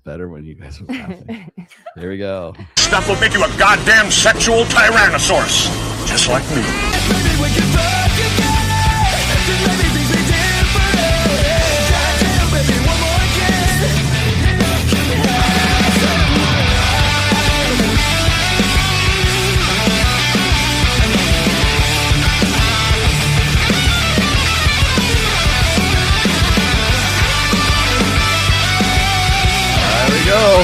better when you guys were laughing. There we go. Stuff will make you a goddamn sexual tyrannosaurus, just like me. Go.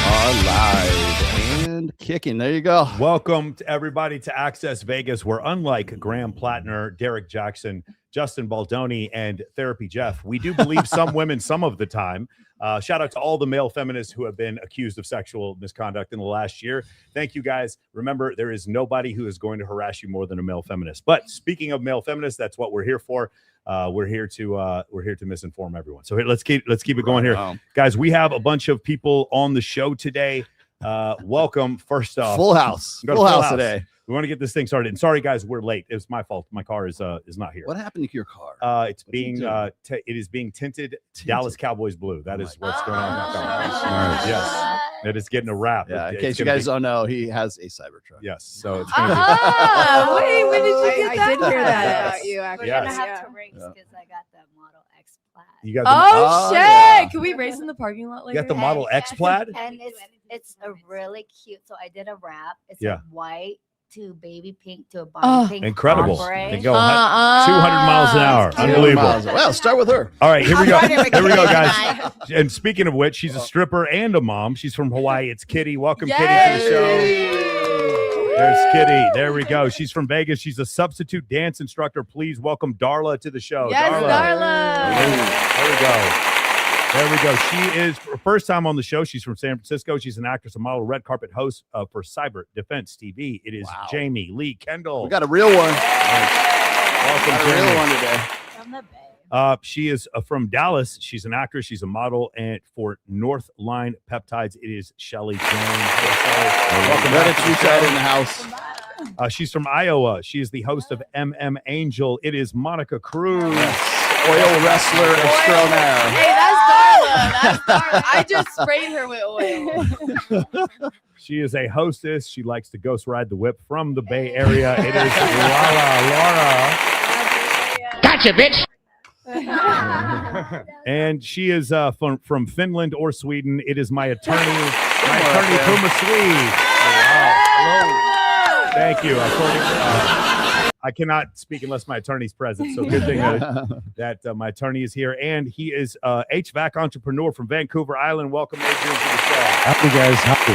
Are live and kicking. There you go. Welcome to everybody to Access Vegas, where unlike Graham Plattner, Derek Jackson, Justin Baldoni, and Therapy Jeff, we do believe some women some of the time. Shout out to all the male feminists who have been accused of sexual misconduct in the last year. Thank you, guys. Remember, there is nobody who is going to harass you more than a male feminist. But speaking of male feminists, that's what we're here for. We're here to misinform everyone. So here, let's keep it going here, guys. We have a bunch of people on the show today. Welcome. First off, full house today. We want to get this thing started. And sorry, guys, we're late. It's my fault. My car is not here. What happened to your car? It is being tinted Dallas Cowboys blue. That is what's going on with my car. Yes, it is getting a wrap. Yeah, in case you guys don't know, he has a Cybertruck. Yes, so it's wait, when did you get that? I did hear that about you. Actually. We're gonna have to race because I got the Model X Plaid. You got shit! Yeah. Can we race in the parking lot later? You got the Model X Plaid? And it's a really cute. So I did a wrap. It's a white to baby pink to a body pink. Incredible. Ombre. They go 200 miles an hour. Unbelievable. Well, start with her. All right, here we go. Here we go, guys. And speaking of which, she's a stripper and a mom. She's from Hawaii. It's Kitty. Welcome, Kitty, to the show. There's Kitty. There we go. She's from Vegas. She's a substitute dance instructor. Please welcome Darla to the show. Yes, Darla. There we go. There we go. She is, for first time on the show, she's from San Francisco. She's an actress, a model, red carpet host for Cyber Defense TV. It is Jamie Lee Kendall. We got a real one. Welcome, Jamie. A real one today. From the Bay. She is from Dallas. She's an actress. She's a model, and for Northline Peptides, it is Shelly Jones. Welcome back to the in the house. She's from Iowa. She is the host of MM Angel. It is Monica Cruz. Oil wrestler extraordinaire. Hey, that's Darla. That's Darla. I just sprayed her with oil. She is a hostess. She likes to ghost ride the whip from the Bay Area. It is Laura. Gotcha, bitch. And she is from Finland or Sweden. It is my attorney, Puma Swede. Wow. Thank you. I cannot speak unless my attorney's present. So good thing that my attorney is here. And he is HVAC entrepreneur from Vancouver Island. Welcome, Adrian, to the show. Happy, guys. Happy.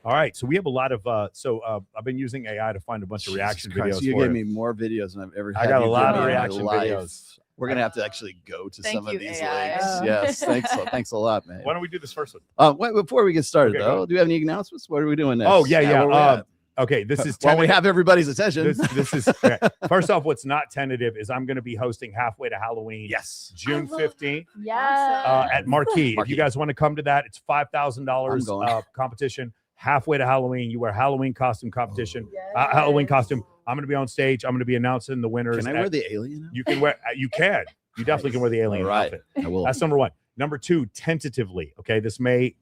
All right. So we have a lot of I've been using AI to find a bunch of reaction videos. You gave me more videos than I've ever had. I got a lot of reaction videos. We're going to have to actually go to some of these AI. links. Yes. Thanks a lot, man. Why don't we do this first one? Before we get started, though, do you have any announcements? What are we doing next? Oh, yeah. Okay, this is we have everybody's attention. This is okay. First off, what's not tentative is I'm going to be hosting Halfway to Halloween. Yes, June 15th. Yeah, at Marquee. If you guys want to come to that, it's $5,000 competition. Halfway to Halloween, you wear Halloween costume competition. Halloween costume. I'm going to be on stage. I'm going to be announcing the winners. Can I wear the alien? You can wear. You can. You definitely can wear the alien outfit. I will. That's number one. Number two, tentatively. Okay, this may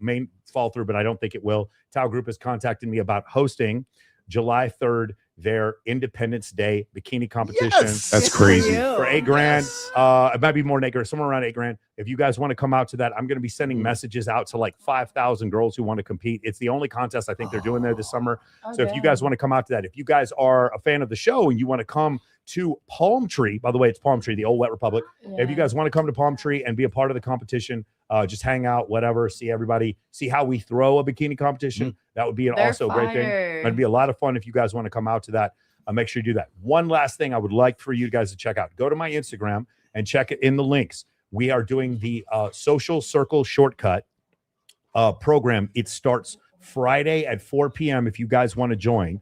fall through, but I don't think it will. Tao Group has contacted me about hosting July 3rd their Independence Day bikini competition. Yes, that's crazy. For $8,000. Yes. It might be more than $8,000, somewhere around $8,000. If you guys want to come out to that, I'm going to be sending messages out to like 5,000 girls who want to compete. It's the only contest I think they're doing there this summer. So if you guys want to come out to that, if you guys are a fan of the show and you want to come to Palm Tree, by the way, it's Palm Tree, the old Wet Republic. If you guys want to come to Palm Tree and be a part of the competition, just hang out, whatever, see everybody, see how we throw a bikini competition. That would be also a great thing. It'd be a lot of fun if you guys want to come out to that. Make sure you do that. One last thing I would like for you guys to check out. Go to my Instagram and check it in the links. We are doing the Social Circle Shortcut program. It starts Friday at 4 p.m. if you guys want to join.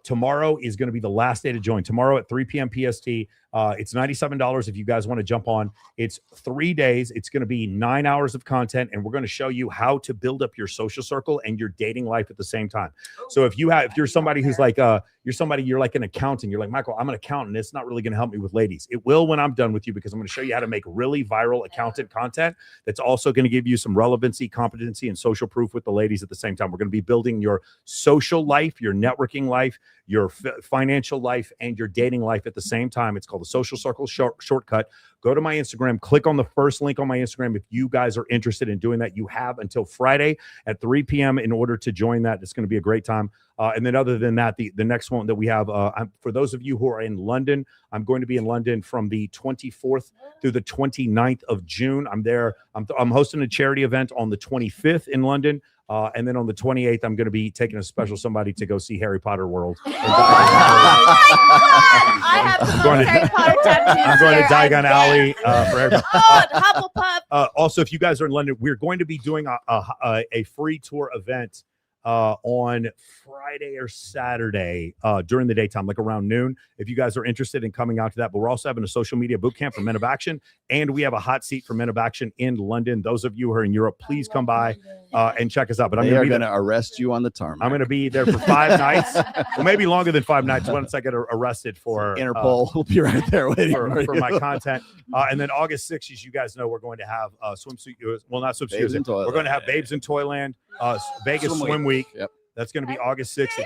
Tomorrow is going to be the last day to join. Tomorrow at 3 p.m. PST. It's $97 if you guys want to jump on. It's 3 days. It's going to be 9 hours of content, and we're going to show you how to build up your social circle and your dating life at the same time. So if you're somebody who's like, you're somebody, you're like an accountant. You're like, Michael, I'm an accountant. It's not really going to help me with ladies. It will when I'm done with you, because I'm going to show you how to make really viral accountant content that's also going to give you some relevancy, competency, and social proof with the ladies at the same time. We're going to be building your social life, your networking life, your financial life, and your dating life at the same time. It's called the Social Circle Shortcut. Go to my Instagram, click on the first link on my Instagram. If you guys are interested in doing that, you have until Friday at 3 p.m. in order to join that. It's going to be a great time. And then other than that, the next one that we have, for those of you who are in London, I'm going to be in London from the 24th through the 29th of June. I'm there. I'm hosting a charity event on the 25th in London. And then on the 28th, I'm going to be taking a special somebody to go see Harry Potter World. I have some Harry Potter tattoos. I'm going to here. Diagon Alley for everybody. Hufflepuff. Also, if you guys are in London, we're going to be doing a free tour event on Friday or Saturday during the daytime, like around noon. If you guys are interested in coming out to that, but we're also having a social media boot camp for Men of Action, and we have a hot seat for Men of Action in London. Those of you who are in Europe, please come by and check us out. But I'm going to arrest you on the tarmac. I'm going to be there for 5 nights, well, maybe longer than 5 nights once I get arrested for Interpol. We'll be right there waiting for my content. And then August 6th, as you guys know, we're going to have swimsuit. Well, not swimsuit. We're going to have Babes in Toyland, Vegas Swim Week. Yep. That's going to be August 6th.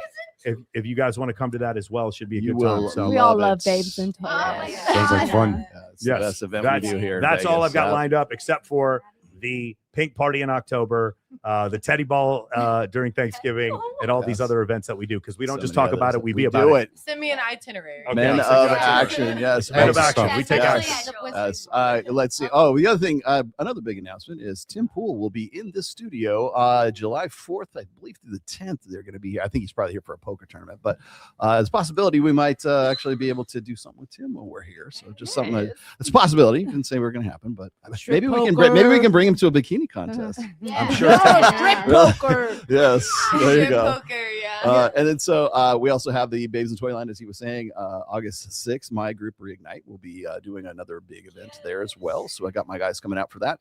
If you guys want to come to that as well, it should be a good will time. So We all love Babes in Toyland. Sounds like fun. It's the yes, best event we do here. in That's all Vegas. I've got lined up, except for the pink party in October, the teddy ball during Thanksgiving, and all these other events that we do, because we don't So just many talk about others. it, we We be about do it. Send me an itinerary. Okay, Men so of gotcha. Action, yes. Men of Action. We take Yes. action. Yes. Let's see. Oh, the other thing, another big announcement is Tim Pool will be in the studio July 4th, I believe, through the 10th. They're going to be here. I think he's probably here for a poker tournament, but it's a possibility we might actually be able to do something with Tim when we're here. So just something it's a possibility. Didn't say we were going to happen, but maybe we can bring him to a bikini contest. I'm sure. Strip poker. Yes, there you Strip go. poker, yeah. And then so we also have the Babes in Toyland, as he was saying, August 6th. My group Reignite will be doing another big event there as well. So I got my guys coming out for that.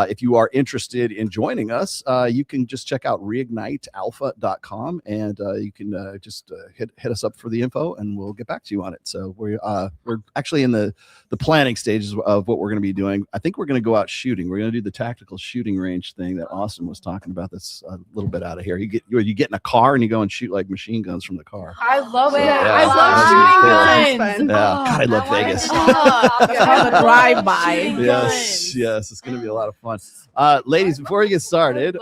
If you are interested in joining us, you can just check out reignitealpha.com, and you can just hit us up for the info, and we'll get back to you on it. So we're actually in the planning stages of what we're going to be doing. I think we're going to go out shooting. We're going to do the tactical shooting range thing that Austin was talking about. That's a little bit out of here. You get in a car and you go and shoot like machine guns from the car. I love it. Yeah, I love shooting guns. Yeah, God, I love Vegas. Have a drive-by. Yes, it's going to be a lot of fun. Ladies, before we get started,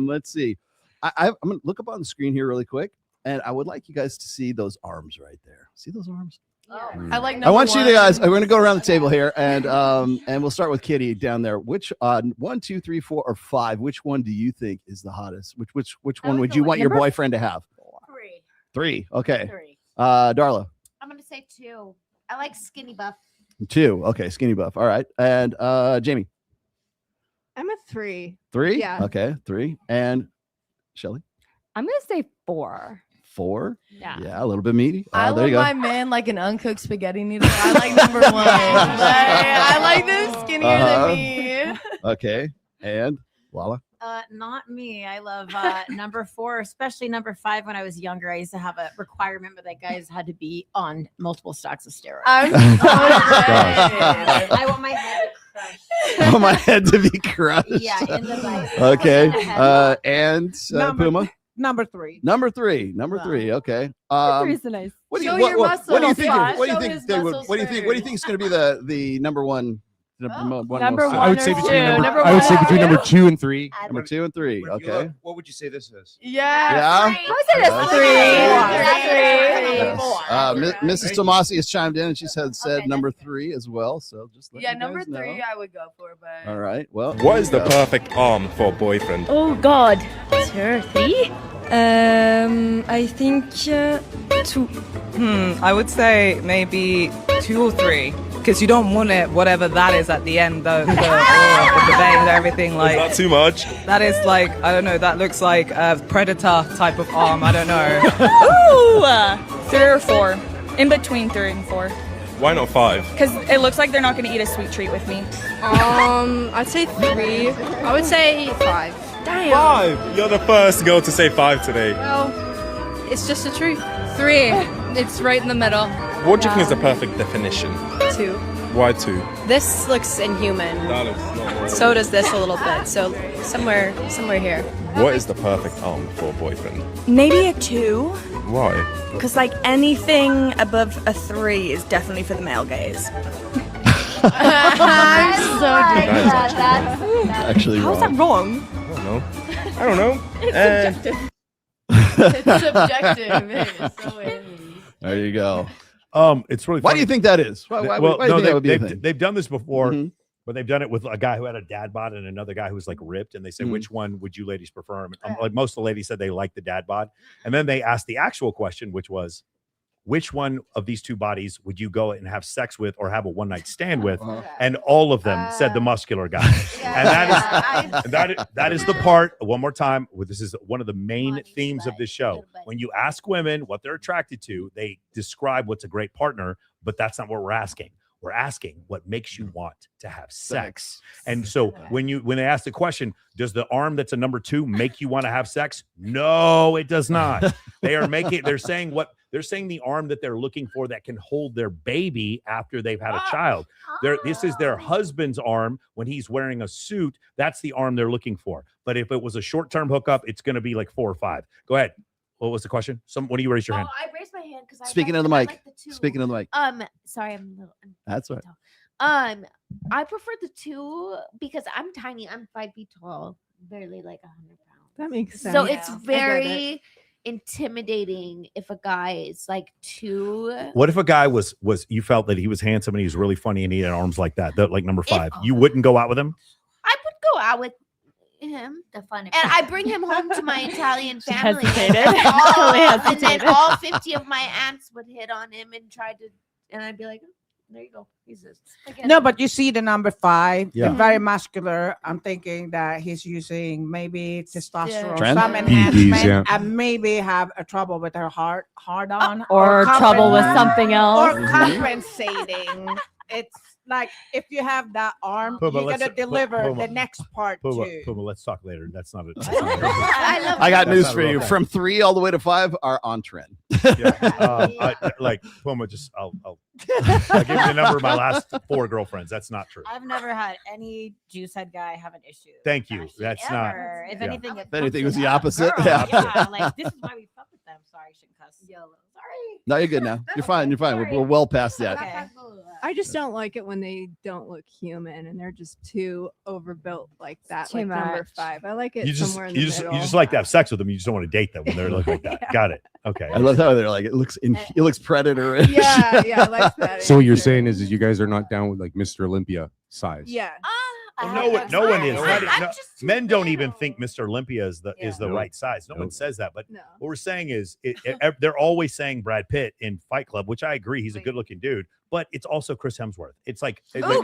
let's see. I'm going to look up on the screen here really quick, and I would like you guys to see those arms right there. See those arms? I like. I want you to guys. We're going to go around the table here, and we'll start with Kitty down there. Which 1, 2, 3, 4, or 5? Which one do you think is the hottest? Which one would you want your boyfriend to have? 3. 3. Okay. 3. Darla. I'm gonna say 2. I like skinny buff. 2. Okay, skinny buff. All right. And Jamie. I'm a 3. 3. Yeah. Okay, 3. And Shelly. I'm gonna say 4. 4. Yeah. Yeah, a little bit meaty. I there love you go. my man like an uncooked spaghetti noodle. I like number 1. I like them skinnier than me. Okay. And Lala. Not me. I love number 4, especially number 5. When I was younger, I used to have a requirement that guys had to be on multiple stocks of steroids. I'm so excited. I want my head to crush. I want my head to be crushed. Yeah, in the bike. Okay. And Puma. Number 3. Number 3. Okay. Three's so nice. What do you Show what, your what, what do you muscles, think? Scott. What do you Show think? his They would, muscles what do you think? What do you think is going to be the number one? Number one. Number most- one I would say or between two. number, I would say between number 2 and 3. Number 2 and 3. If you Okay. look, what would you say this is? Yeah. Yeah. I would say that's 3. Yes. That's 3. Mrs. Tomasi has chimed in and she said Okay, number 3 as well. So just let Yeah, you number guys know. 3 I would go for, but All right. Well, What is the there you perfect arm for a boyfriend? Oh God. 2 or 3? I think 2. I would say maybe 2 or 3. Because you don't want it, whatever that is at the end, the veins, everything. Like, Not too much. that is like, I don't know, that looks like a predator type of arm. I don't know. Ooh! 3 or 4. In between 3 and 4. Why not 5? Because it looks like they're not going to eat a sweet treat with me. I'd say 3. I would say 5. Damn. 5. You're the first girl to say 5 today. Well, it's just the truth. 3. It's right in the middle. What do you think is the perfect definition? 2. Why 2? This looks inhuman. That looks not So does this a little bit. So somewhere here. What is the perfect arm for a boyfriend? Maybe a 2. Why? Because like anything above a 3 is definitely for the male gaze. I'm so Actually, How's wrong. that wrong? I don't know. It's subjective. It's so iffy. There you go. It's really. Why funny. do you think that is? Why do you think that would be a thing? they've done this before, Mhm. but they've done it with a guy who had a dad bod and another guy who was like ripped, and they said, Mhm. which one would you ladies prefer? And, like most of the ladies said they liked the dad bod, and then they asked the actual question, which was, which one of these two bodies would you go and have sex with or have a one-night stand with? And all of them said the muscular guy. And that is the part, one more time, this is one of the main themes of this show. When you ask women what they're attracted to, they describe what's a great partner, but that's not what we're asking. We're asking what makes you want to have sex. And so when they ask the question, does the arm that's a number 2 make you want to have sex? No, it does not. They're saying the arm that they're looking for that can hold their baby after they've had a child. This is their husband's arm when he's wearing a suit. That's the arm they're looking for. But if it was a short-term hookup, it's going to be like 4 or 5. Go ahead. What was the question? When do you raise your hand? I raised my hand because Speaking of the mic. Speaking of the mic. Sorry, I'm a little. That's right. I prefer the 2 because I'm tiny. I'm 5 feet tall, barely like 100 pounds. That makes sense. So it's very intimidating if a guy is like 2. What if a guy was you felt that he was handsome and he was really funny and he had arms like that, like number 5? You wouldn't go out with him? I would go out with him. The fun, and I bring him home to my Italian family. Hesitated. And then all 50 of my aunts would hit on him and try to, and I'd be like, oh, there you go. He's this. No, but you see the number 5, Yeah. very muscular. I'm thinking that he's using maybe testosterone, Trend? some PEDs, enhancement, yeah. and maybe have a trouble with her hard on, Or trouble with something else. or compensating. It's like if you have that arm, Puma, you're gonna deliver Puma, the next part too. Puma, let's talk later. That's not it. I got news for you. From 3 all the way to 5 are on trend. Like Puma, I'll give you the number of my last 4 girlfriends. That's not true. I've never had any juice head guy have an issue. Thank you. That's not. Ever. If yeah. anything, If anything, it was the girl, opposite. Yeah. Yeah. Like this is why we fuck with them. Sorry, I shouldn't cuss. Sorry. No, you're good now. You're fine. You're fine. We're well past that. Okay. I just don't like it when they don't look human and they're just too overbuilt like that. Like number much. 5. I like it You just somewhere in the you middle. just like to have sex with them. You just don't want to date them when they look like that. Got it. Okay. I love how they're like, it looks predator. Yeah, I like that. So what you're saying is you guys are not down with like Mr. Olympia size. Yeah. No one is. I'm No, just too men don't even little. think Mr. Olympia is the No. right size. No one Nope. says that. But No. what we're saying is they're always saying Brad Pitt in Fight Club, which I agree he's a good looking dude, but it's also Chris Hemsworth. It's like Chris Hemsworth.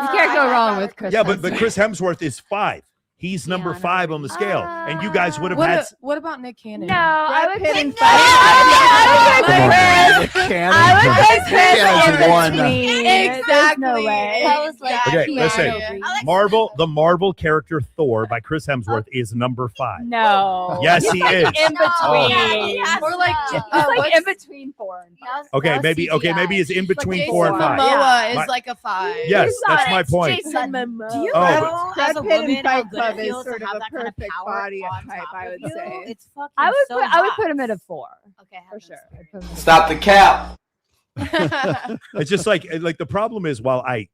You can't go wrong with Chris. yeah, but Chris Hemsworth is 5. He's number 5 on the scale, and you guys would have had. What about Nick Cannon? No, I would Pitt pick and Cannon's one. Exactly. No way. That was like Okay, listen. Yeah. The Marvel character Thor by Chris Hemsworth is number 5. No. Yes, he is. In between. More like It's like in between 4 and 5. Okay, maybe he's in between Jason 4 and 5. Momoa is My- like a 5. Yes, that's my point. Jason Momoa. Do you Oh, know Brad as a Pitt in woman how Fight good Club it is feels sort to of have a that kind of perfect power body on type, top I of would you? say. It's fucking I would so put him at a 4 Okay, for sure. I'd put him at a Stop the cap. It's just like the problem is while I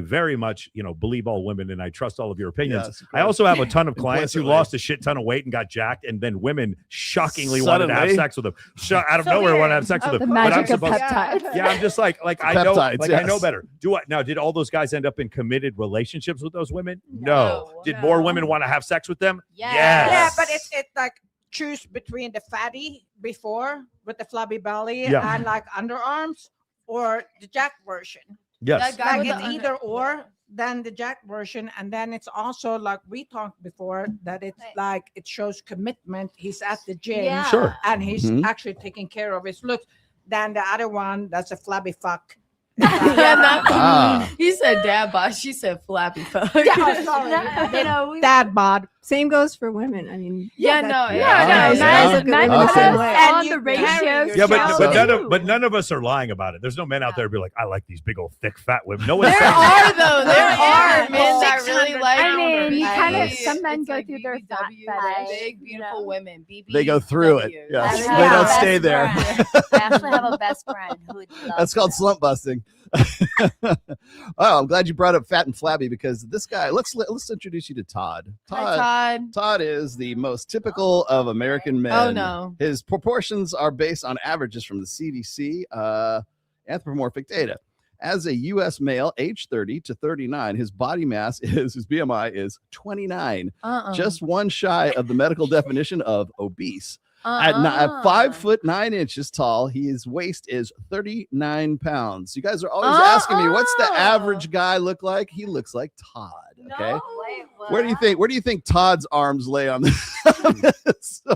very much believe all women and I trust all of your opinions. Yes, of I also have a ton of course. clients who Implicitly. lost a shit ton of weight and got jacked, and then women shockingly wanted to have Suddenly. sex with them. Out of nowhere, want to have sex with them. The But I'm magic of supposed. peptides. Yeah, I'm just like I Peptides, know, I know yes. better. Did all those guys end up in committed relationships with those women? No. Did more women want to have sex with them? Yes. Yeah, but it's like choose between the fatty before with the flabby belly Yeah. and like underarms, or the Jack version. Yes. That guy Like with it's the either or, then the Jack version, and then it's also like we talked before that it's like it shows commitment. He's at the gym, Yeah. Sure. and he's Mhm. actually taking care of his looks. Then the other one, that's a flabby fuck. Ah. He said dad bod. She said flappy fuck. Yeah, sorry. You know, Dad bod. Same goes for women. I mean, Yeah, that- no, guys look at women the same way. And the ratios. Yeah, show. but none of us are lying about it. There's no men out there be like, I like these big old thick fat women. No one's There saying are that. though. There are men that really like. I mean, you kind of BBWs. some men It's go like through their fat BBWs, fetish. big, beautiful women. BBWs. They go through it. Yes. I They don't have a stay best there. friend. I actually have a best friend who would love That's called slump busting. Oh, I'm glad you brought up fat and flabby because this guy. Let's introduce you to Todd. Hi, Todd. Todd is the most typical of American men. Oh, no. His proportions are based on averages from the CDC anthropomorphic data. As a U.S. male, age 30 to 39, his body mass his BMI is 29, just one shy of the medical definition of obese. At 5'9" tall, his waist is 39 pounds. You guys are always asking me, what's the average guy look like? He looks like Todd. Okay. Wait, what? Where do you think Todd's arms lay on this,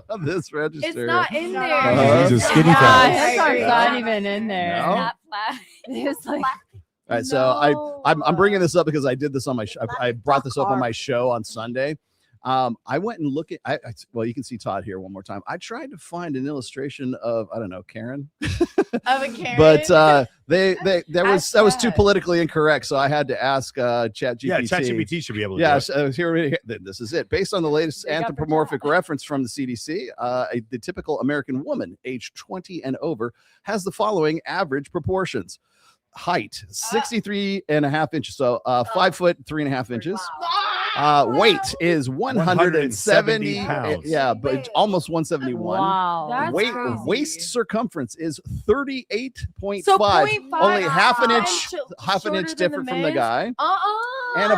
on this register? It's not in there. He's a skinny Yeah, fat. his arm's not even in there. No? Not flat. It's like, All right, so I'm bringing this up because I did this on my I brought this up on my show on Sunday. I went and looked at well, you can see Todd here one more time. I tried to find an illustration of I don't know Karen, of a Karen, but that was too politically incorrect, so I had to ask ChatGPT. Yeah, ChatGPT should be able to. Yeah, do it. here this is it. Based on the latest anthropomorphic reference from the CDC, the typical American woman, age 20 and over, has the following average proportions. Height 63.5 inches, so 5 foot 3.5 inches. Weight is 170 pounds. Yeah, but almost 171. wow, that's Weight crazy. waist circumference is 38.5, So 0.5, only half an inch shorter than different the from the men's? guy, and a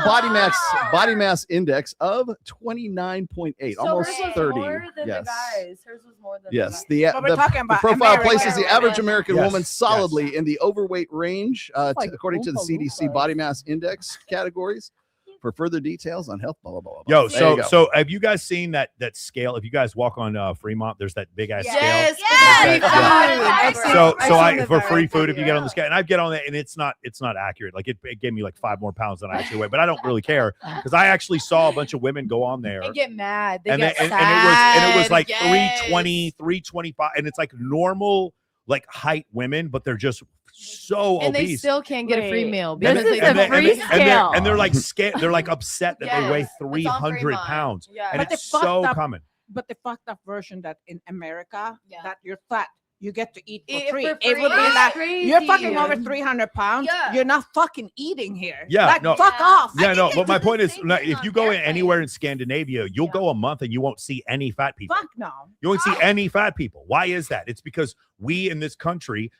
body mass index of 29.8, almost hers was 30. more than Yes. the guys. Hers was more than Yes, the guys. But we're talking about profile American places the average women. American Yes, woman yes. solidly in the overweight range, like according to the Oompa CDC Loompas. body mass index categories. For further details on health, blah blah blah. blah. Yo, There you go. so have you guys seen that scale? If you guys walk on Fremont, there's that big ass Yes, scale. yes. So for free food, if you get on the scale, and I get on that, and it's not accurate. Like it gave me like 5 more pounds than I actually weigh, but I don't really care because I actually saw a bunch of women go on there. They get mad. They and get it was like yes. 320, 325, and it's like normal like height women, but they're just so and they obese. still can't get a free meal And because they- they and they- and they- scale. and they're like scared. They're like upset that they weigh Yes, it's on 300 Fremont. pounds, Yeah. and But the it's so fucked up- common. But the fucked up version that in America, Yeah. that you're fat, you get to eat for Eat free. for It would be free. like Crazy. you're fucking over 300 pounds. Yeah. You're not fucking eating here. Yeah, like no. fuck off. Yeah, no, they but my do the point is, same no, thing if on you go airplanes. anywhere in Scandinavia, you'll go a month and you won't see any fat people. Fuck no. You won't see any fat people. Why is that? It's because we in this country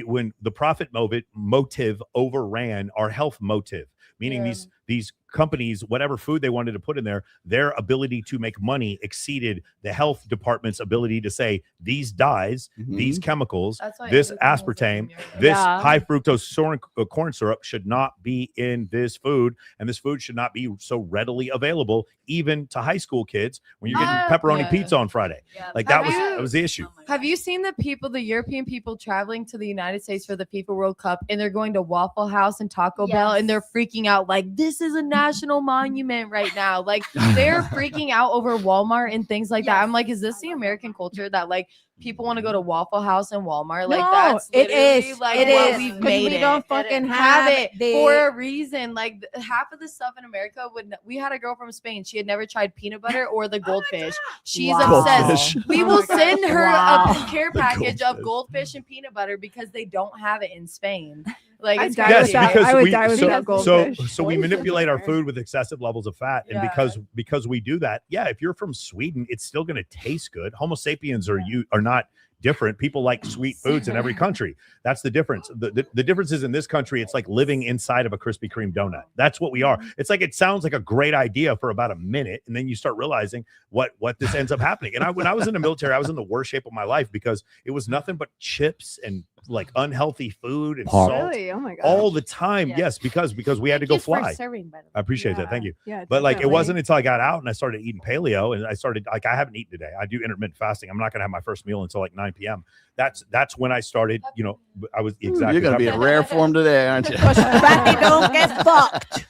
when the profit motive overran our health motive, meaning these companies, whatever food they wanted to put in there, their ability to make money exceeded the health department's ability to say these dyes, these chemicals, That's why this everything was aspartame, in Europe. this Yeah. high fructose corn syrup should not be in this food, and this food should not be so readily available even to high school kids when you're getting pepperoni yeah. pizza on Friday. Yeah. Like Have that was the issue. Have you seen the European people traveling to the United States for the FIFA World Cup and they're going to Waffle House and Taco Bell and they're freaking out like this is a national monument right now. Like they're freaking out over Walmart and things like that. I'm like, is this the American culture that like people want to go to Waffle House and Walmart? Like No, that's it literally, is. like It what is. we've 'Cause made we it. don't fucking have have it the- for a reason. Like half of the stuff in America we had a girl from Spain. She had never tried peanut butter or the goldfish. She's obsessed. Goldfish. We will send her a care The package of goldfish. goldfish and peanut butter because they don't have it in Spain. Like I'd it's die crazy. with that. I would die without goldfish. So we manipulate our food with excessive levels of fat, and Yeah. because we do that, if you're from Sweden, it's still going to taste good. Homo sapiens are not different. People like sweet foods in every country. That's the difference. The difference is in this country, it's like living inside of a Krispy Kreme donut. That's what we are. It's like it sounds like a great idea for about a minute, and then you start realizing what this ends up happening. And when I was in the military, I was in the worst shape of my life because it was nothing but chips and like unhealthy food and salt Really? Oh my god. all the time. Yeah. Yes, because we had to go Thank you for fly. serving, by the way. I appreciate that. Thank you. Yeah, But like, it definitely. wasn't until I got out and I started eating paleo and I started like, I haven't eaten today. I do intermittent fasting. I'm not going to have my first meal until like 9 p.m. that's when I started. You know, I was exactly. You're gonna be in rare form today, aren't you? Fatty don't get fucked.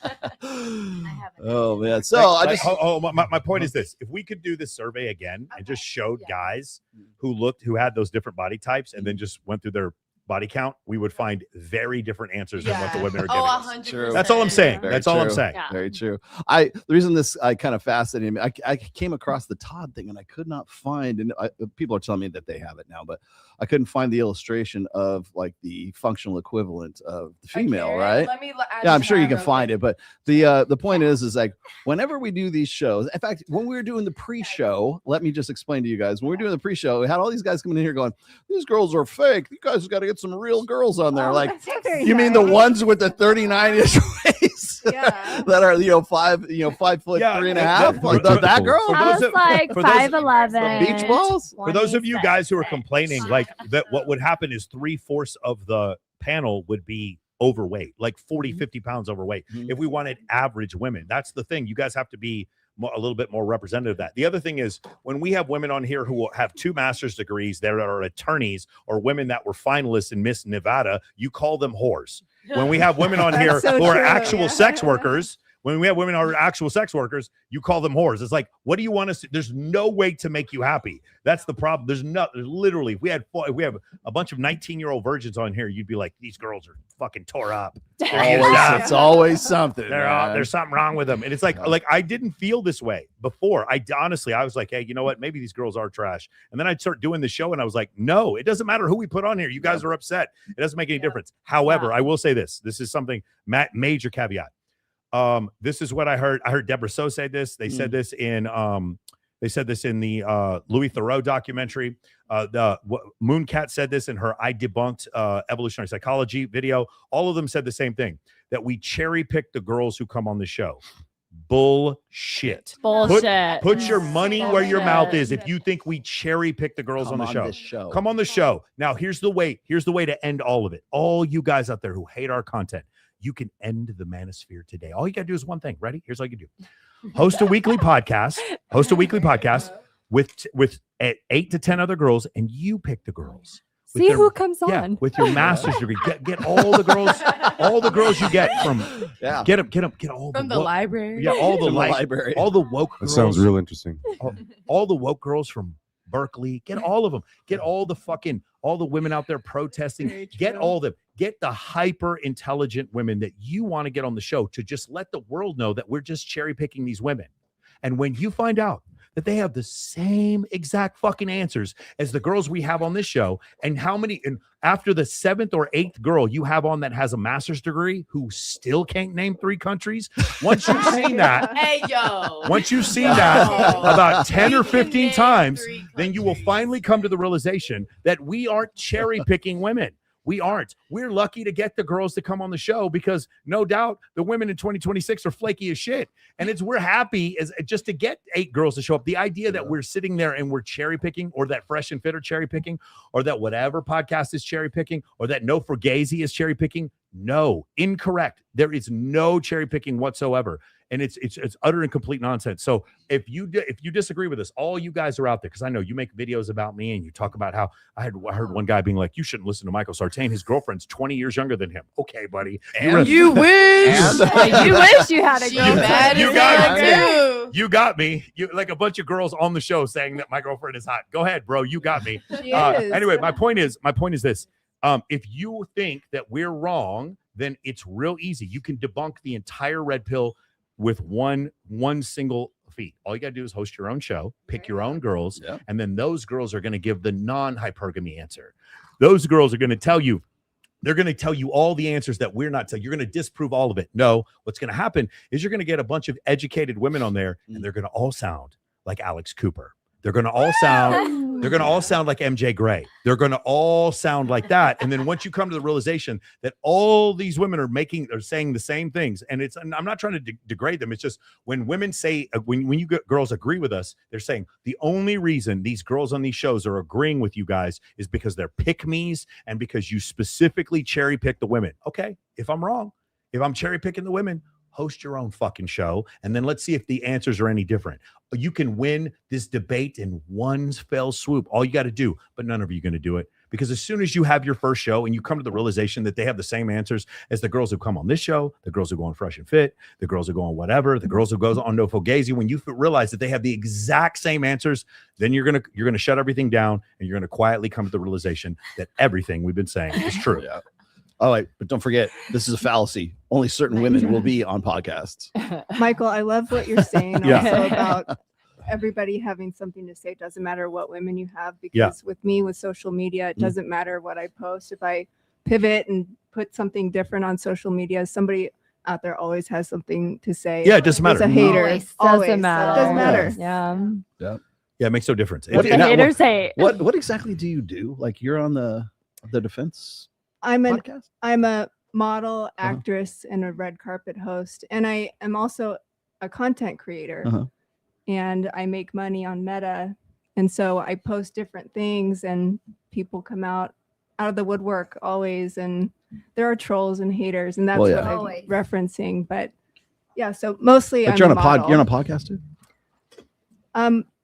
Oh man. So I just my point is this: if we could do this survey again and just showed guys who had those different body types and then just went through their body count, we would find very different answers than what the women are giving us. True. That's all I'm saying. Very That's all I'm true. saying. Very true. The reason this kind of fascinated me, I came across the Todd thing and I could not find, and people are telling me that they have it now, but I couldn't find the illustration of like the functional equivalent of the female, right? Yeah, I'm sure you can find it, but the point is like whenever we do these shows, in fact, when we were doing the pre-show, let me just explain to you guys. When we were doing the pre-show, we had all these guys coming in here going, "These girls are fake. You guys got to get some real girls on there." Like, you mean the ones with the 39-inch waist that are 5 foot 3.5? Like that girl? I was like 5'11". Beach balls. For those of you guys who are complaining, like that, what would happen is 3/4 of the panel would be overweight, like 40, 50 pounds overweight. If we wanted average women, that's the thing. You guys have to be a little bit more representative of that. The other thing is when we have women on here who have 2 master's degrees, that are attorneys, or women that were finalists in Miss Nevada, you call them whores. When we have women on here who are actual sex workers, when we have women who are actual sex workers, you call them whores. It's like, what do you want us to? There's no way to make you happy. That's the problem. There's literally, if we have a bunch of 19-year-old virgins on here, you'd be like, these girls are fucking tore up. It's always something. There's something wrong with them. And it's like I didn't feel this way before. I was like, hey, you know what? Maybe these girls are trash. And then I'd start doing the show and I was like, no, it doesn't matter who we put on here. You guys are upset. It doesn't make any difference. However, I will say this. This is something, major caveat. This is what I heard. I heard Deborah So say this. They said this in the Louis Theroux documentary. Mooncat said this in her I Debunked Evolutionary Psychology video. All of them said the same thing, that we cherry pick the girls who come on the show. Bullshit. Put your money where your mouth is if you think we cherry pick the girls on the show. Come on the show. Now, here's the way to end all of it. All you guys out there who hate our content, you can end the manosphere today. All you got to do is one thing. Ready? Here's all you can do. Host a weekly podcast with 8 to 10 other girls, and you pick the girls. See who comes on. With your master's degree. Get all the girls you get from get all from the library. Yeah, all the library. All the woke girls. That sounds real interesting. All the woke girls from Berkeley. Get all of them. Get all the women out there protesting. Get all of them. Get the hyper intelligent women that you want to get on the show to just let the world know that we're just cherry picking these women. And when you find out that they have the same exact fucking answers as the girls we have on this show, and after the 7th or 8th girl you have on that has a master's degree who still can't name 3 countries, once you've seen that, about 10 or 15 times, then you will finally come to the realization that we aren't cherry picking women. We aren't. We're lucky to get the girls to come on the show because no doubt the women in 2026 are flaky as shit. And we're happy as just to get 8 girls to show up. The idea that we're sitting there and we're cherry picking, or that Fresh and Fit are cherry picking, or that whatever podcast is cherry picking, or that No Forgazy is cherry picking. No, incorrect. There is no cherry picking whatsoever. And it's utter and complete nonsense. So if you disagree with us, all you guys are out there, because I know you make videos about me and you talk about how I heard one guy being like, you shouldn't listen to Michael Sartain. His girlfriend's 20 years younger than him. Okay, buddy. And you wish. You wish you had a girlfriend. You got me. You like a bunch of girls on the show saying that my girlfriend is hot. Go ahead, bro. You got me. Anyway, my point is this. If you think that we're wrong, then it's real easy. You can debunk the entire red pill with one single feat. All you got to do is host your own show, pick your own girls, and then those girls are going to give the non-hypergamy answer. Those girls are going to tell you, they're going to tell you all the answers that we're not telling. You're going to disprove all of it. No, what's going to happen is you're going to get a bunch of educated women on there, and they're going to all sound like Alex Cooper. They're going to all sound like MJ Gray. They're going to all sound like that. And then once you come to the realization that all these women are saying the same things, and I'm not trying to degrade them. It's just when women say, when you girls agree with us, they're saying the only reason these girls on these shows are agreeing with you guys is because they're pick-me's and because you specifically cherry pick the women. Okay, if I'm wrong, if I'm cherry picking the women, host your own fucking show, and then let's see if the answers are any different. You can win this debate in one fell swoop. All you got to do, but none of you are going to do it because as soon as you have your first show and you come to the realization that they have the same answers as the girls who come on this show, the girls who go on Fresh and Fit, the girls who go on whatever, the girls who goes on No Fugazi, when you realize that they have the exact same answers, then you're gonna shut everything down and you're gonna quietly come to the realization that everything we've been saying is true. Yeah. All right, but don't forget, this is a fallacy. Only certain women will be on podcasts. Michael, I love what you're saying Yeah. also about everybody having something to say. It doesn't matter what women you have, because with me, with social media, it doesn't matter what I post. If I pivot and put something different on social media, somebody out there always has something to say. Yeah, it doesn't matter. There's a hater. Always. Always. Doesn't So matter. it doesn't matter. Yeah. Yeah, it makes no difference. What, The haters hate. what exactly do you do? Like, you're on the defense podcast? I'm a model, actress, and a red carpet host, and I am also a content creator. And I make money on Meta, and so I post different things, and people come out of the woodwork always, and there are trolls and haters, and that's what I'm referencing. But yeah, so mostly But I'm you're on a a model. you're on a podcast too?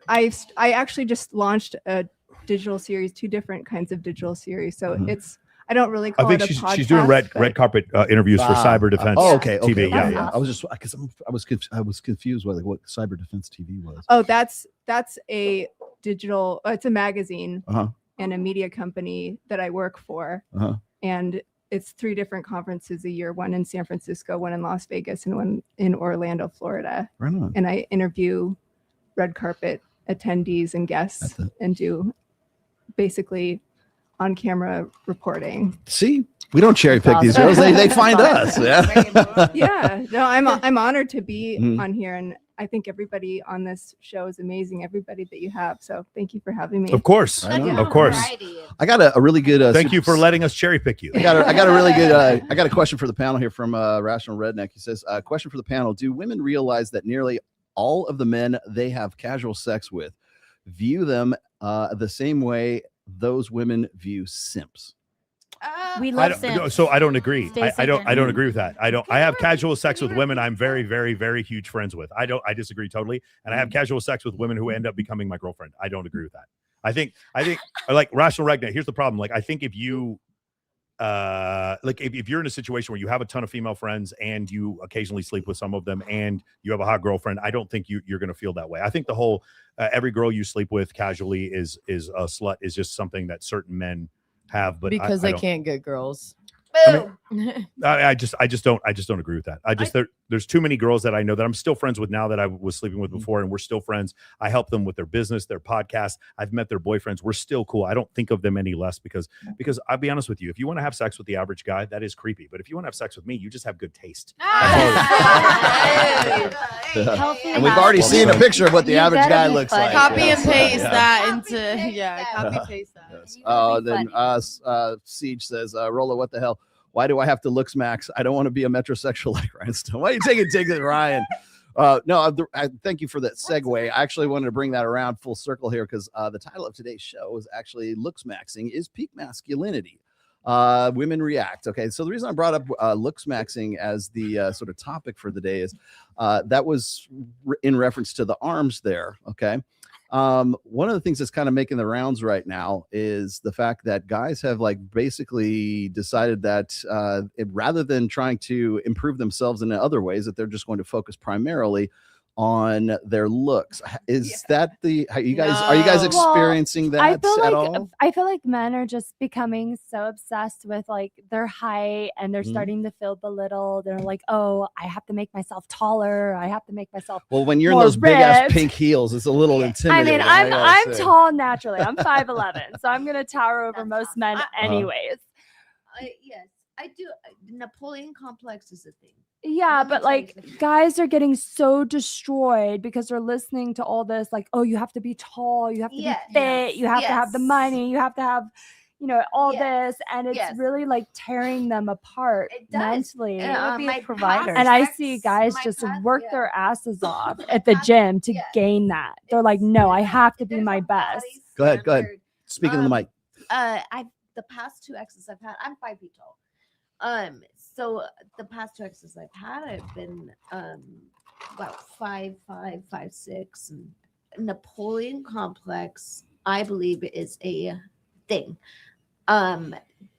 I actually just launched a digital series, 2 different kinds of digital series. So I don't really call I think it a podcast. she's doing red carpet interviews for Cyber Defense. Okay. TV. Yeah. I was just because I was confused with what Cyber Defense TV was. Oh, that's a digital. It's a magazine and a media company that I work for, and it's 3 different conferences a year: one in San Francisco, one in Las Vegas, and one in Orlando, Florida. Right on. And I interview red carpet attendees and guests and do basically on camera reporting. See, we don't cherry pick these girls; they find us. Yeah. Yeah. No, I'm honored to be on here, and I think everybody on this show is amazing. Everybody that you have. So thank you for having me. Of course, of course. I got a really good. Thank you for letting us cherry pick you. I got a really good. I got a question for the panel here from Rational Redneck. He says, "Question for the panel: do women realize that nearly all of the men they have casual sex with view them the same way those women view simps?" We love simps. So I don't agree. Stay I don't single. agree with that. I have casual sex with women I'm very, very, very huge friends with. I disagree totally. And I have casual sex with women who end up becoming my girlfriend. I don't agree with that. I think like Rational Regnet, here's the problem. Like, I think if you if you're in a situation where you have a ton of female friends and you occasionally sleep with some of them and you have a hot girlfriend, I don't think you're going to feel that way. I think the whole every girl you sleep with casually is a slut is just something that certain men have, but because I they don't. can't get girls. I just don't agree with that. There's too many girls that I know that I'm still friends with now that I was sleeping with before, and we're still friends. I help them with their business, their podcast. I've met their boyfriends. We're still cool. I don't think of them any less because I'll be honest with you. If you want to have sex with the average guy, that is creepy. But if you want to have sex with me, you just have good taste. And we've already seen a picture of what the average guy looks like. Copy Yes. and paste Yeah. that into copy paste that. Yes. Then Siege says, Rolla, what the hell? Why do I have to looks max? I don't want to be a metrosexual like Ryan Stone. Why are you taking it, Ryan? No, I thank you for that segue. I actually wanted to bring that around full circle here because the title of today's show is actually Looks Maxing is Peak Masculinity. Women react. Okay, so the reason I brought up looks maxing as the sort of topic for the day is that was in reference to the arms there. Okay. One of the things that's kind of making the rounds right now is the fact that guys have like basically decided that rather than trying to improve themselves in other ways, that they're just going to focus primarily on their looks. Is that are you guys experiencing that at all? I feel like men are just becoming so obsessed with like their height, and they're starting to feel belittled. They're like, oh, I have to make myself taller. I have to make myself When you're in more those big ass ripped. pink heels, it's a little I intimidating. mean, I'm tall naturally. I'm 5'11", so I'm gonna tower over most men anyways. Yes, I do. Napoleon complex is a thing. Yeah, but like guys are getting so destroyed because they're listening to all this like, oh, you have to be tall, you have to be fit, you have to have the money, you have to have, all this, and it's really like tearing them apart mentally. And I see guys just work their asses off at the gym to gain that. They're like, no, I have to be my best. Go ahead. Speaking to the mic. The past 2 exes I've had, I'm 5 feet tall. So the past 2 exes I've had, I've been about 5'5", 5'6", and Napoleon complex, I believe, is a thing.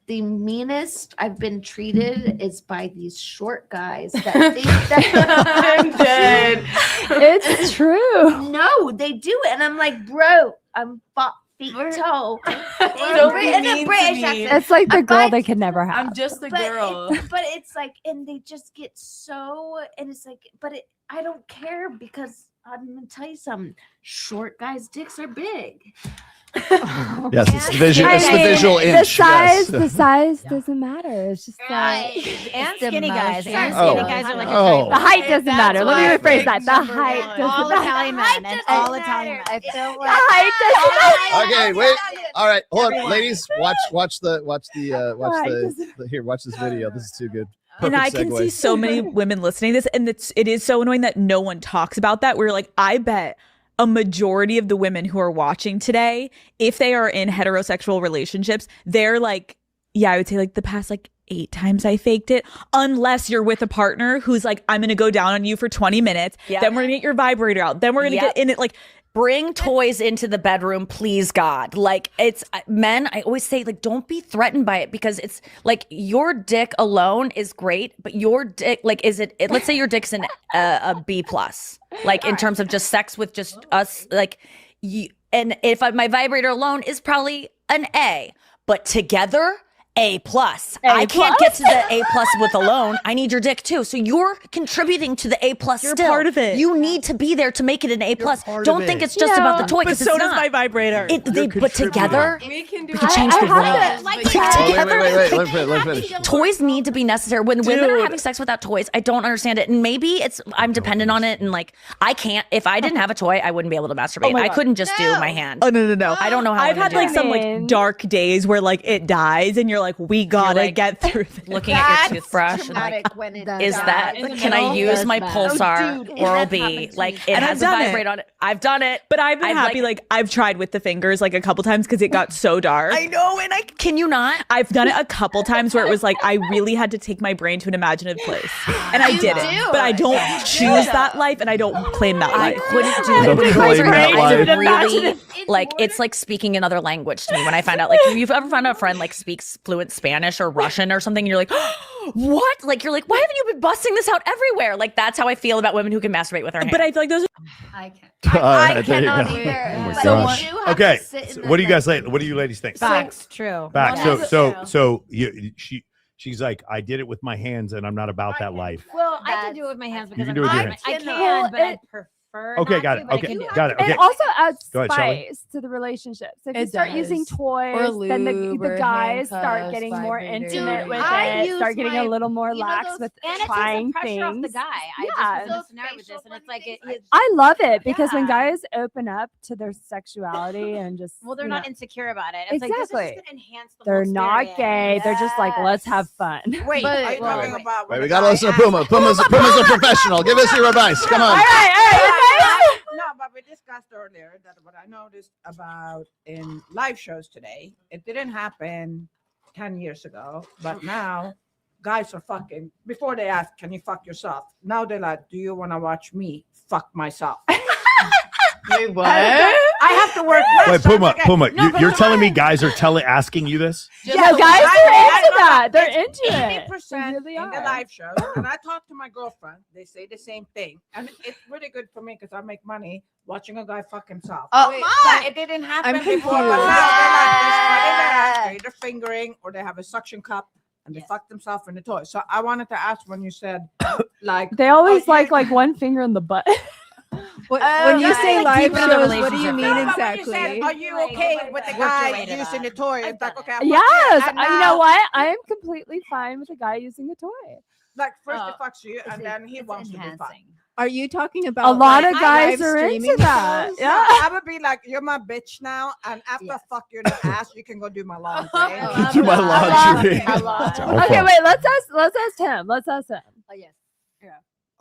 The meanest I've been treated is by these short guys that think that I'm dead. It's true. No, they do, and I'm like, bro, I'm 5 feet tall. Don't be In a mean to British me. accent. It's like the I'm girl five- they could never have. I'm just the but girl. but it's like, and they just get so, and it's like, but I don't care because I'm gonna tell you something. Short guys' dicks are big. Yes, it's the visual. It's the visual The inch. size, yes. the size doesn't matter. It's just Right. like And It's the skinny guys. motion. And Oh. skinny guys are like a Oh. giant the height doesn't That's matter. Let me why rephrase big that. The number height one. doesn't all matter. Italian men and all Italian men. I feel The like height doesn't matter. Okay, wait. All right, hold on, Everyone. ladies. Watch Right, here. Watch this video. This is too good. And I Perfect can segue. see so many women listening to this, and it is so annoying that no one talks about that. We're like, I bet a majority of the women who are watching today, if they are in heterosexual relationships, they're like, yeah, I would say like the past like 8 times I faked it, unless you're with a partner who's like, I'm going to go down on you for 20 minutes. Yep. Then we're going to get your vibrator out. Then we're going to Yep. get in it. Like, bring toys into the bedroom, please God. Like, it's men, I always say, like, don't be threatened by it, because it's like your dick alone is great, but your dick, like, let's say your dick's a B plus, like in terms of just sex with just us, like, and if my vibrator alone is probably an A, but together, A plus. I can't get to the A plus with alone. I need your dick too. So you're contributing to the A plus. You're still. part of it. You need to be there to make it an A plus. part Don't of think it. it's just about the toy, but because so it's does not. my vibrator. But together, We can do we can change the world. Oh, wait. Let me finish. Toys need to be necessary. When women are having sex without toys, I don't understand it. And maybe I'm dependent on it, and like I can't. If I didn't have a toy, I wouldn't be able to masturbate. my I God. couldn't just do my hand. Oh no! I don't know how I've women had do like it. some like dark days where like it dies, and you're like, we gotta like, get through this. Looking at your toothbrush, and like, when it is that? dies. Can I use my That's pulsar bad. Oral That B? happened to Like me. it And has I've a done vibrate it. on it. I've done it. But I've been I've, happy. Like I've tried with the fingers like a couple times because it got so dark. I know, and can you not? I've done it a couple times where it was like I really had to take my brain to an imaginative place, and I did it. But I don't choose that life, and I don't claim that I life. couldn't do Don't that. claim that life. Really, like it's like speaking another language to me when I find out. Like, you've ever found out a friend like speaks fluent Spanish or Russian or something, and you're like, what? Like, you're like, why haven't you been busting this out everywhere? Like, that's how I feel about women who can masturbate with their hands. But I feel like those. I can't. All right, I there you cannot go. either. Oh my But gosh. you have to Okay, sit in what do the you guys bed. like? What do you ladies think? Facts. True. Back. One So she's like, I did it with my hands, and I'm not about that life. Well, I can do it with my hands because can I'm do it with your I hands. can, Well, but I it- prefer. Okay, not got to, it. but I Okay, can do got it. Okay. It also adds Go ahead, Shelly. spice to the relationship. So if you It start using does. toys, Or then lube the or guys start handcuffs, getting more vibrators. intimate with I it, use start getting my- a little more you know lax those- with And it takes the trying pressure off the things. guy. I Yeah. just was in a Those scenario with this, facial and it's like things, it. I love it because when Yeah. guys open up to their sexuality and just Well, they're you not know, insecure about it. It's like this is Exactly. just gonna enhance the they're whole not experience. gay. They're just like, let's have fun. Wait, But- are you well, talking about? Wait, when we a gotta guy listen to asks- Puma. Puma's a professional. Give us your advice. Come on. All right. No, but we discussed earlier that what I noticed about in live shows today, it didn't happen 10 years ago, but now guys are fucking. Before they ask, can you fuck yourself? Now they're like, do you want to watch me fuck myself? Wait, what? I have to work less. Wait, so I'm Puma, like, Puma, no, but you're I'm telling me not. guys are asking you this? Just Yeah, the guys one- are into that. They're into it. 80% They really in the are. live shows, and I talk to my girlfriend. They say the same thing, and it's really good for me because I make money watching a guy fuck himself. Oh, But it didn't happen I'm before. But confused. now they're like this, spreading their ass, either fingering or they have a suction cup and they fuck themselves in the toy. So I wanted to ask when you said, like, They always oh, like one finger in the butt. When you say like live deep into the shows, what do you relationship. mean No, but when you exactly? said, are you okay with the guy using the toy? It's like, okay, I fucked you. Yes, And you now, know what? I am completely fine with a guy using a toy. Like first Oh, he fucks you, and then he wants to be fucked. Are you talking about A lot like, of guys live are into streaming that. shows? Yeah. I would be like, you're my bitch now, and after I fuck you in the ass, you can go do my laundry. Do my laundry. Okay, wait. Let's ask him. Let's ask him. Oh yes.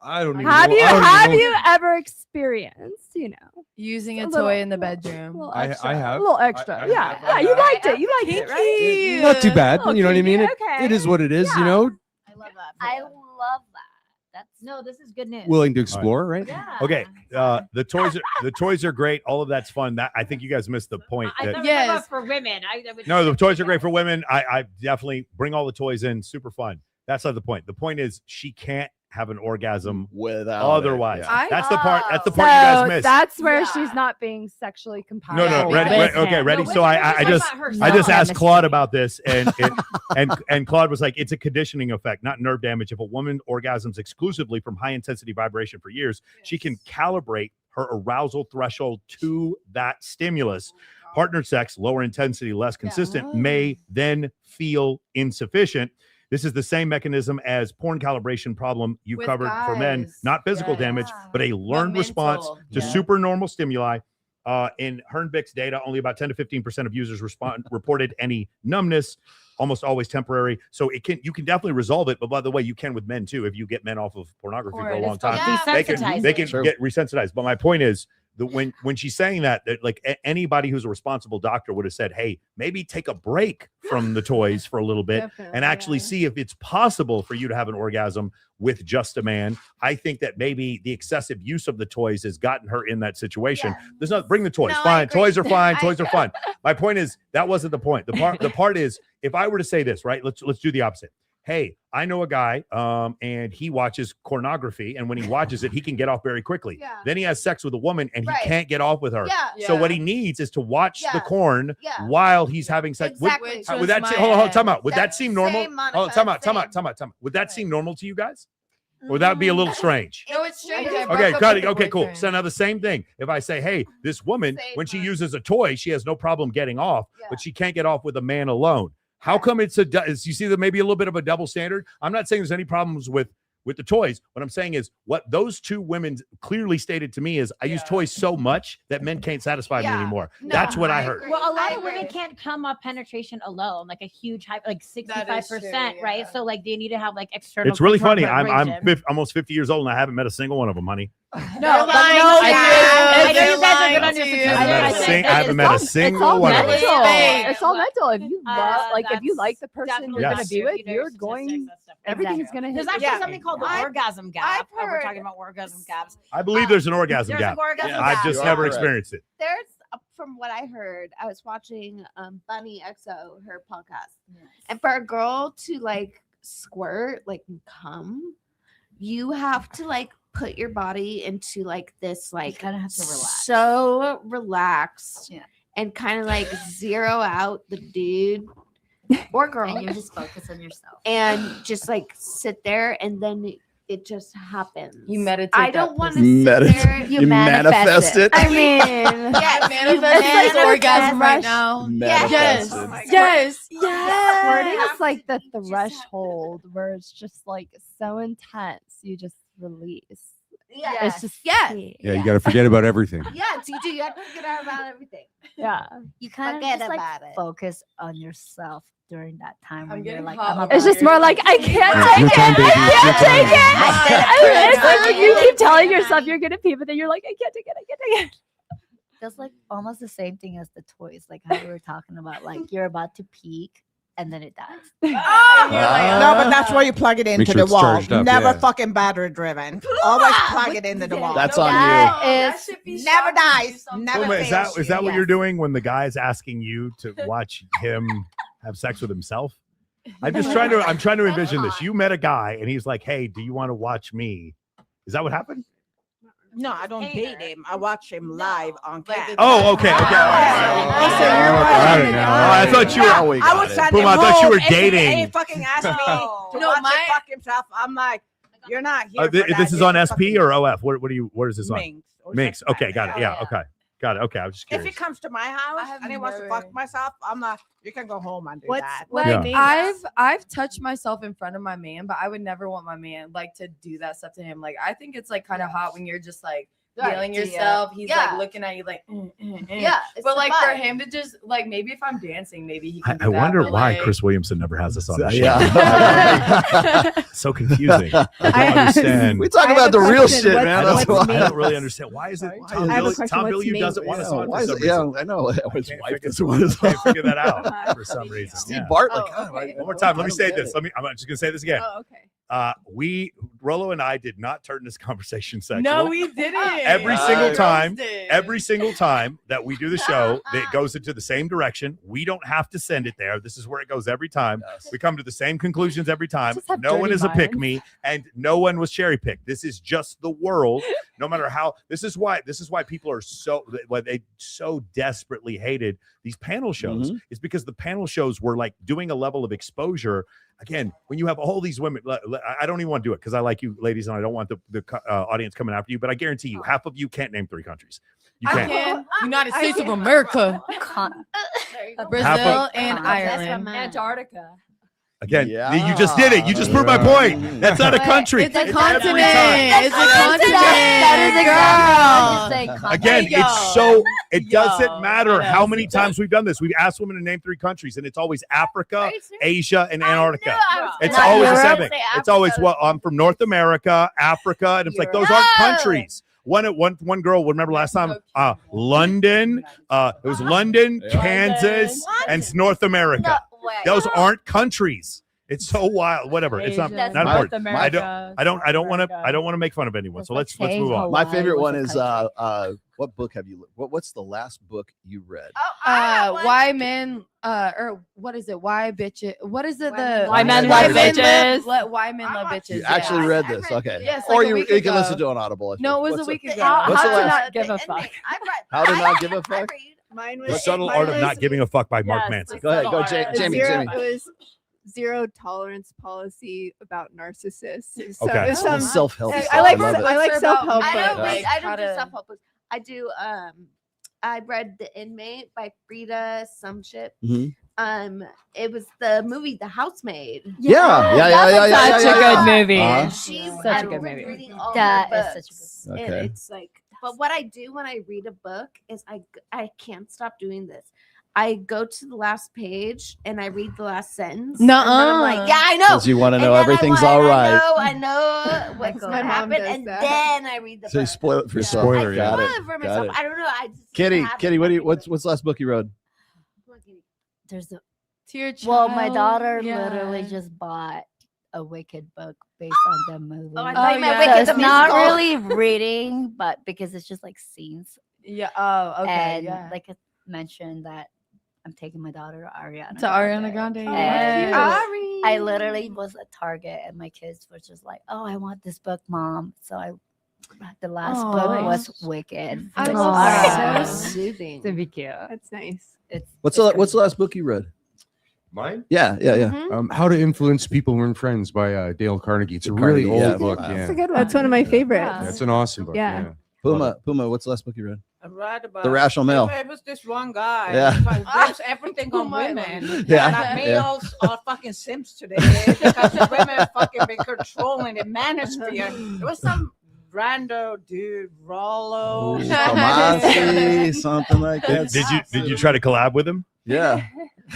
I don't even Have know. you I don't have even know. you ever experienced, Using a a little- toy in the little- bedroom. little I extra, have. a little extra? I yeah, have. yeah. You liked it. You liked it, right? Not too bad. Little You know what I mean? kinky, It okay. is what it is. You Yeah. know. I love that. I love that. No, this is good news. Willing to explore, right? Yeah. Okay. The toys are great. All of that's fun. That I think you guys missed the point. I that- thought yes. About for women. No, the toys are great for women. I definitely bring all the toys in. Super fun. That's not the point. The point is she can't have an orgasm without otherwise. Yeah. That's the part. That's the So part you guys missed. that's where she's not being sexually compatible. No, ready. Okay, ready. No, So I just asked Claude about this, and Claude was like, it's a conditioning effect, not nerve damage. If a woman orgasms exclusively from high intensity vibration for years, she can calibrate her arousal threshold to that stimulus. Partner sex, lower intensity, less consistent, may then feel insufficient. This is the same mechanism as porn calibration problem you With covered for men, guys. not physical damage, but a learned response to supernormal stimuli. In Hernbick's data, only about 10 to 15% of users reported any numbness, almost always temporary. So you can definitely resolve it. But by the way, you can with men too. If you get men off of pornography for a long time, they can get resensitized. But my point is, when she's saying that like anybody who's a responsible doctor would have said, hey, maybe take a break from the toys for a little bit and actually see if it's possible for you to have an orgasm with just a man. I think that maybe the excessive use of the toys has gotten her in that situation. There's not bring the toys. Fine. Toys are fine. Toys are fun. My point is that wasn't the point. The part is if I were to say this, right? Let's do the opposite. Hey, I know a guy and he watches pornography, and when he watches it, he can get off very quickly. Then he has sex with a woman and he can't get off with her. So what he needs is to watch the corn while he's having sex. Exactly. Would that hold on, time out. Would that seem normal? Time out. Would that seem normal to you guys? Or would that be a little strange? No, it's strange. Okay, got it. Okay, cool. So now the same thing. If I say, hey, this woman, when she uses a toy, she has no problem getting off, but she can't get off with a man alone. How come you see that maybe a little bit of a double standard? I'm not saying there's any problems with the toys. What I'm saying is what those two women clearly stated to me is I use toys so much that men can't satisfy me anymore. That's what I heard. Well, a lot of women can't come off penetration alone, like a huge hype, like 65%, right? So like they need to have like external. It's really funny. I'm almost 50 years old and I haven't met a single one of them, honey. I know you guys are good on your I haven't met a single one of them. It's all mental. If you love, if you like the person you're gonna be with, you're going. Everything's gonna hit. There's actually something called the orgasm gap. We're talking about orgasm gaps. I believe there's an orgasm gap. I've just never experienced it. There's, from what I heard, I was watching Bunny XO, her podcast, and for a girl to like squirt, like come, you have to like put your body into like this, like you kind of have to relax, so relaxed, and kind of like zero out the dude or girl, and you just focus on yourself and just like sit there, and then it just happens. You meditate. I don't want to sit there. You manifest it. I mean, manifest orgasm right now. Yes. Squirting is like the threshold where it's just like so intense. You just release. It's just Yeah, you got to forget about everything. Yes, you do. You have to forget about everything. Yeah. You kind of Forget just like about it. focus on yourself during that time when you're like, it's just more like I can't take it. I can't take it. It's like you keep telling yourself you're gonna pee, but then you're like, I can't take it. I can't take it. That's like almost the same thing as the toys, like how we were talking about, like you're about to peak and then it dies. No, but that's where you plug it into the it's wall. charged up, Never yeah. fucking battery driven. Always plug it into the wall. That's on you. Never dies. Never Is fails. that what you're doing when the guy's asking you to watch him have sex with himself? I'm trying to envision this. You met a guy and he's like, hey, do you want to watch me? Is that what happened? No, I don't date him. I watch him live on camera. Oh, okay. I thought you were. I would send him I thought you were home if he dating. ain't fucking asked me to watch him fuck himself. I'm like, you're not here. for that. This is on SP or OF? What is this on? Minx. Minx. Okay, got it. Yeah, okay. Got it. Okay, I was just If curious. he comes to my house and he wants to fuck myself, I'm not. You can go home and do that. I've touched myself in front of my man, but I would never want my man like to do that stuff to him. Like I think it's like kind of hot when you're just like feeling yourself. He's like looking at you like, But like for him to just like maybe if I'm dancing, maybe he can do I wonder that, why like, Chris Williamson never has us on the show. Yeah. So confusing. I don't understand. We talk about the real shit, man. I That's why. don't really understand. Why is it Tom Billieu doesn't want us on for some reason? I know. His wife doesn't I want us on. can't figure that out for some reason. Steve Yeah. Bart, One more time. Let me say this. I'm just gonna say this again. Oh, okay. Rollo and I did not turn this conversation sexual. No, we didn't. Every single time Roasted. that we do the show, it goes into the same direction. We don't have to send it there. This is where it goes every time. We come to the same conclusions every time. No one is a pick me, and no one was cherry picked. This is just the world. No matter how. This is why people are they so desperately hated these panel shows. Is because the panel shows were like doing a level of exposure. Again, when you have all these women, I don't even want to do it because I like you ladies and I don't want the audience coming after you, but I guarantee you half of you can't name 3 countries. You can't. I can. United States of America. Brazil and Ireland. Antarctica. Again, you just did it. You just proved my point. That's not a country. It's a continent. It's a continent. That is exactly. Again, it's so it doesn't matter how many times we've done this. We've asked women to name 3 countries, and it's always Africa, Asia, and Antarctica. It's always the same thing. It's always I'm from North America, Africa, and it's like those aren't countries. One girl, remember last time, London. It was London, Kansas, and North America. Those aren't countries. It's so wild. Whatever. It's not important. I don't want to make fun of anyone. So let's move on. My favorite one is what book have you? What's the last book you read? Why men or what is it? Why bitches? What is it? Why men love bitches. Why men love bitches. You actually read this, okay? Yes, or you can listen to it on Audible. No, it was a week ago. What's the last? Not give a fuck. How to not give a fuck? Mine The was Subtle Art of Not Giving a Fuck by Mark Manson. Go ahead, go, Jamie. It was zero tolerance policy about narcissists. So Okay. it's some Self-help. I like books self-help. I don't but read. I don't do to- self-help books. I do. I read The Inmate by Frida some shit. It was the movie The Housemaid. Yeah. Such a good movie. And she's Such a good movie. reading all That her is books. such a And Okay. it's like, but what I do when I read a book is I can't stop doing this. I go to the last page and I read the last sentence. And then I'm like, yeah, I know. Because you want to know And then everything's all right. I know what's My going to mom happen, does and that. then I read the So you book. spoil it for yourself. Spoiler, yeah. Got I it. spoil it for Got myself. it. I don't know. I just Kitty, what's the last book you read? There's the To your well, my child, daughter yeah. literally just bought a Wicked book based on the movie. Oh, I Oh, thought you meant yeah. Wicked So the it's not musical. really reading, but because it's just like scenes. Yeah. Oh, okay. And Yeah. like I mentioned that I'm taking my daughter to Ariana. To Ariana Grande. And Yeah. I literally was at Target and my kids were just like, "Oh, I want this book, Mom." So the last Aw. book was Wicked. I With love Ariana. that. So soothing. To be cute. That's nice. What's the last book you read? Mine? Yeah. How to Influence People Who Are Friends by Dale Carnegie. It's a really Carnegie, old yeah. book. Wow. Yeah. That's a good one. That's one of my favorites. That's an awesome book. Yeah. Yeah. Puma, what's the last book you read? I read about The Rational Male. It was this one guy. Yeah. He blames everything on women. Yeah. That Yeah. males are fucking simps today because the women fucking been controlling the manosphere. There was some rando dude, Rollo. Tomasi, something like that. Did you try to collab with him? Yeah.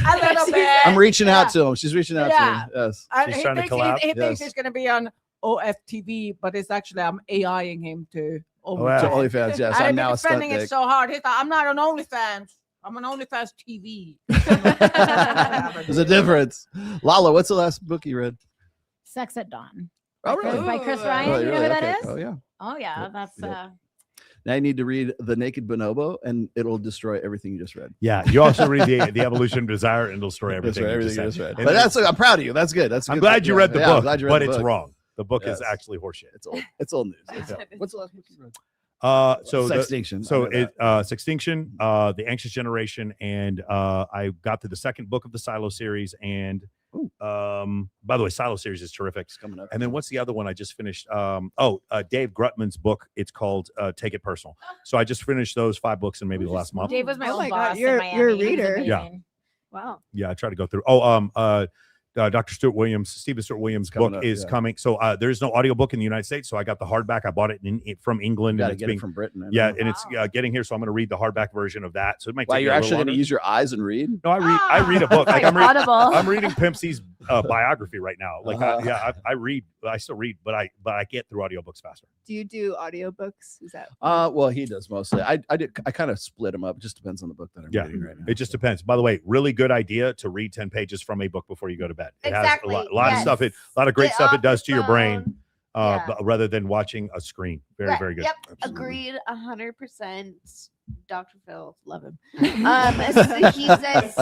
A little bit. I'm reaching out to him. She's reaching out to him. Yes. She's He trying to thinks, collab? he thinks Yes. it's going to be on OFTV, but it's actually I'm AIing him to wow. To OnlyFans. OnlyFans, yes. I've I'm been now a stunt defending it dick. so hard. He's like, I'm not on OnlyFans. I'm on OnlyFans TV. There's a difference. Lala, what's the last book you read? Sex at Dawn. Oh, really? By Chris Ooh. Ryan. Really, You know really? who that Okay. is? Oh, yeah. Oh yeah, that's Yep. Now you need to read The Naked Bonobo, and it'll destroy everything you just read. Yeah. You also read the Evolution of Desire, and it'll destroy everything. Destroy you everything you just just said. read. And But I'm proud of you. That's good. That's I'm good. glad you Yeah. read the Yeah, I'm book, glad you read but the it's book. wrong. The book is Yes. actually horseshit. It's old news. What's the last book you read? So Sextinction. So I know it Sextinction, The Anxious Generation, and I got to the second book of the Silo series. And by the way, Silo series is terrific. It's coming up. And then what's the other one I just finished? Dave Grutman's book. It's called Take It Personal. So I just finished those 5 books in maybe the last month. Dave was my Oh old my God, boss. you're- in Miami. you're a He was reader. amazing. Yeah. Wow. Yeah, I try to go through. Dr. Stephen Stewart Williams' coming book up, is yeah. coming. So there's no audiobook in the United States. So I got the hardback. I bought it from England. You and got to it's get being it from Britain. I yeah, know. and it's getting here. So I'm going to read the hardback version of that. So it might Wow, take you're me a actually little going to longer. use your eyes and read? No, I read a book. Like I'm Audible. reading Pimp C's biography right now. Like, I read, I still read, but I get through audiobooks faster. Do you do audiobooks? Is that? Well, he does mostly. I kind of split them up. It just depends on the book that I'm reading right now. It just depends. By the way, really good idea to read 10 pages from a book before you go to bed. It Exactly. has a lot of stuff. A lot of great Get stuff off it does to your your brain. phone. Yeah. But rather than watching a screen. Very, Right. very good. Yep. Agreed. 100%. Dr. Phil, love him. So he says,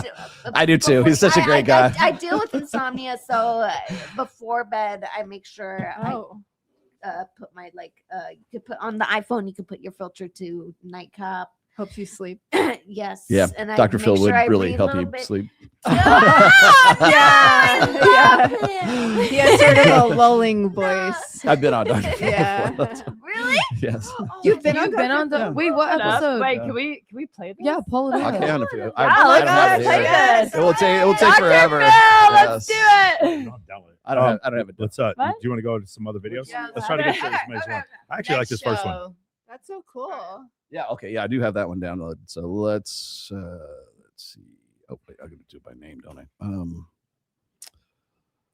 I do too. He's such a great guy. I deal with insomnia, so before bed, I make sure I put my you could put on the iPhone. You could put your filter to nightcap. Helps you sleep. Yes. Yeah. And Dr. make Phil would sure I really read a help little you bit. sleep. Yeah. He has sort of a lulling voice. I've been on Dr. Phil. Yeah. Really? Yes. You've been You've been on the wait, what episode? Wait, can we play this? Yeah, pull it I up. can if you. Yeah, I let's don't have it play here. this. It will take Dr. forever. Phil, let's do it. I don't have it. Let's What? do you want to go to some other videos? Yeah, Let's try to get through as okay, many as okay. one. I actually like this first one. That's so cool. Yeah. Okay. Yeah, I do have that one downloaded. So let's see. Oh, wait, I'm gonna do it by name, don't I?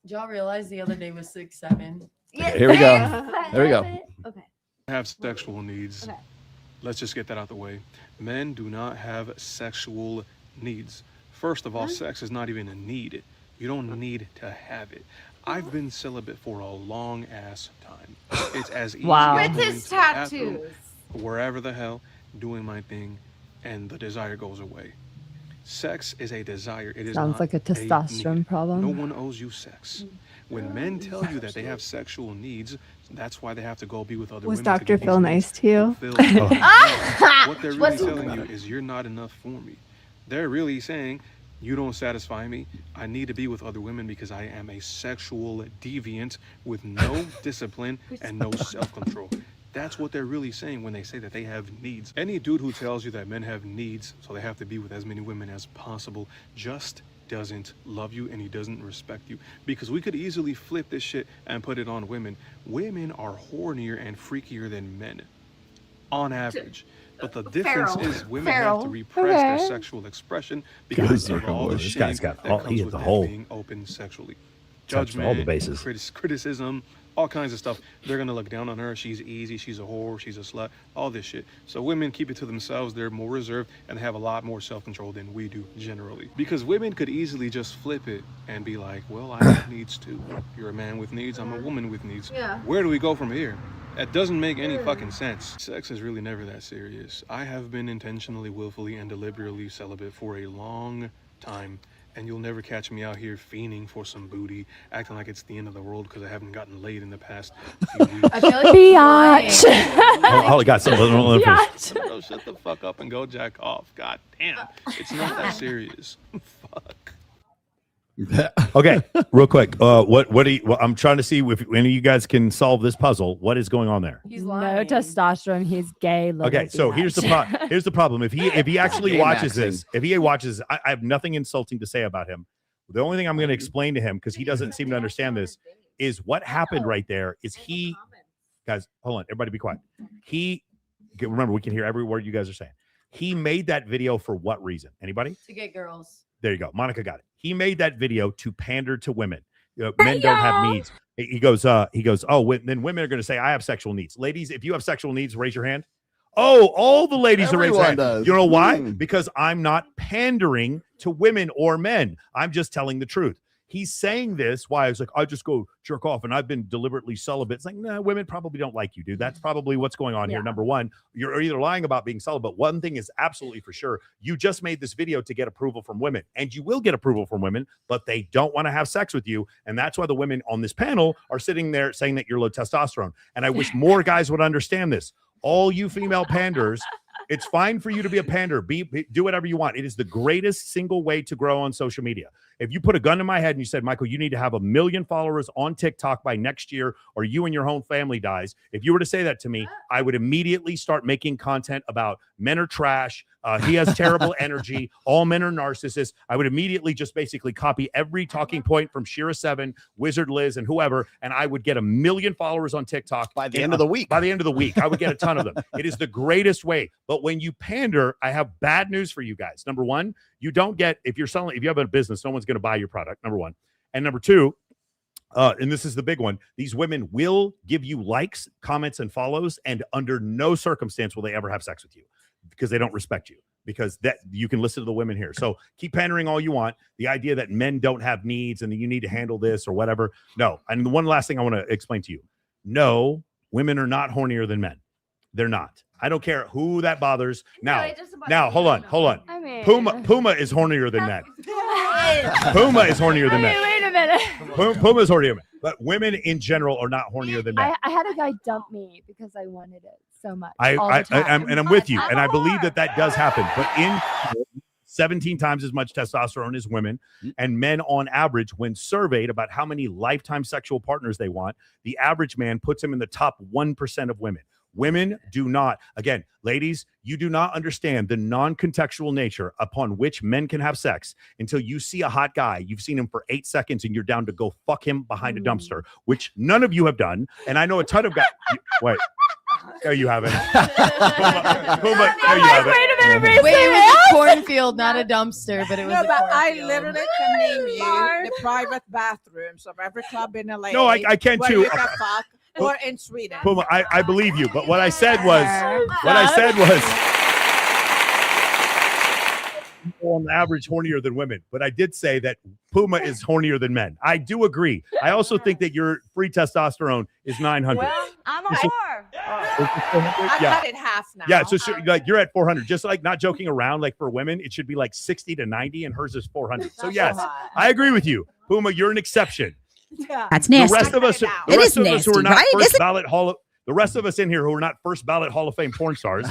Did y'all realize the other day was 6'7"? Okay, here we go. There we go. Okay. Have sexual needs. Let's just get that out the way. Men do not have sexual needs. First of all, sex is not even a need. You don't need to have it. I've been celibate for a long ass time. It's as easy as With going his to the bathroom, tattoos. wherever the hell, doing my thing, and the desire goes away. Sex is a desire. It is Sounds not like a testosterone need. problem. No one owes you sex. When men tell you that they have sexual needs, that's why they have to go be with other Was women. to Dr. get Phil these nice to you? needs fulfilled. What they're really Was he? telling you is you're not enough for me. They're really saying you don't satisfy me. I need to be with other women because I am a sexual deviant with no discipline and no self-control. That's what they're really saying when they say that they have needs. Any dude who tells you that men have needs, so they have to be with as many women as possible, just doesn't love you and he doesn't respect you. Because we could easily flip this shit and put it on women. Women are hornier and freakier than men, on average. But the difference is women have to repress their sexual expression because of all the This shame guy's got that all, comes he hit with the them whole being open sexually. touched Judgment, all the bases. criticism, all kinds of stuff. They're gonna look down on her. She's easy. She's a whore. She's a slut. All this shit. So women keep it to themselves. They're more reserved and have a lot more self-control than we do generally. Because women could easily just flip it and be like, "Well, I have needs too. You're a man with needs. I'm a woman with needs. Yeah. Where do we go from here?" That doesn't make any fucking sense. Sex is really never that serious. I have been intentionally, willfully, and deliberately celibate for a long time. And you'll never catch me out here fiending for some booty, acting like it's the end of the world because I haven't gotten laid in the past few weeks. I feel like Biatch. Oh, got some little Bro, shut the fuck up and go jack off. God damn. It's not that serious. Fuck. Okay, real quick. What do you? Well, I'm trying to see if any of you guys can solve this puzzle. What is going on there? He's No lying. testosterone. He's gay. Okay, so here's the problem. If he actually Gay watches maxing. this, I have nothing insulting to say about him. The only thing I'm going to explain to him, because he doesn't seem to understand this, is what happened right there. Is he, guys? Hold on, everybody, be quiet. Remember, we can hear every word you guys are saying. He made that video for what reason? Anybody? To get girls. There you go. Monica got it. He made that video to pander to women. Men don't have needs. He goes, then women are going to say, I have sexual needs. Ladies, if you have sexual needs, raise your hand. Oh, all the ladies are raising their hand. Does. You know why? Because I'm not pandering to women or men. I'm just telling the truth. He's saying this. Why? I was like, I just go jerk off and I've been deliberately celibate. It's like, nah, women probably don't like you, dude. That's probably what's going on here. Number one, you're either lying about being celibate. One thing is absolutely for sure. You just made this video to get approval from women, and you will get approval from women, but they don't want to have sex with you. And that's why the women on this panel are sitting there saying that you're low testosterone. And I wish more guys would understand this. All you female panders, it's fine for you to be a pander. Do whatever you want. It is the greatest single way to grow on social media. If you put a gun to my head and you said, Michael, you need to have 1 million followers on TikTok by next year, or you and your whole family dies. If you were to say that to me, I would immediately start making content about men are trash. He has terrible energy. All men are narcissists. I would immediately just basically copy every talking point from Shira7, Wizard Liz, and whoever, and I would get 1 million followers on TikTok by the end of the week. By the end of the week, I would get a ton of them. It is the greatest way. But when you pander, I have bad news for you guys. Number one, you don't get, if you have a business, no one's going to buy your product, number one. And number two, and this is the big one, these women will give you likes, comments, and follows, and under no circumstance will they ever have sex with you because they don't respect you. Because that you can listen to the women here. So keep pandering all you want. The idea that men don't have needs and that you need to handle this or whatever. No. And the one last thing I want to explain to you. No, women are not hornier than men. They're not. I don't care who that bothers. Now, hold on. I mean, Puma is hornier than men. Puma is hornier than men. Wait a minute. Puma is hornier than men. But women in general are not hornier than men. I had a guy dump me because I wanted it so much. I'm with you, and I believe that does happen. But in 17 times as much testosterone as women, and men on average, when surveyed about how many lifetime sexual partners they want, the average man puts him in the top 1% of women. Women do not. Again, ladies, you do not understand the non-contextual nature upon which men can have sex until you see a hot guy. You've seen him for 8 seconds and you're down to go fuck him behind a dumpster, which none of you have done. And I know a ton of guys. Wait. No, you haven't. Puma, no, you haven't. Wait a minute, wait, it was a cornfield, not a dumpster, but it was No, a but I cornfield. literally can name you the private bathrooms of every club in LA. No, I can where too. you can fuck, or in Sweden. Puma, I believe you, but what I said was on average hornier than women, but I did say that Puma is hornier than men. I do agree. I also think that your free testosterone is 900. Well, I'm a So- whore. I Yeah. cut it half now. Yeah, so like you're at 400. Just like not joking around, like for women, it should be like 60 to 90, and hers is 400. So That's yes, so hot. I agree with you, Puma. You're an exception. Yeah. That's nasty. The rest of us, It is who are nasty, not right? first Isn't- ballot the rest of us in here who are not first ballot Hall of Fame porn stars,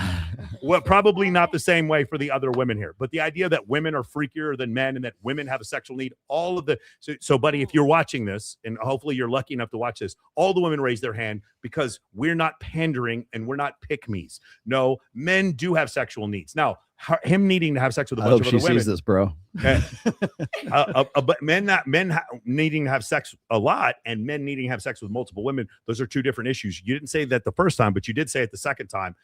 well, probably not the same way for the other women here. But the idea that women are freakier than men and that women have a sexual need, all of the so buddy, if you're watching this, and hopefully you're lucky enough to watch this, all the women raise their hand because we're not pandering and we're not pick-me's. No, men do have sexual needs. Now, him needing to have sex with a I bunch hope of she other women. sees this, bro. But men needing to have sex a lot and men needing to have sex with multiple women, those are two different issues. You didn't say that the first time, but you did say it the second time.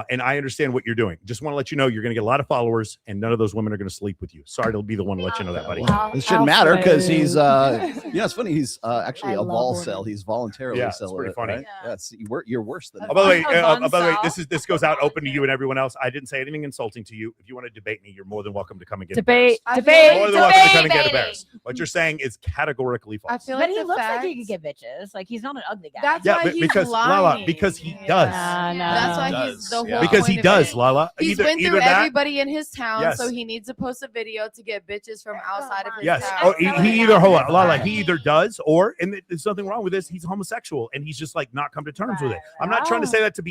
And I understand what you're doing. Just want to let you know you're going to get a lot of followers, and none of those women are going to sleep with you. Sorry to be the one to let you know that, buddy. It shouldn't matter because he's it's funny. He's actually a vol cell. He's voluntarily Yeah, it's selling pretty it, funny. right? Yeah, you're worse than Oh, by the way, this goes out open to you and everyone else. I didn't say anything insulting to you. If you want to debate me, you're more than welcome to come and get Debate. embarrassed. More than welcome to come and get embarrassed. What you're saying is categorically false. I feel But like he the looks fact, like he could get bitches. Like he's not an ugly guy. That's Yeah, why but he's because lying. Lala, because he does. That's why he's the whole Because he point of does, it. Lala. He's Either went through that. everybody in his town, Yes. so he needs to post a video to get bitches from outside of his Yes. town. Oh, he either hold on, Lala. He either does, or and there's nothing wrong with this. He's homosexual, and he's just like not come to terms with it. I'm not trying to say that to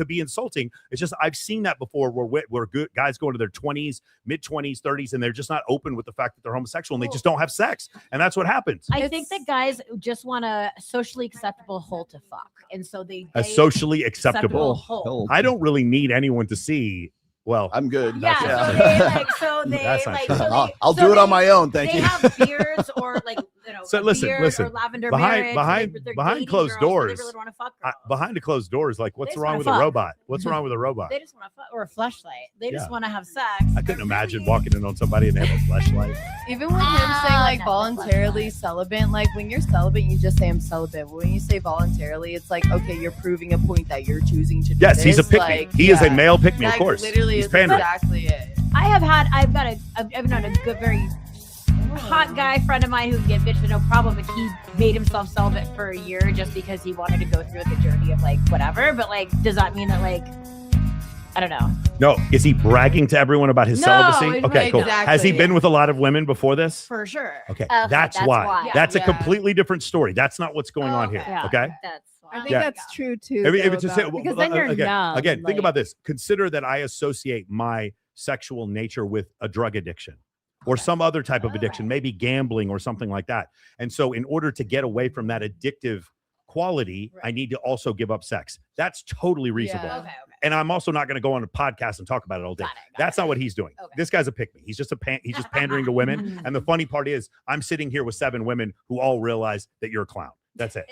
be insulting. It's just I've seen that before, where good guys go into their 20s, mid 20s, 30s, and they're just not open with the fact that they're homosexual, and they just don't have sex, and that's what happens. I think that guys just want a socially acceptable hole to fuck, and so they A date socially acceptable hole. I don't really need anyone to see. Well, I'm good. Yeah, That's so it. they That's not like true. so they, I'll so do it on they- my own. Thank they you. have beards or like So a listen, beard listen. or lavender Behind marriage, they're behind dating closed girls, but doors. They really want to fuck Behind the closed doors, like what's just wrong wanna with a fuck. robot? What's wrong with a robot? They just want to fuck or a fleshlight. They Yeah. just want to have sex. I couldn't imagine walking in on somebody and they have a flashlight. Even with him saying like voluntarily celibate, like when you're celibate, you just say I'm celibate. But when you say voluntarily, it's like okay, you're proving a point that you're choosing to do Yes, he's a this. pick me. Like, He is a yeah. male pick me, of That course. Literally He's is pandering. exactly it. I've known a good, very hot guy friend of mine who can get bitched with no problem, but he made himself celibate for a year just because he wanted to go through the journey of like whatever. But like, does that mean that like, I don't know. No, is he bragging to everyone about his No, celibacy? Okay, cool. Has he exactly. been with a lot of women before this? For sure. Okay, that's why. Yeah, That's yeah. a completely different story. That's not what's going on here. Yeah, Okay. That's I think Yeah. that's true too. If though, it's just about- Because then you're again, numb, think like- about this. Consider that I associate my sexual nature with a drug addiction or some other type of addiction, maybe gambling or something like that. And so in order to get away from that addictive quality, I need to also give up sex. That's totally reasonable. Yeah. Okay, And I'm also not going to go on a podcast and talk about it all day. That's not what he's doing. This guy's a pick me. He's just he's just pandering to women. And the funny part is I'm sitting here with 7 women who all realize that you're a clown. That's it.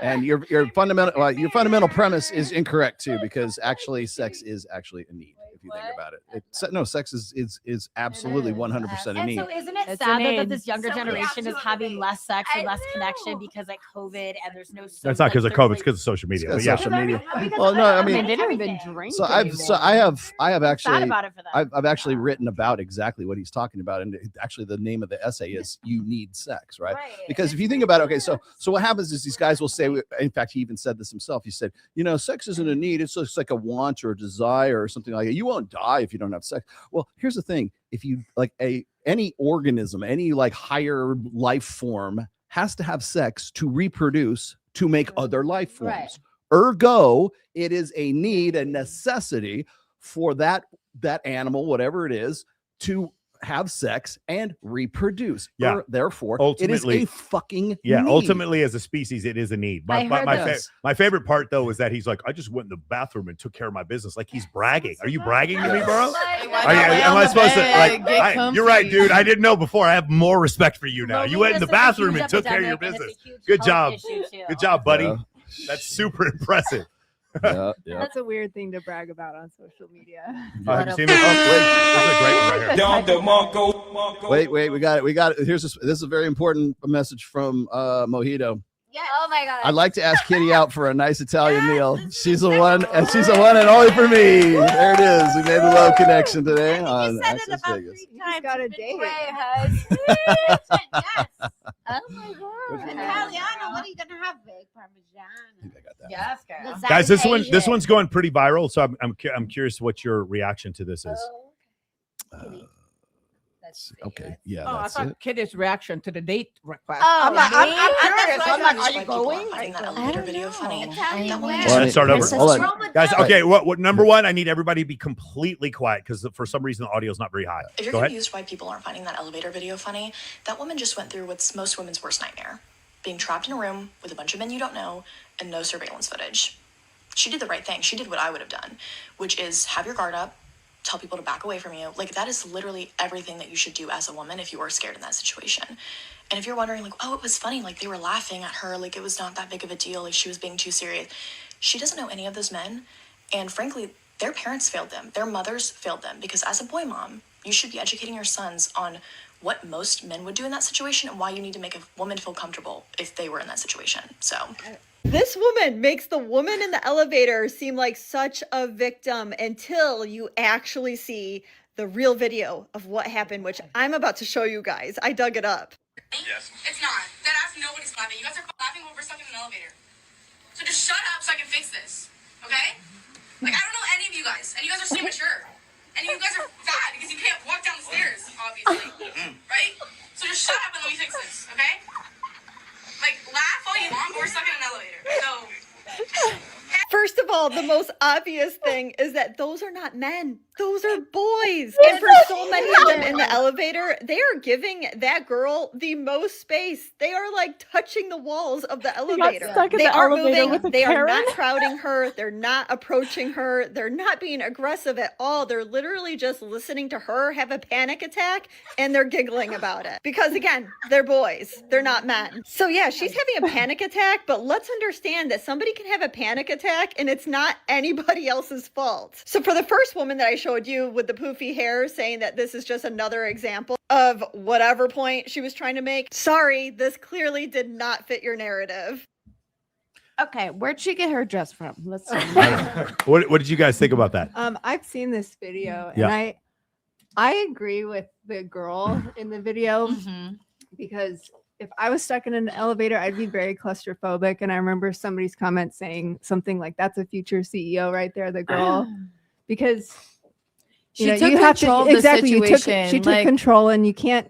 And your fundamental premise is incorrect too, because actually sex is actually a need. if you think about it. No, sex is absolutely 100% a And need. so isn't it It's a sad though, that need. this younger Somebody generation has is to having elevate. less sex and I less connection know. because like COVID and there's no. That's not because of COVID. It's because of social media. But It's yeah. social media. Because Well, no, I they mean, don't even drink. so I have sad actually about it for them. I've actually written about exactly what he's talking about, and actually the name of the essay is "You Need Sex," right? Because if you think about it, okay, so what happens is these guys will say, in fact, he even said this himself. He said, sex isn't a need; it's just like a want or a desire or something like that. You won't die if you don't have sex. Well, here's the thing: if you like any organism, any like higher life form has to have sex to reproduce to make other life forms. Right. Ergo, it is a need, a necessity for that animal, whatever it is, to have sex and reproduce. Yeah. Therefore, Ultimately, it is a fucking need. ultimately, as a species, it is a need. My favorite part, though, is that he's like, I just went in the bathroom and took care of my business. Like he's bragging. Are you bragging to me, bro? Am I supposed to? You're right, dude. I didn't know before. I have more respect for you now. You went in the bathroom and took care of your business. Good job. Good job, buddy. Yeah. That's super impressive. Yeah. That's a weird thing to brag about on social media. Have you seen this? Oh, wait. This is a great one right here. Wait, we got it. This is a very important message from Mojito. Yeah. Oh my god. I'd like to ask Kitty out for a nice Italian meal. She's the one, and she's the one and only for me. There it is. We made a little connection today on Access Vegas. He's got a date. Yes. Oh my god. Italiano, what are you gonna have? Big Parmesan. Yes, girl. Guys, this one's going pretty viral. So I'm curious what your reaction to this is. Okay, yeah, Oh, I that's thought it. Kitty's reaction to the date request. Oh, I'm curious. that's I'm what like, are you going? That elevator video funny. Italian Well, Let's start over. hold on. Guys, okay, what number one, I need everybody to be completely quiet because for some reason the audio is not very high. If you're Go ahead. confused why people aren't finding that elevator video funny, that woman just went through what's most women's worst nightmare. Being trapped in a room with a bunch of men you don't know and no surveillance footage. She did the right thing. She did what I would have done, which is have your guard up, tell people to back away from you. Like, that is literally everything that you should do as a woman if you are scared in that situation. And if you're wondering, like, oh, it was funny, like, they were laughing at her, like, it was not that big of a deal, like, she was being too serious. She doesn't know any of those men, and frankly, their parents failed them. Their mothers failed them, because as a boy mom, you should be educating your sons on what most men would do in that situation and why you need to make a woman feel comfortable if they were in that situation. So... This woman makes the woman in the elevator seem like such a victim until you actually see the real video of what happened, which I'm about to show you guys. I dug it up. Yes. It's not. That ass, nobody's laughing. You guys are laughing when we're stuck in an elevator. So just shut up so I can fix this, okay? Like, I don't know any of you guys, and you guys are so immature. And you guys are fat because you can't walk down the stairs, obviously. Right? So just shut up and let me fix this, okay? Like, laugh all you want, but we're stuck in an elevator. So... First of all, the most obvious thing is that those are not men. Those are boys. And for so many of them in the elevator, they are giving that girl the most space. They are like touching the walls of the elevator. They aren't moving. They are not crowding her. They're not approaching her. They're not being aggressive at all. They're literally just listening to her have a panic attack and they're giggling about it. Because again, they're boys. They're not men. So yeah, she's having a panic attack, but let's understand that somebody can have a panic attack and it's not anybody else's fault. So for the first woman that I showed you with the poofy hair saying that this is just another example of whatever point she was trying to make, sorry, this clearly did not fit your narrative. Okay, where'd she get her dress from? Let's see. What did you guys think about that? I've seen this video and Yeah. I agree with the girl in the video because if I was stuck in an elevator, I'd be very claustrophobic. And I remember somebody's comment saying something like, "That's a future CEO right there, the girl," because She took control of the situation, She took like- control, and you can't.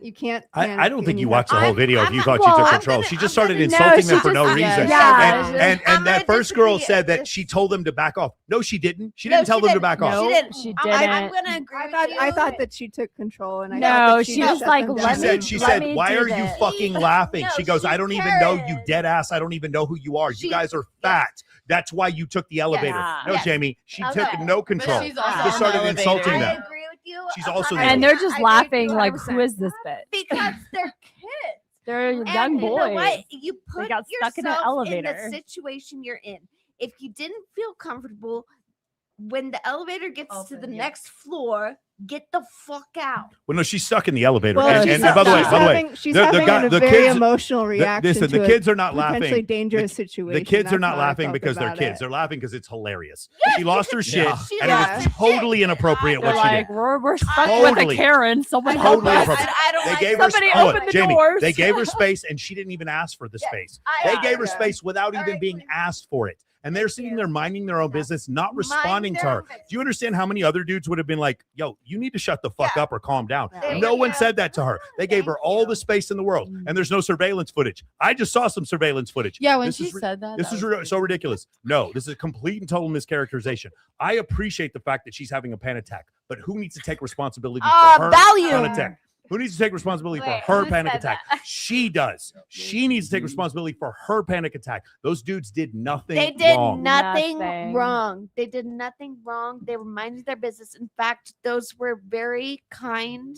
I don't think you watched the whole video if you thought she took control. She just started insulting them for no reason. Yeah. And that first girl said that she told them to back off. No, she didn't. She didn't tell them to back off. She didn't. She I'm didn't. gonna agree. I thought that she took control, and I No, thought that she was shut like, them let down. me- She let said, me "Why do are you this." fucking laughing?" No, she goes, she "I don't even know you, cared. dead ass. I don't even know who you are. You guys are fat. That's why you took the elevator." Yeah. No, Yes. Jamie, she Okay. took no But control. she's She also just on the started elevator. insulting I them. agree with you. She's also And the they're just I laughing agree like, 100%. who is this bitch? Because they're kids. They're young And you know boys. what? You put got stuck in an yourself elevator. in the situation you're in. If you didn't feel comfortable, when the elevator gets to the next floor, get the fuck out. Well, no, she's stuck in the elevator. Well, and by the way, she's having a very emotional reaction. Listen, the to kids a are not potentially laughing. dangerous situation. The kids are That's not how I laughing felt because they're about kids. it. They're laughing because it's hilarious. Yes, She lost her shit, she and it lost was totally inappropriate They're what she like, did. we're stuck with a Totally. Karen. Someone help Totally us. inappropriate. I don't They like gave her somebody hold open on, the Jamie. doors. They gave her space, and she didn't even ask for the space. They gave her space without even being asked for it. And they're sitting there minding their own business, not responding to her. Do you understand how many other dudes would have been like, yo, you need to shut the fuck up or calm down? No one said that to her. They gave her all the space in the world. And there's no surveillance footage. I just saw some surveillance footage. Yeah, when This she is said that. This is so ridiculous. No, this is a complete and total mischaracterization. I appreciate the fact that she's having a panic attack, but who needs to take responsibility for her panic attack? Who needs to take responsibility for her panic attack? She does. She needs to take responsibility for her panic attack. Those dudes did nothing They did wrong. nothing wrong. They did nothing wrong. They were minding their business. In fact, those were very kind.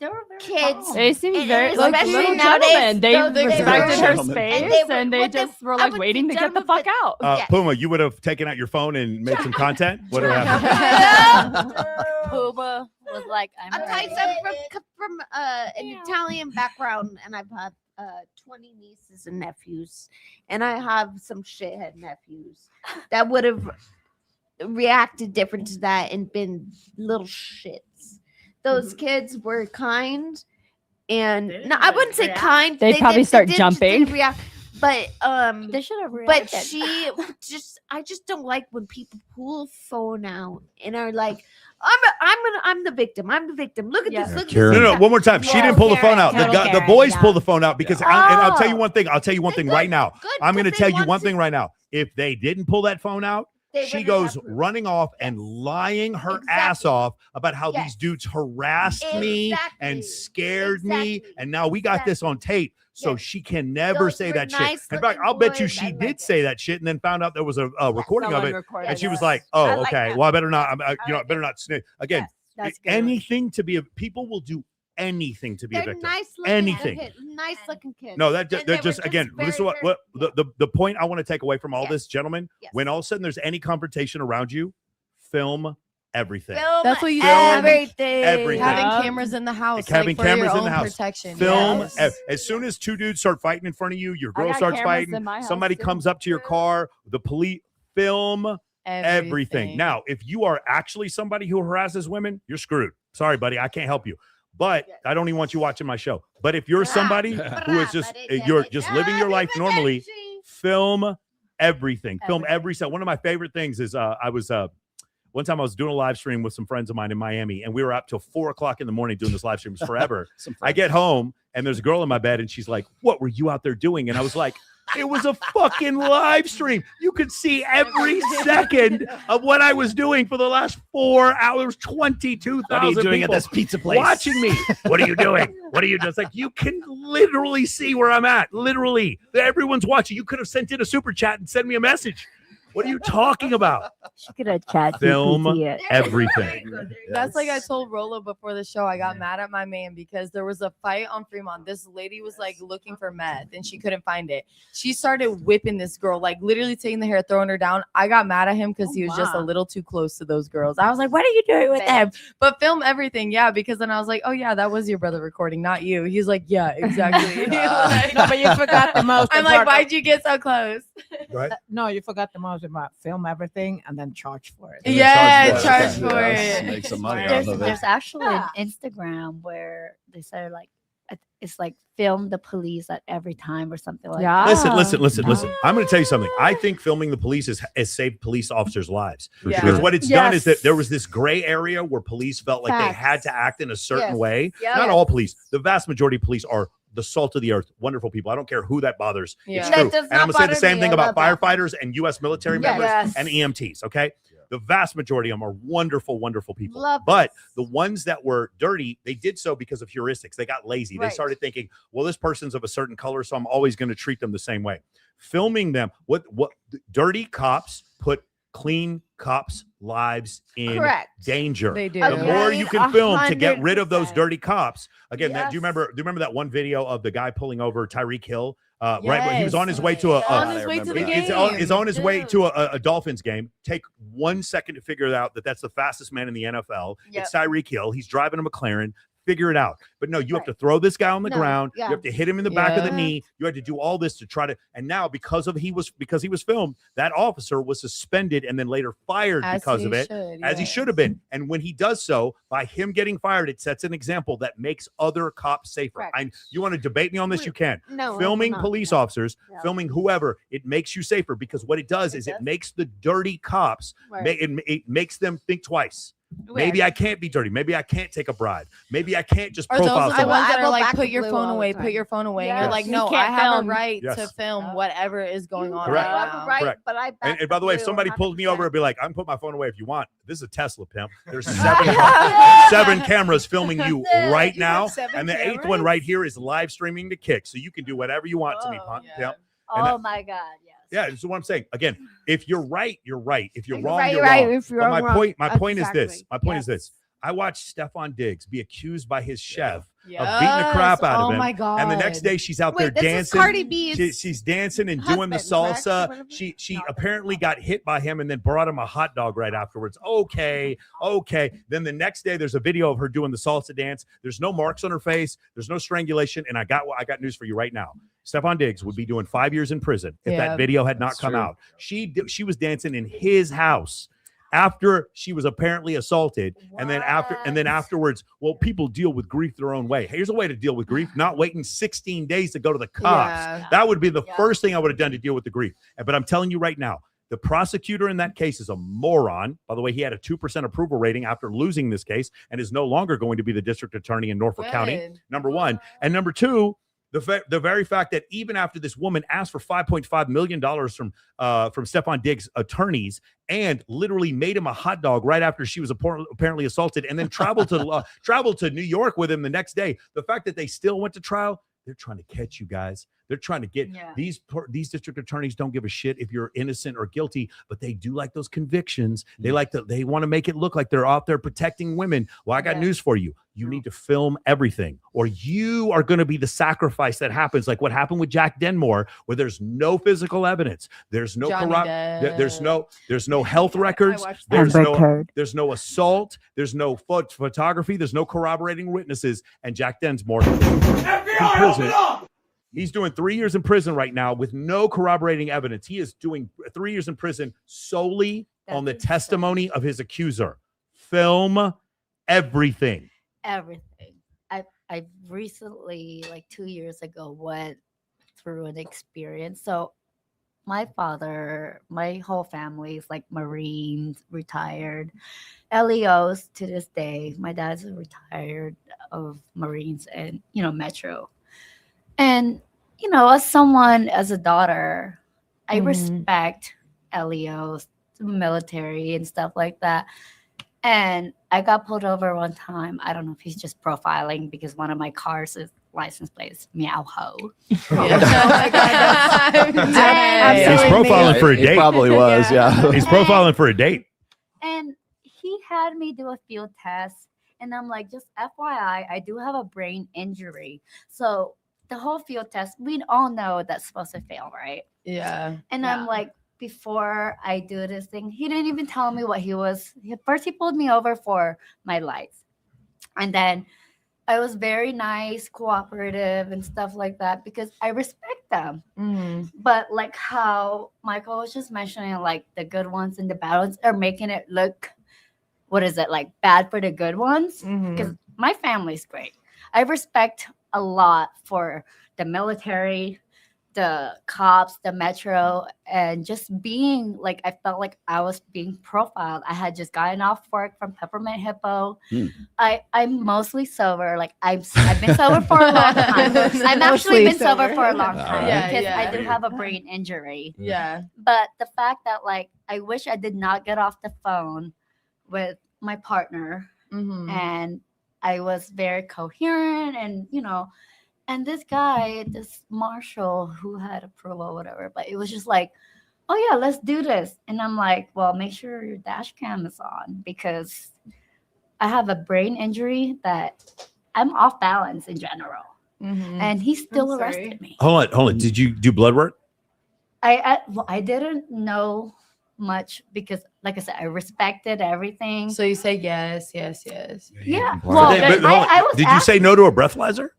They were very kids. They seemed And very like especially little nowadays, gentlemen. They those- respected her Gentlemen. space, and they just were like waiting to get the fuck out. Puma, you would have taken out your phone and made some content? What would have happened? Puma was like, I'm I'll tell you something from an Italian background, and I've had 20 nieces and nephews, and I have some shithead nephews that would have reacted different to that and been little shits. Those kids were kind, and no, I wouldn't say kind. They'd probably start didn't jumping. react, but they should have But reacted. I just don't like when people pull a phone out and are like, I'm the victim. I'm the victim. Look at this. Look at this. No, one more time. She didn't pull the phone out. Karen, The boys pulled the phone out because, and I'll tell you Oh. one thing. I'll tell you one thing right now. I'm going to they tell you want one to- thing right now. If they didn't pull that phone out, They she wouldn't goes have running off and lying her ass off about how these dudes harassed me and scared me. And now we got this on tape. So she can never Those say were that shit. nice In fact, looking I'll bet you boys. she did say that shit and then found out there was a recording of someone it. recorded And she was it. like, I oh, like okay. that. Well, I better not, I better not snitch. Again, that's good. anything to be, people will do anything to be a They're victim. nice looking Anything. kids. Nice looking kids. No, that And they're they just were again. very, This is what very the point I want to take away from all this, gentlemen. When all of a sudden there's any confrontation around you, film everything. That's what you everything. Everything. Having cameras in the house, Having like, for cameras your in the own house. protection. Film Yes. as soon as two dudes start fighting in front of you, your girl got starts cameras fighting. in my house, Somebody too. comes up to your car. The police film everything. Now, if you are actually somebody who harasses women, you're screwed. Sorry, buddy, I can't help you. But I don't even want you watching my show. But if you're somebody who is just you're just living your life normally, film everything. Film every set. One of my favorite things is one time I was doing a live stream with some friends of mine in Miami, and we were up till 4:00 in the morning doing this live stream. It was forever. I get home and there's a girl in my bed, and she's like, "What were you out there doing?" And I was like, "It was a fucking live stream. You could see every second of what I was doing for the last 4 hours. 22,000 What are you doing people at this pizza place? watching me. What are you doing? What are you just like? You can literally see where I'm at. Literally, everyone's watching. You could have sent in a super chat and sent me a message. What are you talking about? She could have chat Film GPT it. everything. That's like I told Rolo before the show. I got mad at my man because there was a fight on Fremont. This lady was like looking for meth and she couldn't find it. She started whipping this girl, like literally taking the hair, throwing her down. I got mad at him because he was just a little too close to those girls. I was like, "What are you doing with them?" But film everything, yeah. Because then I was like, "Oh yeah, that was your brother recording, not you." He's like, "Yeah, exactly." Like, No, but you forgot the most. I'm like, important- "Why'd you get so close?" Right? No, you forgot the most about film everything and then charge for it. Yeah, charge Yeah, for yes, it. make some money There's, off of it. there's actually an Instagram where they say like it's like film the police at every time or something like that. Listen. I'm going to tell you something. I think filming the police has saved police officers' lives. For Because sure. what it's done is that there was this gray area where police felt like they Facts. had to act in a certain Yes. way. Yep. Not all police. The vast majority of police are the salt of the earth, wonderful people. I don't care who that bothers. Yeah. It's That true. does And I'm not going to say the bother same me. thing I about love that. firefighters and U.S. military Yes. members Yes. and EMTs, okay? The vast majority of them are wonderful, wonderful people. Love But the ones that were dirty, they did so because of heuristics. They got lazy. They Right. started thinking, well, this person's of a certain color, so I'm always going to treat them the same way. Filming them, what dirty cops put clean cops' lives in Correct. danger. They do. The more you can film to get rid of those 100%. dirty cops. Again, Yes. do you remember that one video of the guy pulling over Tyreek Hill right where he was on his way to On his way to the game. Is on his way to a Dolphins game. Take 1 second to figure out that that's the fastest man in the NFL. Yep. It's Tyreek Hill. He's driving a McLaren. Figure it out. But no, you have to throw this guy on the ground. You have to hit him in the back of the knee. You had to do all this to try to. And now because he was filmed, that officer was suspended and then later fired because of it, as he should have been. And when he does so, by him getting fired, it sets an example that makes other cops safer. You want to debate me on this? You can. No, filming I'm not. police officers, filming whoever, it makes you safer because what it does is it makes the dirty cops. It makes them think twice. Maybe I can't be dirty. Maybe I can't take a bribe. Maybe I can't just Or those profile are the ones someone. that are like, back put to your blue phone all the away, time. put your phone away. And Yes. you're like, You no, I can't have a film. right to Yes. film whatever is going on Correct. right now. Right, Correct. but I And by the way, if somebody pulls me over and be like, I can put my phone away if you want. This is a Tesla, pimp. There's seven cameras filming you right now. And the eighth one right here is live streaming to Kick. So you can do whatever you want to me, pimp. And Oh my God. Yes. yeah, this is what I'm saying. Again, if you're right, you're right. If you're If wrong, right, you're right. wrong. If you're But my wrong, point, my point is this. exactly. My point is this. I watched Stefon Diggs be accused by his chef of beating the crap out of him. Oh my God. And the next day she's out there Wait, this is dancing. Cardi B's She's dancing and doing the husband, correct? salsa. Whatever. She apparently got hit by him and then brought him a hot dog right afterwards. Okay. Then the next day there's a video of her doing the salsa dance. There's no marks on her face. There's no strangulation. And I got news for you right now. Stefon Diggs would be doing 5 years in prison if that video had not come out. She was dancing in his house after she was apparently assaulted. And then afterwards, well, people deal with grief their own way. Here's a way to deal with grief, not waiting 16 days to go to the cops. Yeah. That would be the first thing I would have done to deal with the grief. But I'm telling you right now, the prosecutor in that case is a moron. By the way, he had a 2% approval rating after losing this case and is no longer going to be the district attorney in Norfolk County, number one. And number two, the very fact that even after this woman asked for $5.5 million from Stefon Diggs' attorneys and literally made him a hot dog right after she was apparently assaulted and then traveled to New York with him the next day, the fact that they still went to trial, they're trying to catch you guys. They're trying to get these district attorneys don't give a shit if you're innocent or guilty, but they do like those convictions. They want to make it look like they're out there protecting women. Well, I got news for you. You need to film everything, or you are going to be the sacrifice that happens, like what happened with Jack Denmore, where there's no physical evidence, there's no there's no health records, there's no assault, there's no photography, there's no corroborating witnesses, and Jack Densmore in prison. He's doing 3 years in prison right now with no corroborating evidence. He is doing 3 years in prison solely on the testimony of his accuser. Film everything. Everything. I recently, like 2 years ago, went through an experience. So my father, my whole family is like Marines, retired, LEOs to this day. My dad's retired of Marines and, Metro. And, as a daughter, I respect LEOs, military and stuff like that. And I got pulled over one time. I don't know if he's just profiling because one of my cars is license plate is meow ho. He's profiling for a date. He probably was, yeah. He's profiling for a date. And he had me do a field test. And I'm like, just FYI, I do have a brain injury. So the whole field test, we all know that's supposed to fail, right? Yeah. And I'm like, before I do this thing, he didn't even tell me what he was. First, he pulled me over for my lights. And then I was very nice, cooperative, and stuff like that because I respect them. But like how Michael was just mentioning, like the good ones and the bad ones are making it look, like bad for the good ones? Because my family's great. I respect a lot for the military, the cops, the Metro, and just being like, I felt like I was being profiled. I had just gotten off work from Peppermint Hippo. I'm mostly sober. Like I've been sober for a long time. I've actually been sober for a long time because I do have a brain injury. Yeah. But the fact that like, I wish I did not get off the phone with my partner and I was very coherent and, and this guy, this marshal who had approval, whatever, but it was just like, oh yeah, let's do this. And I'm like, well, make sure your dash cam is on because I have a brain injury that I'm off balance in general. and he still arrested me. Hold on. Did you do blood work? I didn't know much because, like I said, I respected everything. So you say yes. Yeah. Well, I was did you say no to a breathalyzer?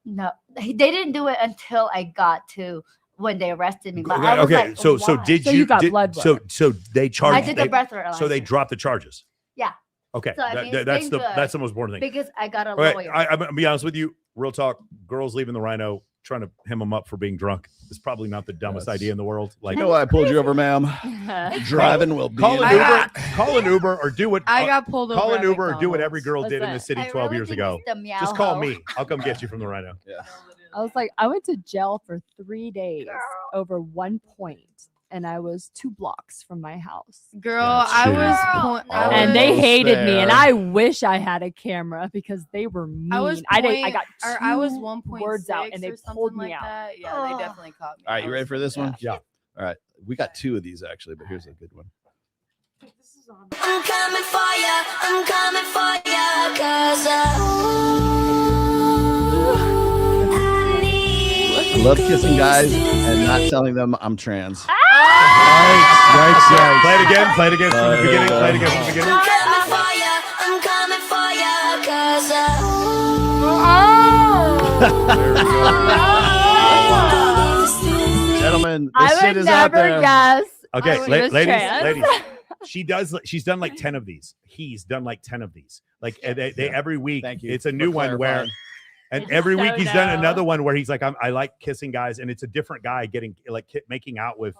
No, they didn't do it until I got to when they arrested me. But I was Okay. like, So why? did So you you got did- blood so work. so they charged. I did the breathalyzer. So they dropped the charges. Yeah. Okay. So, I mean, it's that's been the good that's the most important thing. because I got a Okay, lawyer. I'm gonna be honest with you. Real talk. Girls leaving the Rhino, trying to hem them up for being drunk is probably not the dumbest idea in the world. Like, You know why I pulled you over, ma'am? Driving will be. Call an Uber or do what I got pulled over Call an at Uber or do what McDonald's. every girl did in the city I 12 really years think ago. it's the meow Just call hoe. me. I'll come get you from the Rhino. Yeah. I was like, I went to jail for 3 days over 1 point, and I was 2 blocks from my house. Girl, I was and they hated me, and I wish I had a camera because they were mean. I was I point, got or 2 I was 1.6 words out, and they or something pulled me like out. that. Yeah, they definitely caught me. All right, you ready for this one? Yeah. All right, we got 2 of these actually, but here's a good one. I'm coming for ya. I'm coming for ya. 'Cause I love kissing guys and not telling them I'm trans. Yikes. Play it again. Play it again from the beginning. Play it again from the beginning. I'm coming for ya. I'm coming for ya. 'Cause Gentlemen, I this shit would is out never there. guess. Okay, I was trans. ladies. She's done like 10 of these. He's done like 10 of these. Like they every week. Thank you It's a for new one where, clarifying. and just every week don't he's done know. another one where he's like, I like kissing guys, and it's a different guy getting like making out with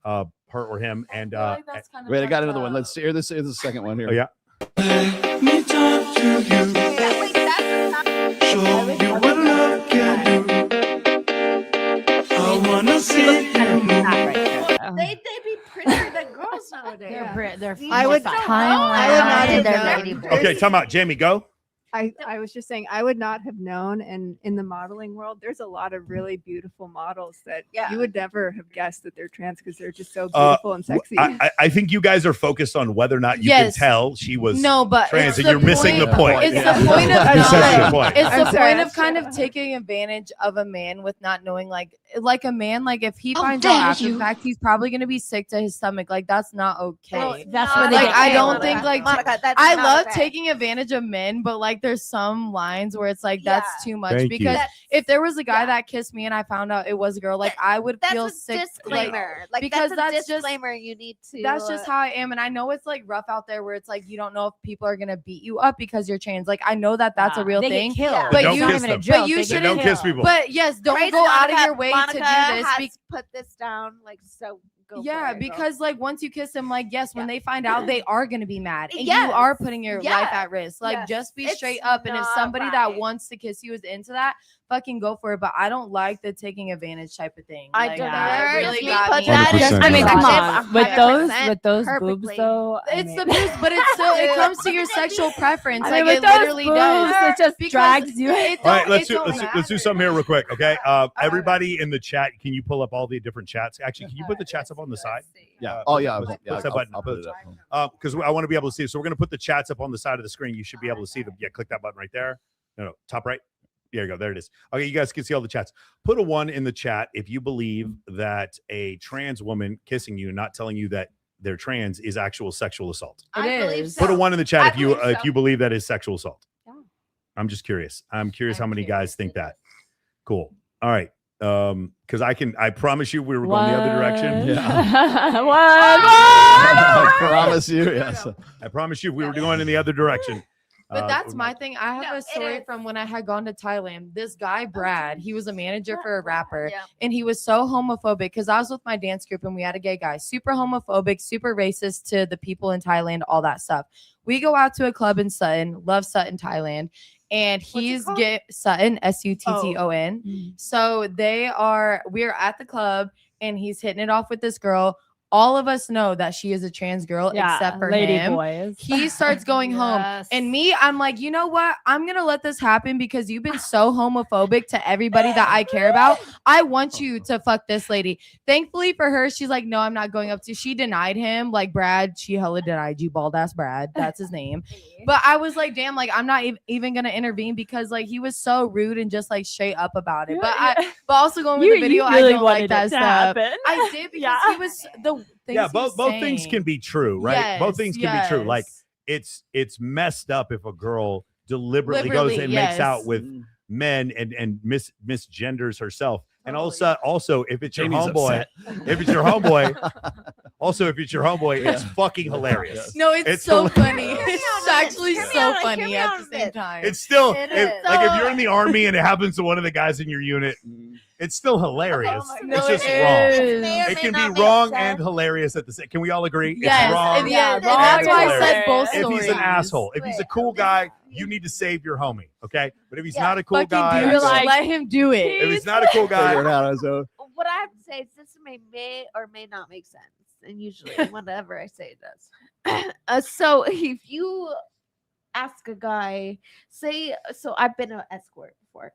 her or him. And Wait, I got another one. Let's hear this. Here's the second one here. oh yeah. let me talk to you. Show you what love can do. I wanna see you. They be prettier than girls nowadays. They're I would not have known. Okay, time out. Jamie, go. I was just saying I would not have known, and in the modeling world there's a lot of really beautiful models that you would never have guessed that they're trans because they're just so beautiful and sexy. I think you guys are focused on whether or not you Yes. can tell she was but trans, it's and the you're missing the point. It's the point of You're missing the point. it's the I'm sorry, point of I'm kind sorry. of taking advantage of a man with not knowing like a man, like if he Oh, finds dare out after you. the fact, he's probably gonna be sick to his stomach. Like that's not okay. Well, that's where they like get I killed. don't think like Monica, that's I not love okay. taking advantage of men, but like there's some lines where it's like that's too much Thank you. because if there was a guy that kissed me and I found out it was a girl, like I would That's feel a sick. disclaimer. Like because that's a that's just disclaimer you need to. that's just how I am, and I know it's like rough out there where it's like you don't know if people are gonna beat you up because you're trans. Like I know that that's a real They get thing, killed. but Don't you, kiss them. but you They shouldn't. don't kiss people. But yes, don't Praise go out of Monica. your way Monica to do this. has put this down. Like so. Go Yeah, for it, girl. because like once you kiss them, like yes, when they find out, they are gonna be mad, and Yes. you are putting your life Yes. at risk. Like Yes. just be It's straight up, and if not somebody right. that wants to kiss you is into that, fucking go for it. But I don't like the taking advantage type of thing. I Like, don't that either. really You got put me. that in 100%. I mean, come perspective, on, with 100% those boobs perfectly. though. I It's mean, the boobs, but it's still it comes to your sexual preference. I mean, Like with it those literally boobs, does. it just Because drags you. it All right, don't- let's it don't do matter. something here real quick, okay? Everybody in the chat, can you pull up all the different chats? Actually, can you put the chats up on the side? Yeah. Oh yeah. Push Yeah. that button. I'll put it up. Because I want to be able to see it. So we're going to put the chats up on the side of the screen. You should be able to see them. Yeah, click that button right there. No, top right. There you go. There it is. Okay, you guys can see all the chats. Put a 1 in the chat if you believe that a trans woman kissing you, not telling you that they're trans, is actual sexual assault. It is. Put a 1 in the chat I if you believe so. believe that is sexual assault. I'm just curious. I'm curious how many guys think that. Cool. All right. Because I promise you we were going the other direction. Yeah. What? I promise you. Yes. I promise you we were going in the other direction. But that's my thing. I have No, a it story is. from when I had gone to Thailand. This guy, Brad, he was a manager for a rapper, Yeah. and he was so homophobic because I was with my dance group and we had a gay guy, super homophobic, super racist to the people in Thailand, all that stuff. We go out to a club in Sutton, love Sutton, Thailand, and he's gay, Sutton, Sutton. So we're at the club and he's hitting it off with this girl. all of us know that she is a trans girl Yeah, except for lady him. boys. He starts going home. And me, I'm like, you know what? I'm going to let this happen because you've been so homophobic to everybody that I care about. I want you to fuck this lady. Thankfully for her, she's like, no, I'm not going up to. She denied him. Like Brad, she hella denied you, bald ass Brad. That's his name. But I was like, damn, like I'm not even going to intervene because like he was so rude and just like straight up about it. But also going with the video, I don't like that stuff. I did because he was the things both things can be true, right? Both things can be true. Like it's messed up if a girl deliberately goes and makes out with men and misgenders herself. And also if it's Jamie's your homeboy, if it's your homeboy, it's fucking hilarious. No, it's so funny. It's actually so funny at the same time. It's still like if you're in the army and it happens to one of the guys in your unit, it's still hilarious. It's just wrong. It can be wrong and hilarious at the same. Can we all agree? Yes, it's wrong. and that's why I said both If stories. he's an asshole, if he's a cool guy, you need to save your homie, okay? But if he's not a cool Fucking guy, do it, like, let him do it. if he's not a cool guy, Figure it out on his own. What I have to say is this may or may not make sense, and usually whatever I say it does. So if you ask a guy, so I've been an escort before.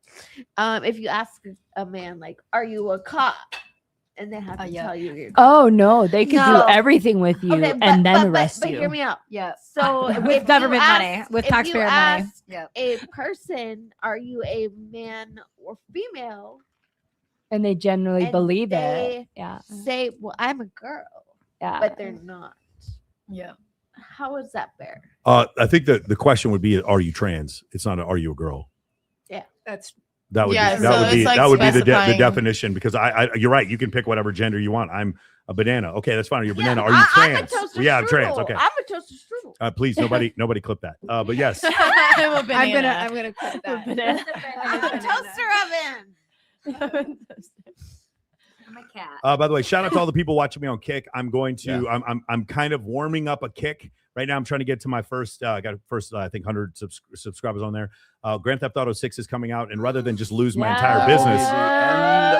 If you ask a man like, "Are you a cop?" and they have to tell you you're. Oh no, they can No. do everything with you Okay, and then but arrest you. hear me out. Yeah. So With if government you money, ask- with if you taxpayer money. ask Yep. a person, "Are you a man or female?" And they generally and believe they it. Yeah. Say, "Well, I'm a girl," Yeah. but they're not. Yeah. How is that fair? I think that the question would be, are you trans? It's not, are you a girl? Yeah, that's That would Yeah, be so it's like that would be the specifying- definition, because I you're right. You can pick whatever gender you want. I'm a banana. Okay, that's fine. Are you a banana? Are you I'm a trans? toaster Yeah, I'm trans. strudel. Okay. I'm a toaster strudel. Please, nobody clip that. But yes. I'm gonna clip that. I'm a toaster oven. I'm a cat. By the way, shout out to all the people watching me on Kick. I'm going to. I'm kind of warming up a Kick right now. I'm trying to get to my first. I got first. I think 100 subscribers on there. Grand Theft Auto 6 is coming out, and rather than just lose my entire business,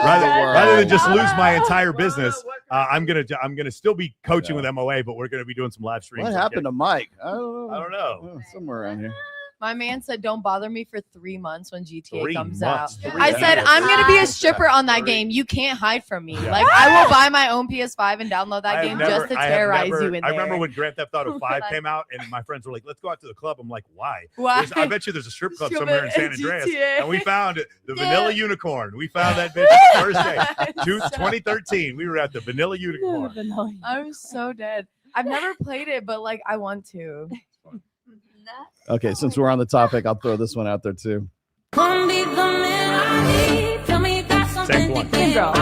rather than just lose my entire business, I'm gonna still be coaching with MOA, but we're gonna be doing some live streams. What happened to Mike? I don't know. know. Somewhere around here. My man said, "Don't bother me for 3 months when GTA 3 comes months. out." 3 I said, months. "I'm gonna be a stripper on that game. You can't hide from me. Yeah. Like I will buy my own PS5 and download that I have game never- just to I have terrorize never- you in there." I remember when Grand Theft Auto 5 came out, and my friends were like, "Let's go out to the club." I'm like, "Why?" Why? I bet you there's a strip club Strip somewhere in San in Andreas, GTA. and we found the Yeah. Vanilla Unicorn. We found that bitch first day, 2013. We were at the Vanilla Unicorn. I'm so dead. I've never played it, but like I want to. Okay, since we're on the topic, I'll throw this one out there too. Same one. Same girl.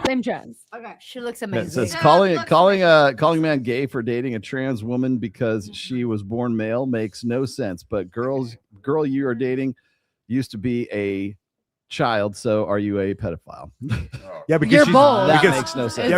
Same trans. Okay, she looks It amazing. says calling a man gay for dating a trans woman because she was born male makes no sense. But girl you are dating used to be a child, so are you a pedophile? Yeah, because You're she's- bold. That because- makes no sense. Yeah,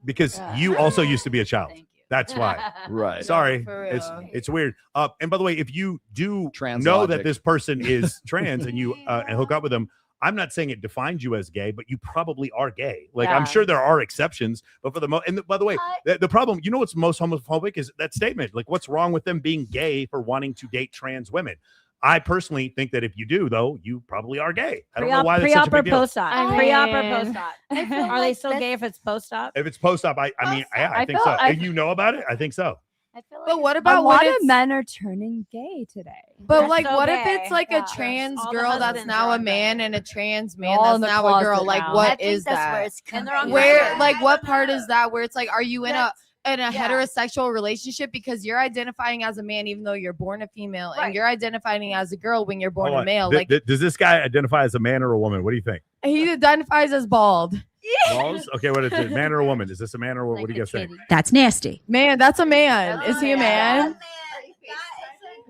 because you also used to be a child. That's why. Right. Sorry, For real. it's weird. And by the way, if you do Trans know logic. that this person is trans and you and hook up with them, I'm not saying it defines you as gay, but you probably are gay. Like I'm Yeah. sure there are exceptions, but for the most, and by the way, the problem, you know, what's most homophobic is that statement. Like, what's wrong with them being gay for wanting to date trans women? I personally think that if you do, though, you probably are gay. I don't know why that's such a Pre-op or big deal. post-op? Pre-op or post-op? Are they still that's- gay if it's post-op? If it's post-op, I mean, yeah, I think so. If you know about it, I think so. I feel But what A about lot when of it's men are turning gay today. But They're like, so what if gay. it's like Yeah. a trans All the girl that's husbands now are a man and a trans man all that's in the now a girl? closet Like, now. what I think is that's that? where it's And they're coming on Where, from. like, what part is that? Where it's like, are you in a Yeah. heterosexual relationship because you're identifying as a man even though you're born a female, and Right. you're identifying as a girl when you're born Hold a on. male? Th- Like, does this guy identify as a man or a woman? What do you think? he identifies as bald. Balls? Okay, what is it? Man or a woman? Is this a man or what do you guys think? That's nasty. Man, that's a man. Is he a man?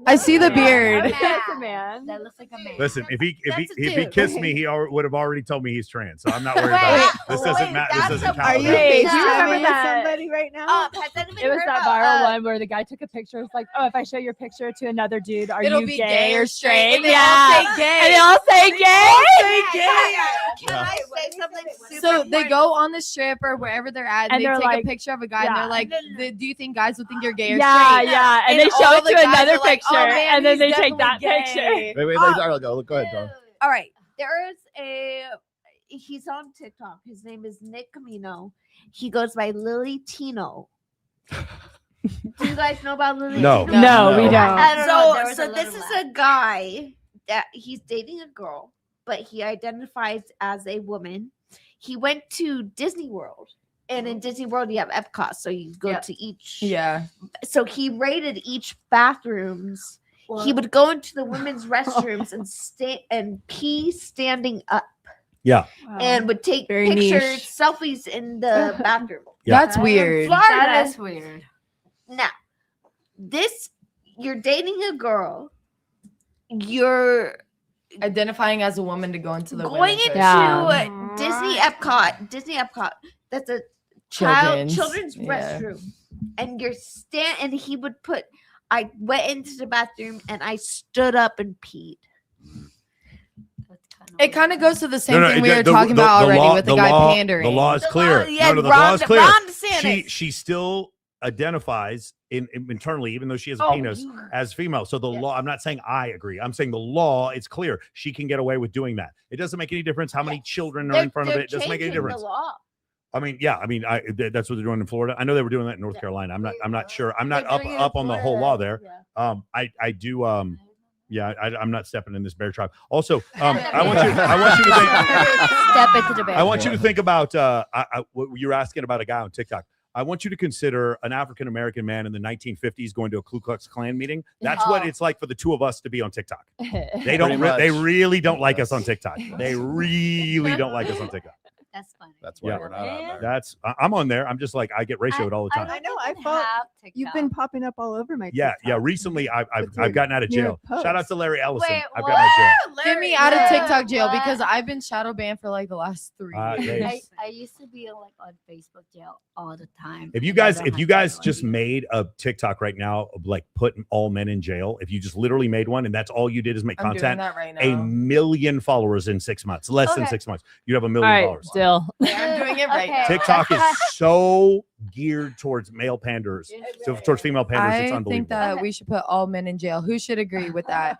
I see the beard. That's a man. That looks like a man. Listen, if he That's a dude. kissed me, he would have already told me he's trans. So I'm not worried about it. This doesn't matter. This doesn't count. Are you Hey, do you FaceTiming remember with that? somebody right now? Has anybody It was heard that about, viral one where the guy took a picture. It's like, oh, if I show your picture to another dude, are It'll you be gay or straight? And they all say gay. And they all say gay. Can I say something super So they important? go on the strip or wherever they're at, and, And they they're take like- a picture of a guy, and yeah. they're like, "Do you think guys would think you're gay or Yeah, straight?" yeah. And they show all it the to guys another are like, picture, "Oh, man, and then he's they take that definitely picture. gay." Wait, Oh. Darla, go ahead, Darla. All right. There is he's on TikTok. His name is Nick Camino. He goes by Lily Tino. Do you guys know about Lily No. Tino? No, we don't. I don't know. There was a So little this is laugh. a guy that he's dating a girl, but he identifies as a woman. He went to Disney World. And in Disney World, you have Epcot, so you go to each. Yeah. So he rated each bathrooms. He would go into the women's restrooms and stay and pee standing up, Yeah. and would take Very pictures, niche. selfies in the bathroom. Yeah. That's weird. Florida. That is weird. Now, you're dating a girl. You're Identifying as a woman to go into the going women's into restroom. Disney Epcot. That's a children's Yeah. restroom, and and he would put. I went into the bathroom and I stood up and peed. It kind of goes to the same No, thing we were talking about already law- with the guy law- pandering. The law is clear. yeah, the law is clear. Ron DeSantis. She still identifies internally, even though she has a Oh, penis, you- as female. So the law, I'm not saying I agree. I'm saying the law, it's clear. She can get away with doing that. It doesn't make any difference how many children are in front of it. It doesn't make any changing the difference. law. I mean, yeah, that's what they're doing in Florida. I know they were doing that in North Carolina. I'm not sure. I'm not They're up doing it up in on the whole Florida, law there. I do yeah, I'm not stepping in this bear tribe. Also, I want you to think Step into the bear. I want you to think about what you were asking about a guy on TikTok. I want you to consider an African American man in the 1950s going to a Ku Klux Klan meeting. That's what it's like for the two of us to be on TikTok. They don't. They really don't like us on TikTok. They really don't like us on TikTok. That's funny. That's why we're not on there. I'm on there. I'm just like I get ratioed all the time. I know. I thought you've been popping up all over my. Yeah. TikTok. Recently, I've your gotten out of New jail. York Shout out Post. to Larry Ellison. Wait, I've gotten out of jail. Get me out of TikTok jail because I've been shadow banned for like the last 3 years. I used to be like on Facebook jail all the time. If you and I guys, don't if have you guys to just made a TikTok right now of like putting all men in jail, if you just literally made one and that's all you did is make I'm doing content, that right a now. million followers in 6 months, less than Okay. 6 months, you'd have a All million right, followers. still. I'm doing it right now. TikTok is so geared towards male panders, so towards female panders. It's I unbelievable. think that we should put all men in jail. Who should agree with that?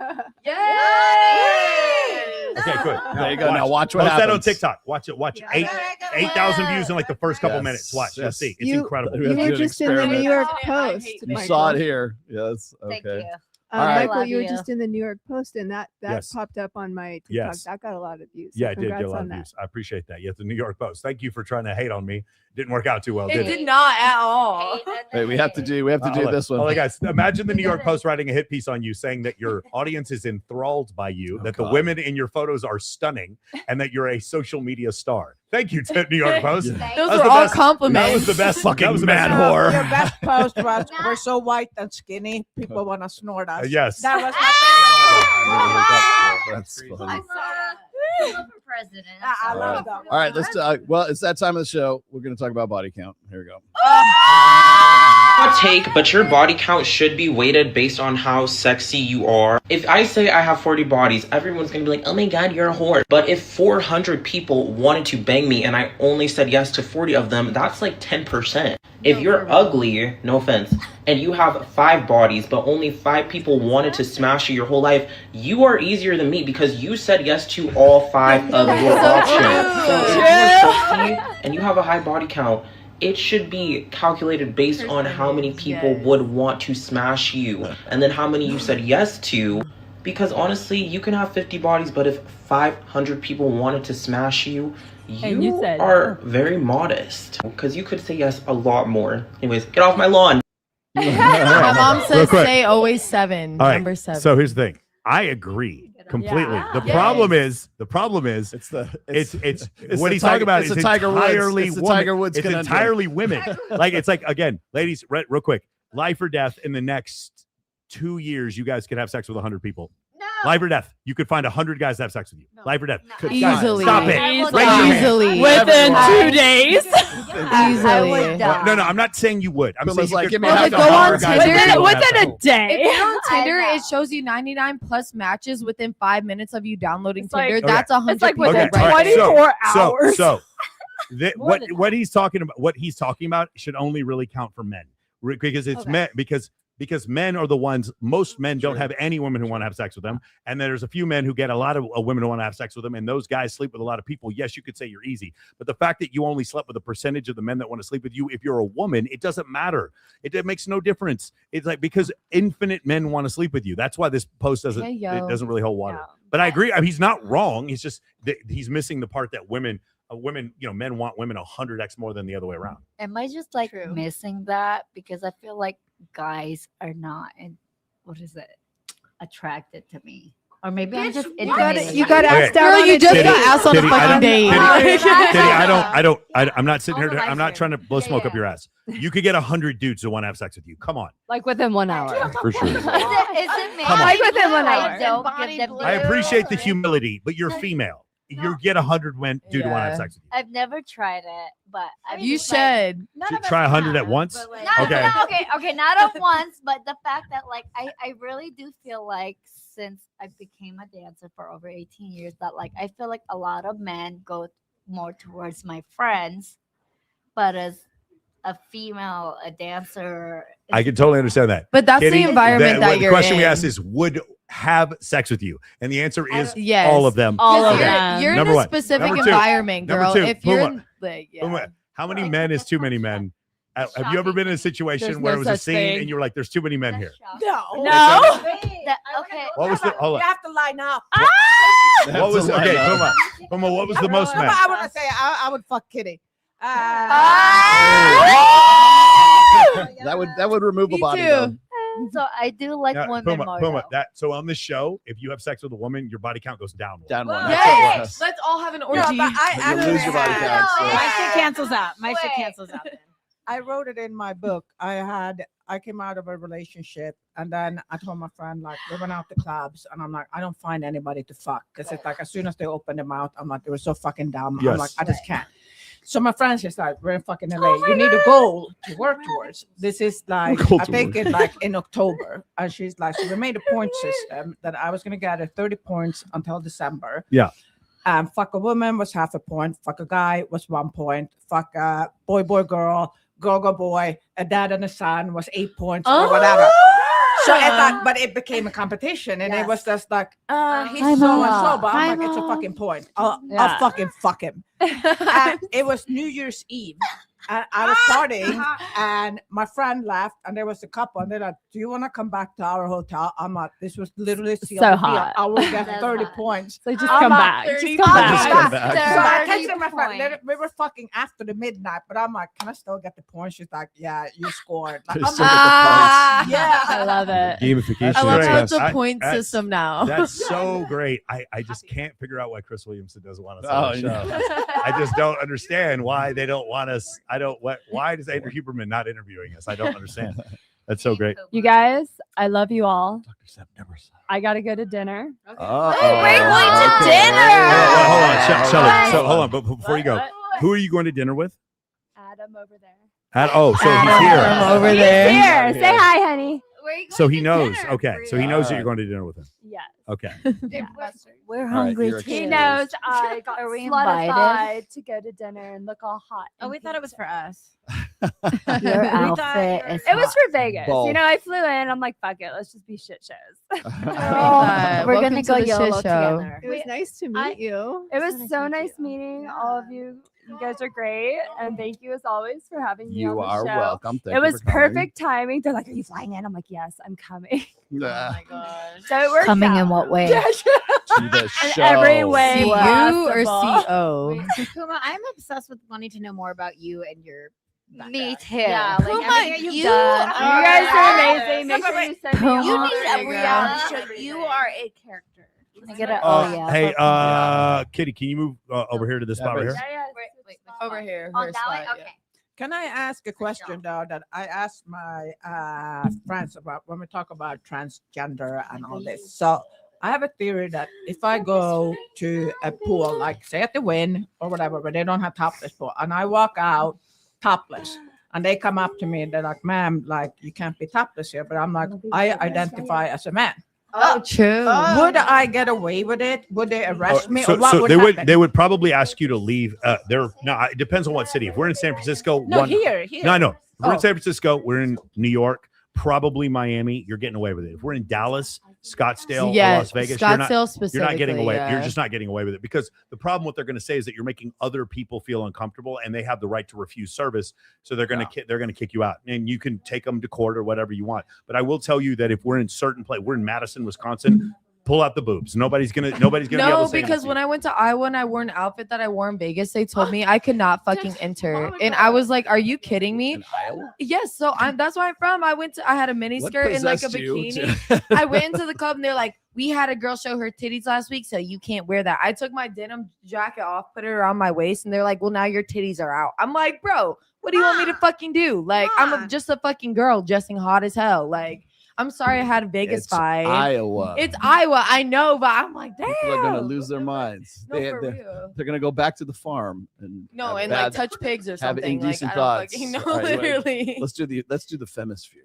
Okay, good. There you go. Now watch what Post that on happens. TikTok. Watch it. Watch 8,000 views in like the first couple Yes, minutes. Watch. You'll yes. see. It's You- incredible. We have You to were do an just in the New experiment. York I Post. hate You Michael. saw it here. Yes. Thank Okay. you. All right. Michael, you were Love just in the New York Post, and that Yes. popped up on my TikTok. Yes. That got a lot of views. Yeah, it did get a congrats lot on of that. views. I appreciate that. Yeah, the New York Post. Thank you for trying to hate on me. Didn't work out too well, It did did not at all. Wait, we have to do this one. Oh, guys, imagine the New York Post writing a hit piece on you saying that your audience is enthralled by you, that the God. women in your photos are stunning, and that you're a social media star. Thank you, New York Post. Those That were was the all best- compliments. That was the best Fucking that was the man best- whore. Your best post was we're so white and skinny, people want to snort us. Yes. That was my That's I funny. saw for president. I All love right. that. All right, let's. Well, it's that time of the show. We're going to talk about body count. Here we go. Hot take, but your body count should be weighted based on how sexy you are. If I say I have 40 bodies, everyone's gonna be like, oh my god, you're a whore. But if 400 people wanted to bang me and I only said yes to 40 of them, that's like 10%. If you're ugly, no offense, and you have 5 bodies, but only 5 people wanted to smash you your whole life, you are easier than me because you said yes to all 5 of your options. So if you're sexy and you have a high body count, it should be calculated based on how many people would want to smash you and then how many you said yes to. Because honestly, you can have 50 bodies, but if 500 people wanted to smash you, you said- are very modest. Because you could say yes a lot more. Anyways, get off my lawn. My mom Real says quick. say always 7. All right, Number 7. So here's the thing. I agree completely. Yeah. The Yes. problem is it's what the he's Tiger- talking about it's is the Tiger Woods- entirely it's the woman. Tiger Woods It's conundrum. entirely women. Like it's like again, ladies, real quick, life or death in the next 2 years, you guys could have sex with 100 people. Life or death. You could find 100 guys to have sex with you. Life or death. Guys, Easily. stop it. Easily. Raise your hand. Easily. Within 2 days. Easily. No, I'm not saying you would. I'm But saying it's you like, could give me find half 100 an hour, guys guys. who Within- don't have within sex a with day. If you're on I Tinder, know. it shows you 99 plus matches within 5 minutes of you downloading It's like- Tinder. That's 100 It's like people within right there. 24 hours. So More than what he's talking about should only really count for men, because it's men because men are the ones. Most men don't have any women who want to have sex with them, and there's a few men who get a lot of women who want to have sex with them, and those guys sleep with a lot of people. Yes, you could say you're easy, but the fact that you only slept with a percentage of the men that want to sleep with you, if you're a woman, it doesn't matter. It makes no difference. It's like, because infinite men want to sleep with you. That's why this post doesn't Hey, yo. it doesn't really hold water. But I agree. I mean, he's not wrong. He's just he's missing the part that women, men want women 100x more than the other way around. Am I just like missing that? Because I feel like guys are not, attracted to me. Or maybe I'm just you gotta ask Girl, down on you it. just Kitty, got asked on a Kitty, fucking date. I'm not sitting here. I'm not trying to blow smoke up your ass. You could get 100 dudes who want to have sex with you. Come on. Like within 1 hour. For sure. Is it me? Come on. Like within 1 hour. I don't give them I appreciate the humility, but you're female. You get 100 men dude who want to have sex with you. I've never tried it, but You should. Try 100 at once. Okay. Okay, not at once, but the fact that like I really do feel like since I became a dancer for over 18 years that like I feel like a lot of men go more towards my friends, but as a female, a dancer, I can totally understand that. But that's the environment that the you're question we in. asked is, would have sex with you? And the answer is Yes. all of them. All of them. You're in Number a one. specific Number two. environment, Number girl. two, If you're Puma. in, like, yeah. Puma, how many men is too many men? Have you ever been in a situation There's where no it was a such scene thing. and you were like, there's too many men here? No. Okay. What was the, hold You on. have to line up. What was, okay, Puma, what was the most men? I want to say I would fuck Kitty. That would remove a body. though. So I do like Yeah, women Puma, more. Puma, so on this show, if you have sex with a woman, your body count goes down one. Down one. Yes. Let's all have an orgy. No, but I But you lose your body count. so- My shit cancels out. My shit cancels out. I wrote it in my book. I came out of a relationship, and then I told my friend, like, we went out to clubs, and I'm like, I don't find anybody to fuck, because it's like as soon as they open their mouth, I'm like, they were so fucking dumb. Yes. I'm like, I just can't. So my friend's just like, we're in fucking LA. You need a goal to work towards. This is like, Goal I to think work. it's like in October, and she's like, so we made a point system that I was gonna gather 30 points until December. Yeah. Fuck a woman was half a point. Fuck a guy was 1 point. Fuck a boy, girl, boy, a dad and a son was 8 points or whatever. So it's like, but it became a competition, and it was just like, he's I'm so and a- so, but I'm I'm like, it's a a- fucking point. I'll Yeah. fucking fuck him. And it was New Year's Eve. And I was partying, and my friend left, and there was a couple, and they're like, "Do you want to come back to our hotel?" I'm like, "This was literally So sealed deal. hot. I will get That's 30 hot. points." So just I'm come like, back. Just 30 come back. Just come back. So I 30 texted my friend. points. We were fucking after the midnight, but I'm like, "Can I still get the points?" She's like, "Yeah, you scored." Like, You I'm still like, get the points. yeah. I love it. Gamification. I love That's how great. it's a point That's- system now. That's so great. I just can't figure out why Chris Williamson doesn't want us Oh, on the show. I just don't understand why they don't want us. Why does Andrew Huberman not interviewing us? I don't understand. That's so great. You guys, I love you all. Dr. Seb never said. I gotta go to dinner. We're going to dinner. Hold on, Shelly. So hold on, but before you go, who are you going to dinner with? Adam over there. So he's here. From over He's there. here. Say hi, honey. So he knows. Okay, so he knows that you're going to dinner with him. Yes. Okay. We're All right, hungry you're too. He knows I got Are we slutified to go to dinner and look all hot. Oh, and we thought it was for us. Your outfit is It was for Vegas. Ball. You know, I flew in. I'm like, fuck it. Let's just be shit shows. We're Welcome gonna to go the shit YOLO show. together. It was nice to meet you. It was so nice meeting all of you. You guys are great. And thank you as always for having me on You the are show. welcome. Thank It you was for coming. perfect timing. They're like, are you flying in? I'm like, yes, I'm coming. Yeah. So it worked Coming out. in what way? To the In show. every way. You or possible. CO? Puma, I'm obsessed with wanting to know more about you and your Me too. Yeah, like Puma, everything that you've you done. are- You guys are amazing. Make sure you send me Puma. all You the need a videos. reality show. You are a character. Can I get a, Hey, Kitty, can you move over here to this spot right here? Yeah, yeah. Over here. On her that way? spot, Okay. Can I ask a question though that I asked my friends about when we talk about transgender and all this? So I have a theory that if I go to a pool, like say at the Wynn or whatever, but they don't have topless pool, and I walk out topless, and they come up to me and they're like, "Ma'am, like you can't be topless here," but I'm like, I identify as a man. Oh, true. Would I get away with it? Would they arrest me? So, or what would they happen? would probably ask you to leave. No, it depends on what city. If we're in San Francisco, No, here. No, I know. If we're in Oh. San Francisco, we're in New York, probably Miami. You're getting away with it. If we're in Dallas, Scottsdale, Yeah, or Las Vegas, Scottsdale you're not getting specifically, away. yeah. You're just not getting away with it because the problem what they're going to say is that you're making other people feel uncomfortable, and they have the right to refuse service. So they're going to kick you out, and you can take them to court or whatever you want. But I will tell you that if we're in certain place, we're in Madison, Wisconsin. Pull out the boobs. Nobody's gonna be able to say No, anything because to when you. I went to Iowa and I wore an outfit that I wore in Vegas, they told me I could not fucking enter, and I was like, "Are you kidding me?" Iowa? Yes, so that's where I'm from. I had a mini What skirt and like a possessed you bikini. I went into the club and they're like, "We had a girl show her titties last week, so you can't wear that." I took my denim jacket off, put it around my waist, and they're like, "Well, now your titties are out." I'm like, "Bro, what do you want me to fucking do? Like, just a fucking girl dressing hot as hell. Like, I'm sorry I had a Vegas It's vibe. Iowa. It's Iowa, I know, but I'm like, damn. People are gonna lose their minds. No, for real. They're gonna go back to the farm and No, have and bad- like touch pigs or have something. Like, indecent I don't thoughts. fucking know, All right, literally. let's do the femosphere.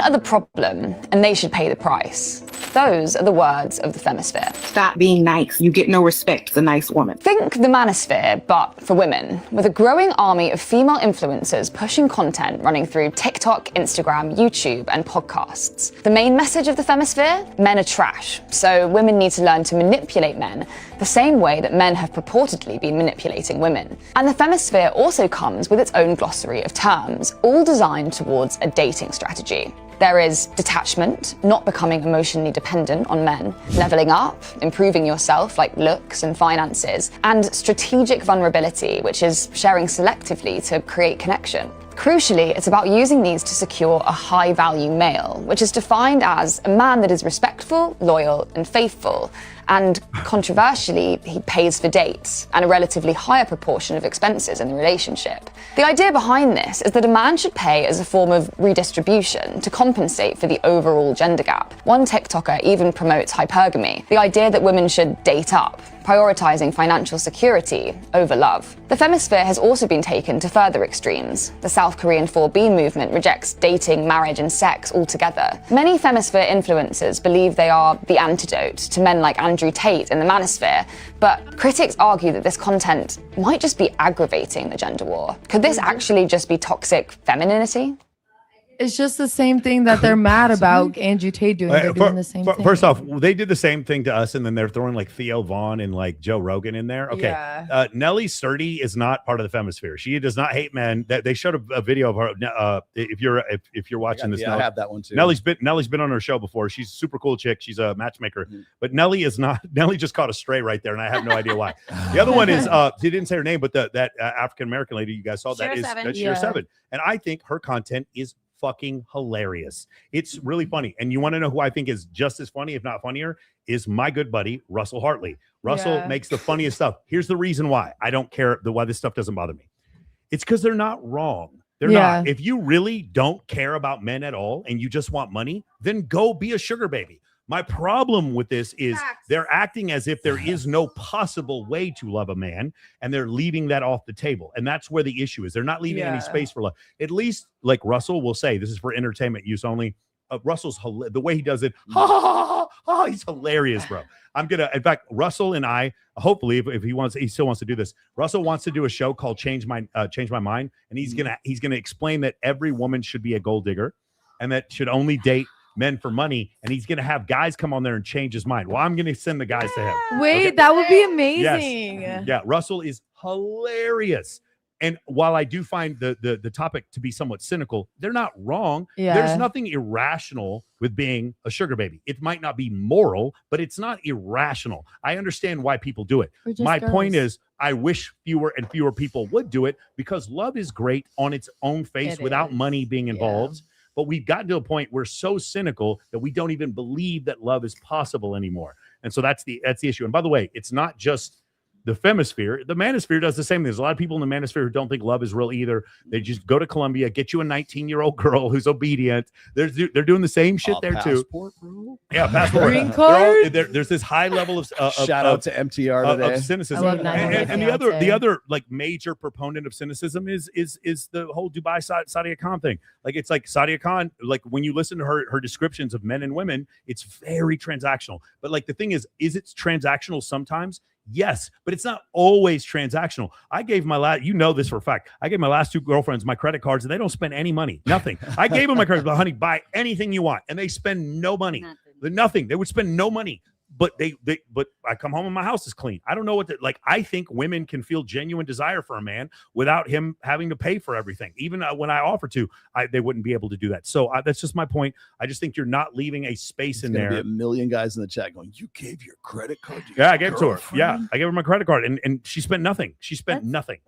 Are the problem, and they should pay the price. Those are the words of the femosphere. Stop being nice. You get no respect as a nice woman. Think the manosphere, but for women, with a growing army of female influencers pushing content running through TikTok, Instagram, YouTube, and podcasts. The main message of the femosphere? Men are trash, so women need to learn to manipulate men the same way that men have purportedly been manipulating women. And the femosphere also comes with its own glossary of terms, all designed towards a dating strategy. There is detachment, not becoming emotionally dependent on men, leveling up, improving yourself like looks and finances, and strategic vulnerability, which is sharing selectively to create connection. Crucially, it's about using these to secure a high-value male, which is defined as a man that is respectful, loyal, and faithful. And controversially, he pays for dates and a relatively higher proportion of expenses in the relationship. The idea behind this is that a man should pay as a form of redistribution to compensate for the overall gender gap. One TikToker even promotes hypergamy, the idea that women should date up, prioritizing financial security over love. The femosphere has also been taken to further extremes. The South Korean 4B movement rejects dating, marriage, and sex altogether. Many femosphere influencers believe they are the antidote to men like Andrew Tate in the manosphere, but critics argue that this content might just be aggravating the gender war. Could this actually just be toxic femininity? It's just the same thing that they're mad about Andrew Tate doing. They're doing the same thing. First off, they did the same thing to us, and then they're throwing like Theo Vaughn and like Joe Rogan in there. Okay, Yeah. Nellie Sturdy is not part of the femosphere. She does not hate men. That they showed a video of her. If you're watching this, I Nelly, have that one too. Nelly's been on her show before. She's a super cool chick. She's a matchmaker, but Nellie is not. Nellie just caught a stray right there, and I have no idea why. The other one is she didn't say her name, but that African American lady you guys saw that is that's Share 7, and I think her content is fucking hilarious. It's really funny. And you want to know who I think is just as funny, if not funnier, is my good buddy, Russell Hartley. Russell makes the funniest stuff. Here's the reason why I don't care why this stuff doesn't bother me. It's because they're not wrong. They're not. If you really don't care about men at all and you just want money, then go be a sugar baby. My problem with this is they're acting as if there is no possible way to love a man, and they're leaving that off the table. And that's where the issue is. They're not leaving any space for love. At least, like Russell will say, this is for entertainment use only. Russell's the way he does it. He's hilarious, bro. In fact, Russell and I, hopefully, if he still wants to do this. Russell wants to do a show called Change My Mind, and he's gonna explain that every woman should be a gold digger, and that should only date men for money, and he's going to have guys come on there and change his mind. Well, I'm going to send the guys to him. Wait, Okay? that would be amazing. Yes. Yeah, Russell is hilarious. And while I do find the topic to be somewhat cynical, they're not wrong. Yeah. There's nothing irrational with being a sugar baby. It might not be moral, but it's not irrational. I understand why people do it. My point is, I wish fewer and fewer people would do it, because love is great on its own face without money being involved. But we've gotten to a point where we're so cynical that we don't even believe that love is possible anymore. And so that's the issue. And by the way, it's not just the femosphere. The manosphere does the same thing. There's a lot of people in the manosphere who don't think love is real either. They just go to Colombia, get you a 19-year-old girl who's obedient. They're doing the same shit there too. Bro. Yeah, passport. Green card. There's this high level of shout out to MTR today. of cynicism. I love And the other like major proponent of cynicism is the whole Dubai Sadia Khan thing. Like it's like Sadia Khan, like when you listen to her descriptions of men and women, it's very transactional. But like the thing is it transactional sometimes? Yes, but it's not always transactional. I gave my last, you know this for a fact. I gave my last 2 girlfriends my credit cards and they don't spend any money. Nothing. I gave them my credit cards, honey, buy anything you want. And they spend no money. Nothing. They would spend no money. But but I come home and my house is clean. I don't know what to, like. I think women can feel genuine desire for a man without him having to pay for everything. Even when I offer to, they wouldn't be able to do that. So that's just my point. I just think you're not leaving a space in there. Be a million guys in the chat going, "You gave your credit card to yeah, I gave it to her. Yeah, I gave her my credit card, and she spent nothing. She spent nothing.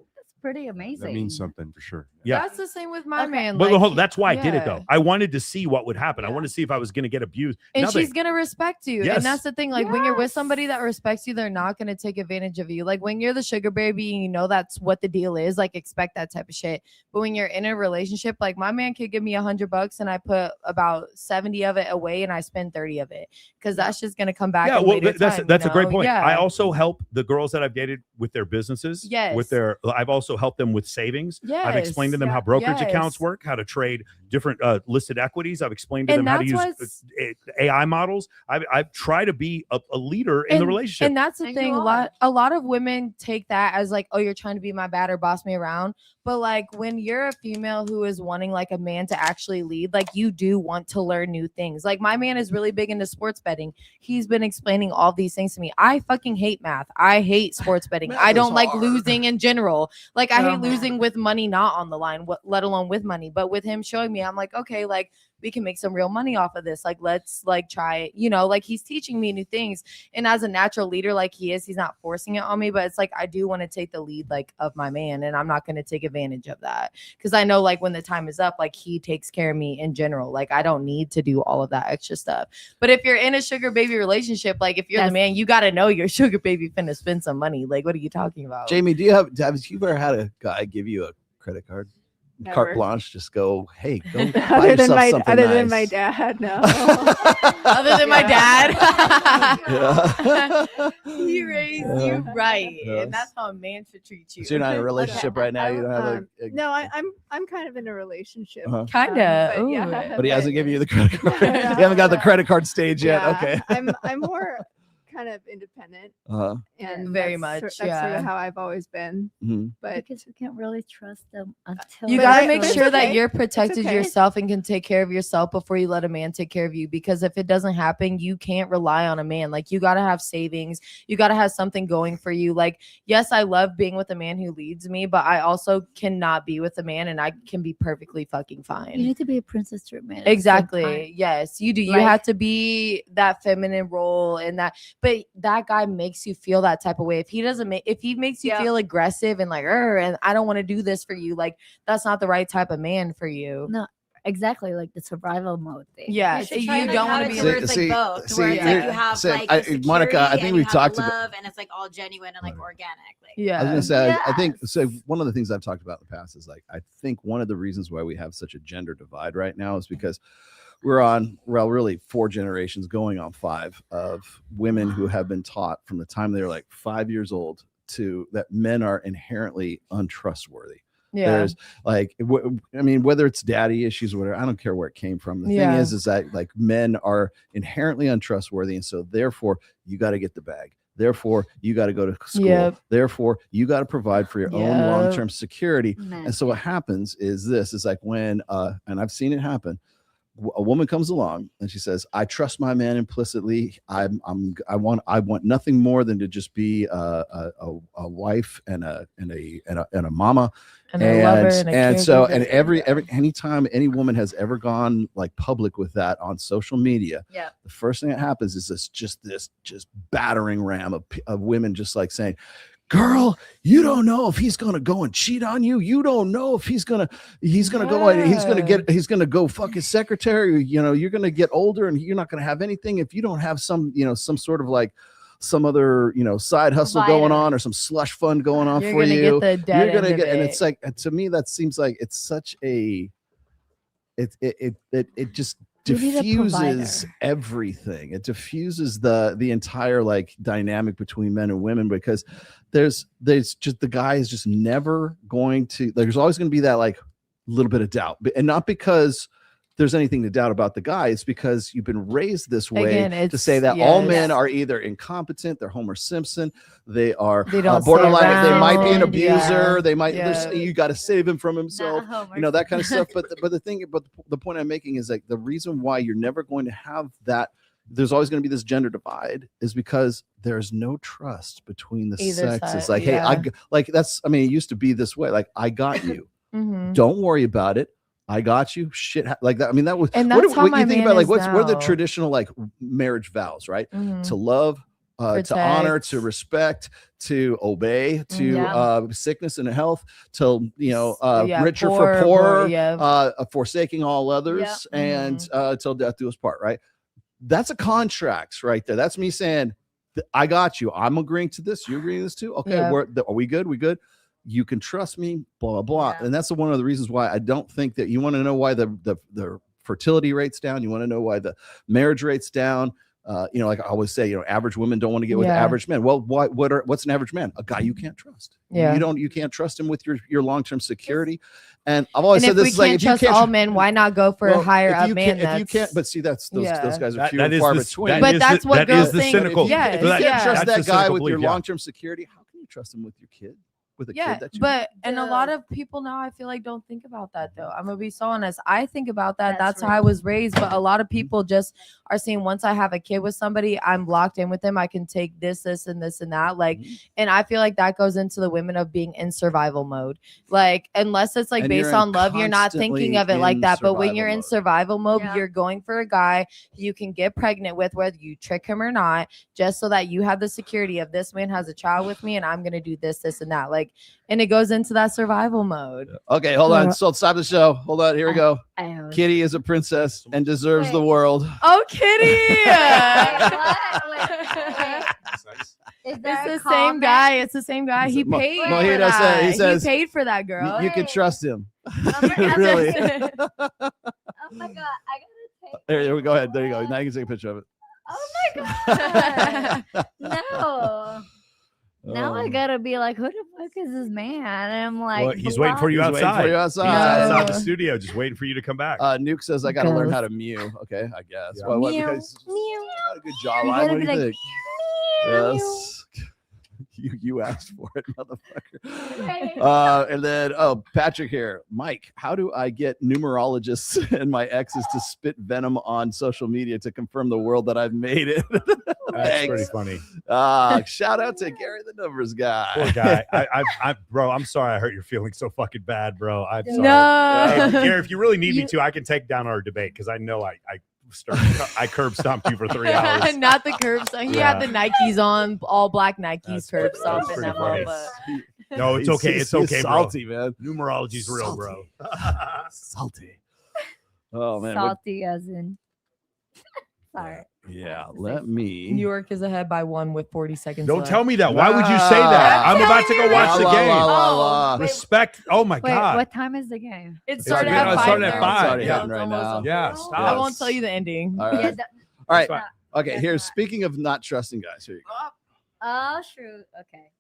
Pretty amazing. That means something for sure. Yeah. That's the same with my man. But like, hold on, that's why I did it yeah. though. I wanted to see what would happen. I wanted to see if I was going to get abused. And Nothing. she's gonna respect you. Yes. And that's the thing. Like when you're with somebody that respects you, they're not gonna take advantage of you. Like when you're the sugar baby and you know that's what the deal is, like expect that type of shit. But when you're in a relationship, like my man could give me $100 and I put about 70 of it away and I spend 30 of it. Because that's just gonna come back. Yeah, well, that's time, a great point. Yeah. I also help the girls that I've dated with their businesses. Yes. I've also helped them with savings. I've explained to them how brokerage accounts work, how to trade different listed equities. I've explained to them how to use AI models. I've tried to be a leader in the relationship. And that's the thing. A lot of women take that as like, oh, you're trying to be my bad or boss me around. But like when you're a female who is wanting like a man to actually lead, like you do want to learn new things. Like my man is really big into sports betting. He's been explaining all these things to me. I fucking hate math. I hate sports betting. I don't like losing in general. Like I hate losing with money not on the line, let alone with money. But with him showing me, I'm like, okay, like we can make some real money off of this. Like, let's like try it, you know, like he's teaching me new things. And as a natural leader, like he is, he's not forcing it on me, but it's like, I do want to take the lead, like of my man. And I'm not going to take advantage of that. Cause I know like when the time is up, like he takes care of me in general. Like I don't need to do all of that extra stuff. But if you're in a sugar baby relationship, like if you're the man, you got to know your sugar baby finna spend some money. Like, what are you talking about? Jamie, have you ever had a guy give you a credit card? Never. Carte blanche, just go, hey, go buy Other than yourself something than my nice. dad, no. Other than my dad. Yeah. He raised you right. And that's how a man should treat you. So you're not in a relationship right now. You don't have a No, I'm kind of in a relationship. Kinda. But, yeah, but he hasn't given you the credit card. You haven't got the credit card stage yet. Yeah, Okay. I'm more kind of independent. And Very that's much, That's sort yeah. of how I've always been. Mhm. But because you can't really trust them until You they got to show make you. sure that okay. you're It's protected okay. yourself and can take care of yourself before you let a man take care of you. Because if it doesn't happen, you can't rely on a man. Like you got to have savings. You got to have something going for you. Like, yes, I love being with a man who leads me, but I also cannot be with a man and I can be perfectly fucking fine. You need to be a princess to a man. Exactly. Yes, you do. You Like- have to be that feminine role and that, but that guy makes you feel that type of way. If he doesn't if he makes you feel aggressive and like, and I don't want to do this for you, like that's not the right type of man for you. No, exactly. Like the survival mode thing. Yeah, should you try and don't have want to it be where it's like both, to where it's like you have like the Monica, I security think and we you have talked the about. love and it's like all genuine and like organic. Like, Yeah, I was gonna say, I think so. One of the things I've talked about in the past is like, I think one of the reasons why we have such a gender divide right now is because we're on, well, really 4 generations going on 5 of women who have been taught from the time they were like 5 years old to that men are inherently untrustworthy. Yeah. There's like, I mean, whether it's daddy issues or whatever, I don't care where it came from. The thing Yeah. is that like men are inherently untrustworthy. And so therefore you got to get the bag. Therefore, you got to go to school. Yep. Therefore, you got to provide for your own Yep. long-term security. Man. And so what happens is this is like when, and I've seen it happen. A woman comes along and she says, "I trust my man implicitly. I want nothing more than to just be a wife and a mama And a lover and a so caregiver. anytime any woman has ever gone like public with that on social media, Yeah. the first thing that happens is this battering ram of women just like saying, girl, you don't know if he's gonna go and cheat on you. You don't know if he's gonna go and he's gonna go fuck his secretary. You know, you're gonna get older and you're not gonna have anything if you don't have some sort of like some other, side hustle going on or some slush fund going on You're for gonna you. get the dead You're gonna end get, of and it. it's like, to me, that seems like it's such a, it just You need a diffuses provider. everything. It diffuses the entire like dynamic between men and women, because there's just, the guy is just never going to, there's always going to be that like little bit of doubt, and not because there's anything to doubt about the guy. It's because you've been raised this way Again, to say that all men are either incompetent, they're Homer Simpson, they are They don't stay borderline, they might be an around, abuser, they might, yeah. you got to save him from himself, Homer that kind of stuff. But the point I'm making is like, the reason why you're never going to have that, there's always going to be this gender divide, is because there's no trust between the Either sexes. side, Like, hey, yeah. it used to be this way. Like, I got you. Mhm. Don't worry about it. I got you. Shit, like that. I mean, that was. And what that's do- how what my you think man about, like, is what are the now. traditional like marriage vows, right? Mhm. To love, to honor, Protect. to respect, to obey, to Yeah. sickness and health, till Yeah, richer poor, for poor, yeah. forsaking all others, and till death do us part. Right? That's a contract right there. That's me saying, I got you. I'm agreeing to this. You agreeing to this too? Okay, Yeah. are we good? We good? You can trust me, blah, blah, blah. And that's one of the reasons why I don't think that, you want to know why the fertility rate's down. You want to know why the marriage rate's down. Like I always say, average women don't want to get with Yeah. average men. Well, what's an average man? A guy you can't trust. Yeah. You can't trust him with your long-term security. And I've always And said if this we is like, can't if you trust can't all men, why not go for a higher if up you man? can't, if you can't, but see, those guys are That- few that and is far the- between. But that's what that girls is the think. cynical. Yes, If you can't yeah. trust That's that the guy cynical with your belief, yeah. long-term security, how can you trust him with your kid? With a Yeah, kid that you but and a lot of people now, I feel like, don't think about that though. I'm gonna be so honest. I think about that. That's how I was raised. But a lot of people just are saying, once I have a kid with somebody, I'm locked in with them. I can take this, and this, and that. Like, and I feel like that goes into the women of being in survival mode. Like, unless it's like And based you're on love, you're not constantly thinking of it like in that. But when you're survival in mode. survival mode, you're going for a guy you can get pregnant with, whether you trick him or not, just so that you have the security of, this man has a child with me, and I'm gonna do this, and that. Like, and it goes into that survival mode. Okay, hold on. So stop the show. Hold on. Here we go. I was- Kitty is a princess and deserves the world. Oh, Kitty! Is It's there the a same comment? guy. It's the same guy. He Mo- paid. Mojito for that. he says he paid for that girl. You can trust him. God. Really? Oh my god, I gotta take. There we go. Ahead. There you go. Now you can take a picture of it. Oh my god. No. Now I gotta be like, who the fuck is this man? And I'm like, Well, he's waiting for you He's waiting outside. for you He's outside. outside the studio, just waiting for you to come back. Nuke says I got to learn how to mew. Okay, I guess. Yeah. Well, Meow, because meow. got a good You jawline. gotta What do be you like, think? Yes. You asked for it, motherfucker. And then Patrick here. Mike, how do I get numerologists and my exes to spit venom on social media to confirm the world that I've made it? That's pretty funny. Shout out to Gary the numbers guy. Poor guy. Bro, I'm sorry I hurt your feelings so fucking bad, bro. I'm sorry. No. Hey, Gary, if you really need me to, I can take down our debate because I know I curb stomped you for 3 hours. Not the curb stomp. He had the Nikes on, all black Nikes, curb stomp in pretty that funny. moment. No, it's okay. It's He's okay, salty, bro. man. Numerology's real, bro. Salty. Oh man. salty as in. Sorry. Yeah. Let me. New York is ahead by 1 with 40 seconds Don't left. tell me that. Why would you say that? I'm about to go watch the game. Oh, wait. Respect. Oh my Wait, God. what time is the game? It It's started starting at 5. starting at 5. already Yeah. happening right now. Yeah, I stop. won't tell you the ending. All right. Yeah, All right. not- Okay. Here's speaking of not trusting guys. Here you go. Oh, true. Okay.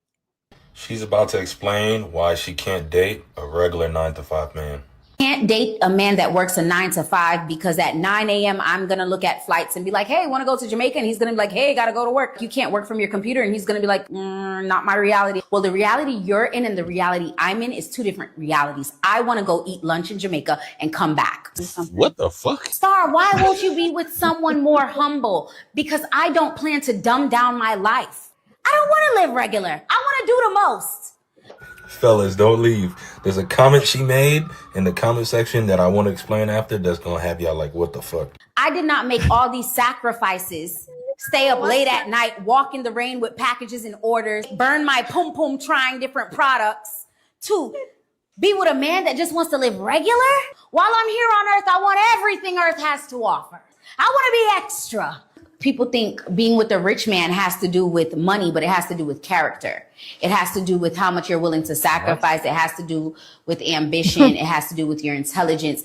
She's about to explain why she can't date a regular 9-to-5 man. Can't date a man that works a 9 to 5 because at 9 a.m. I'm going to look at flights and be like, hey, want to go to Jamaica? And he's going to be like, hey, got to go to work. You can't work from your computer. And he's going to be like, not my reality. Well, the reality you're in and the reality I'm in is two different realities. I want to go eat lunch in Jamaica and come back. What the fuck? Star, why won't you be with someone more humble? Because I don't plan to dumb down my life. I don't want to live regular. I want to do the most. Fellas, don't leave. There's a comment she made in the comment section that I want to explain after that's going to have y'all like, what the fuck? I did not make all these sacrifices, stay up late at night, walk in the rain with packages and orders, burn my pum-pum trying different products to be with a man that just wants to live regular. While I'm here on earth, I want everything earth has to offer. I want to be extra. people think being with a rich man has to do with money, but it has to do with character. It has to do with how much you're willing to sacrifice. It has to do with ambition. It has to do with your intelligence.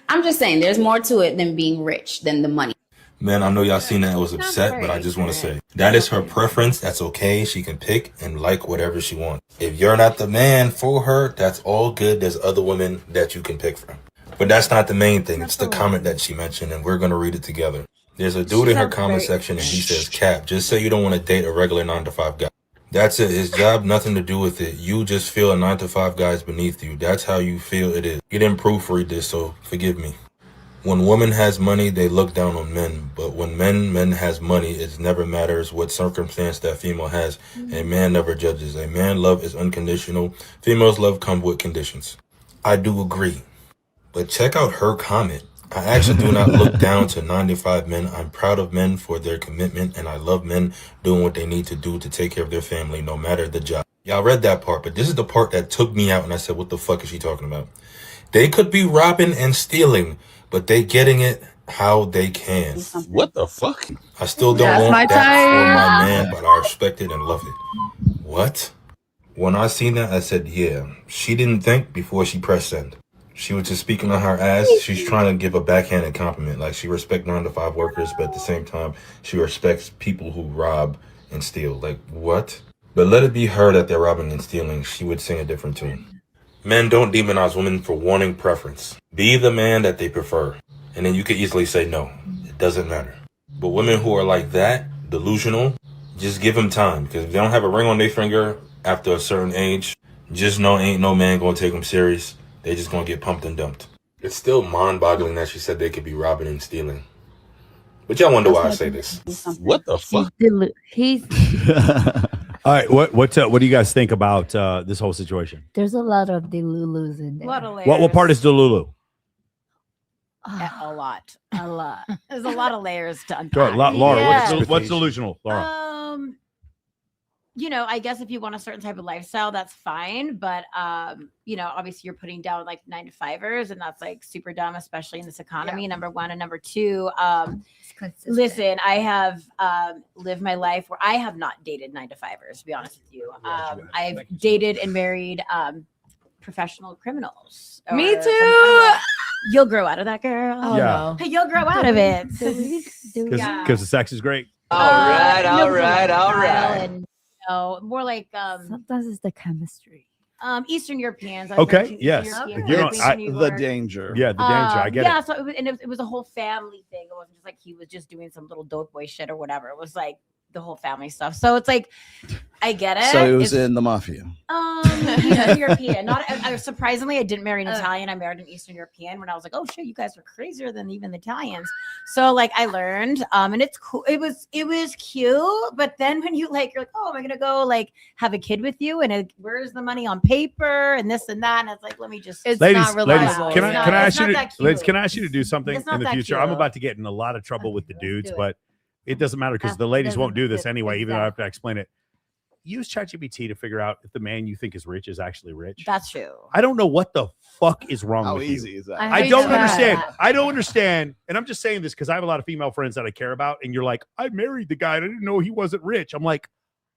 I'm just saying there's more to it than being rich, than the money. Man, I know y'all seen that. I was upset, but I just want to say that is her preference. That's okay. She can pick and like whatever she wants. If you're not the man for her, that's all good. There's other women that you can pick from. But that's not the main thing. It's the comment that she mentioned, and we're going to read it together. There's a dude in her comment section, and he says, Cap, just say you don't want to date a regular 9-to-5 guy. That's it. His job, nothing to do with it. You just feel a 9-to-5 guy is beneath you. That's how you feel it is. You didn't proofread this, so forgive me. When woman has money, they look down on men. But when men has money, it never matters what circumstance that female has. A man never judges. A man love is unconditional. Females love come with conditions. I do agree. But check out her comment. I actually do not look down to 95 men. I'm proud of men for their commitment, and I love men doing what they need to do to take care of their family, no matter the job. Y'all read that part, but this is the part that took me out, and I said, what the fuck is she talking about? They could be robbing and stealing, but they getting it how they can. What the fuck? I still don't want that for my man, but I respect it and love it. What? When I seen that, I said, yeah, she didn't think before she pressed send. She was just speaking on her ass. She's trying to give a backhanded compliment. Like, she respects 9-to-5 workers, but at the same time, she respects people who rob and steal. Like, what? But let it be her that they're robbing and stealing. She would sing a different tune. Men don't demonize women for wanting preference. Be the man that they prefer. And then you could easily say no. It doesn't matter. But women who are like that, delusional, just give them time. Because if they don't have a ring on their finger after a certain age, just know ain't no man gonna take them serious. They just gonna get pumped and dumped. It's still mind-boggling that she said they could be robbing and stealing. But y'all wonder why I say this. What the fuck? He's All right, what do you guys think about this whole situation? there's a lot of delulus in there. A lot of layers. What part is Delulu? A lot. A lot. There's a lot of layers to unpack. Go ahead, Laura, Yeah. what's delusional, Laura? You know, I guess if you want a certain type of lifestyle, that's fine. But you know, obviously you're putting down like 9-to-5ers, and that's like super dumb, especially in this economy. Number one, and number two, listen, I have lived my life where I have not dated 9-to-5ers, to be honest with you. I've dated and married professional criminals. Me or too. You'll grow out of that, girl. Oh, Yeah. no. You'll grow out of it. Because the sex is great. All right. And, you know, more like sometimes it's the chemistry. Eastern Europeans. Okay, yes. The danger. Yeah, the danger. I get yeah, it. so it was a whole family thing. It wasn't just like he was just doing some little dope boy shit or whatever. It was like the whole family stuff. So it's like, I get it. So it was in the mafia. Eastern European. Not surprisingly, I didn't marry an Italian. I married an Eastern European. When I was like, oh shit, you guys are crazier than even the Italians. So like I learned, and it's cool. It was cute. But then when you're like, oh, am I gonna go like have a kid with you? And where's the money on paper and this and that? And it's like, let me just. Ladies, can I ask you to do something It's not in the that future? I'm cute. about to get in a lot of trouble with the dudes, but it doesn't matter because the ladies won't do this anyway, even though I have to explain it. Use ChatGPT to figure out if the man you think is rich is actually rich. That's true. I don't know what the fuck is wrong How with easy you. is that? I don't understand. I don't understand. And I'm just saying this because I have a lot of female friends that I care about. And you're like, I married the guy and I didn't know he wasn't rich. I'm like,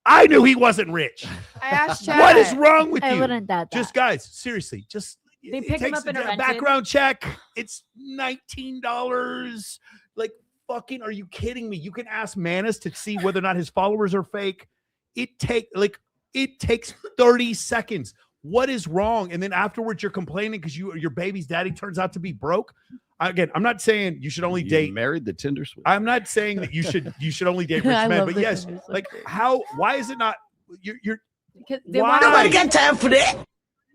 I knew he wasn't rich. I asked Chad. What is wrong with I you? wouldn't doubt that. Just guys, seriously, just They it pick him takes up in a a rented. background check. It's $19. Like, fucking, are you kidding me? You can ask Manis to see whether or not his followers are fake. It takes 30 seconds. What is wrong? And then afterwards, you're complaining because your baby's daddy turns out to be broke. Again, I'm not saying you should only date. Married the Tinder switch. I'm not saying that you should only date rich I men. love But the yes, Tinder like how? Why is it not? You're They why? want Nobody got time for that.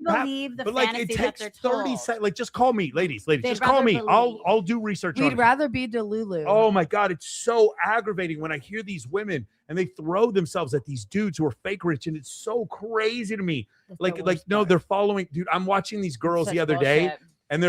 believe the but like fantasy it that takes they're 30 told. seconds. Like just call me, ladies. They'd Just call rather me. believe. I'll do research on We'd it. rather be Delulu. Oh my God, it's so aggravating when I hear these women and they throw themselves at these dudes who are fake rich, and it's so crazy to me. Like no, they're following. Dude, I'm watching these girls Such the other day, bullshit. and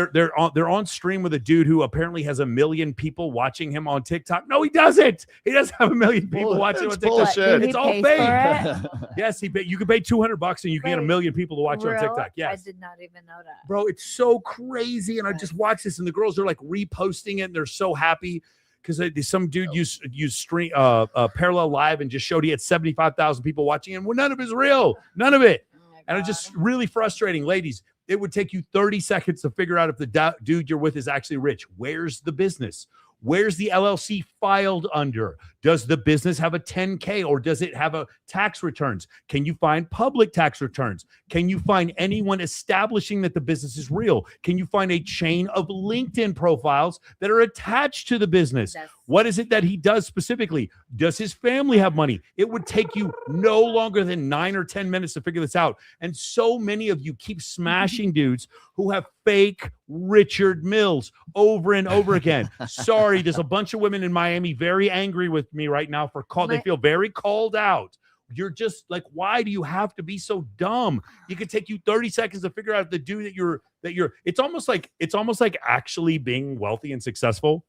they're on stream with a dude who apparently has 1 million people watching him on TikTok. No, he doesn't. He doesn't have 1 million people watching him on TikTok. bullshit. It's all fake. Yes, you can pay $200 and you can get 1 million people to watch you on Real? TikTok. Yes. I did not even know that. Bro, it's so crazy. And I just watch this, and the girls are like reposting it, and they're so happy. because some dude used stream parallel live and just showed he had 75,000 people watching, and none of it is real, none of it. And it's just really frustrating, ladies. It would take you 30 seconds to figure out if the dude you're with is actually rich. Where's the business? Where's the LLC filed under? Does the business have a 10K or does it have a tax returns? Can you find public tax returns? Can you find anyone establishing that the business is real? Can you find a chain of LinkedIn profiles that are attached to the business? What is it that he does specifically? Does his family have money? It would take you no longer than 9 or 10 minutes to figure this out. And so many of you keep smashing dudes who have fake Richard Mills over and over again. Sorry, there's a bunch of women in Miami very angry with me right now for they feel very called out. You're just like, why do you have to be so dumb? You could take you 30 seconds to figure out the dude that you're it's almost like actually being wealthy and successful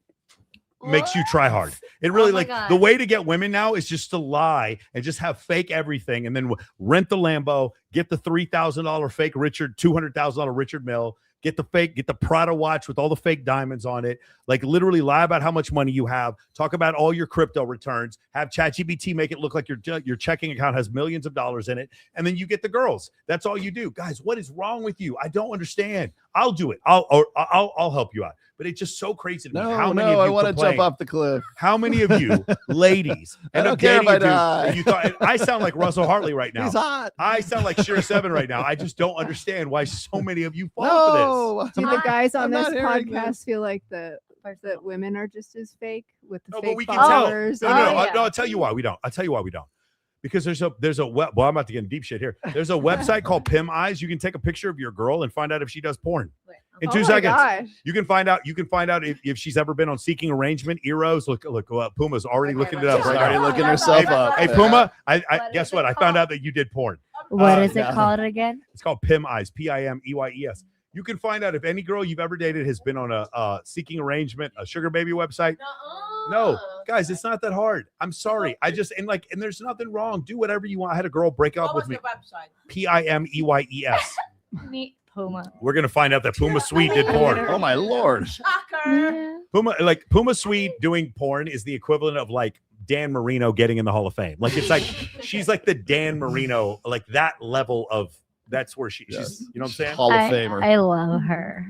makes you try hard. It really the way to get women now is just to lie and just have fake everything and then rent the Lambo, get the $3,000 fake $200,000 Richard Mill, get the Prada watch with all the fake diamonds on it, like literally lie about how much money you have, talk about all your crypto returns, have ChatGPT make it look like your checking account has millions of dollars in it, and then you get the girls. That's all you do. Guys, what is wrong with you? I don't understand. I'll do it. I'll help you out. But it's just so crazy to me. How many of you I want to jump off the cliff. How many of you ladies I don't care if I die. You thought I sound like Russell Hartley right now. He's hot. I sound like Sheer 7 right now. I just don't understand why so many of you fall for this. Do the guys on I'm this not hearing podcast feel like that women are just as fake with the No, fake but we can followers? tell. No, I'll tell you why we don't. I'll tell you why we don't. Because there's a well, I'm about to get in deep shit here. There's a website called Pim Eyes. You can take a picture of your girl and find out if she does porn. In 2 seconds, gosh. you can find out. If she's ever been on Seeking Arrangement, Eros. Look, Puma's already looking it up. She's Right already now. looking herself up. Hey, Puma, I guess what? I found out that you did porn. What is it called again? It's called Pim Eyes. Pimeyes. You can find out if any girl you've ever dated has been on a Seeking Arrangement, a sugar baby website. No, guys, it's not that hard. I'm sorry. And there's nothing wrong. Do whatever you want. I had a girl break up with me. Pimeyes. Meet Puma. We're gonna find out that Puma Sweet did porn. Oh my lord. Shocker. Puma Sweet doing porn is the equivalent of like Dan Marino getting in the Hall of Fame. Like it's like she's like the Dan Marino, like that level of that's where she's you know what I'm saying? Hall of Famer. I love her.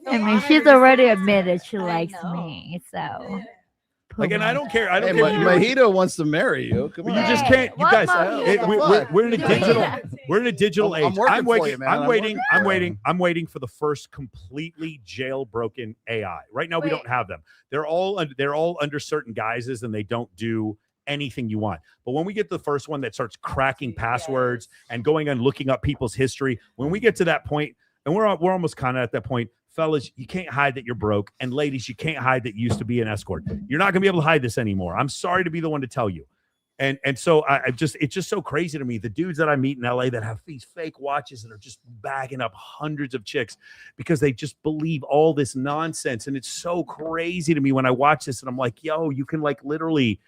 I mean, she's already admitted she likes me, so. Like, and I don't care. I don't Hey, care. Mojito wants to marry you. Come on. You just can't. You guys, we're in a digital. We're in a digital age. I'm working for waiting. you, man. I'm waiting for the first completely jailbroken AI. Right now, we don't have them. They're all under certain guises, and they don't do anything you want. But when we get the first one that starts cracking passwords and going and looking up people's history, when we get to that point, and we're almost kind of at that point. Fellas, you can't hide that you're broke. And ladies, you can't hide that you used to be an escort. You're not going to be able to hide this anymore. I'm sorry to be the one to tell you. And so it's just so crazy to me. The dudes that I meet in LA that have these fake watches and are just bagging up hundreds of chicks because they just believe all this nonsense. And it's so crazy to me when I watch this and I'm like, yo, you can like literally,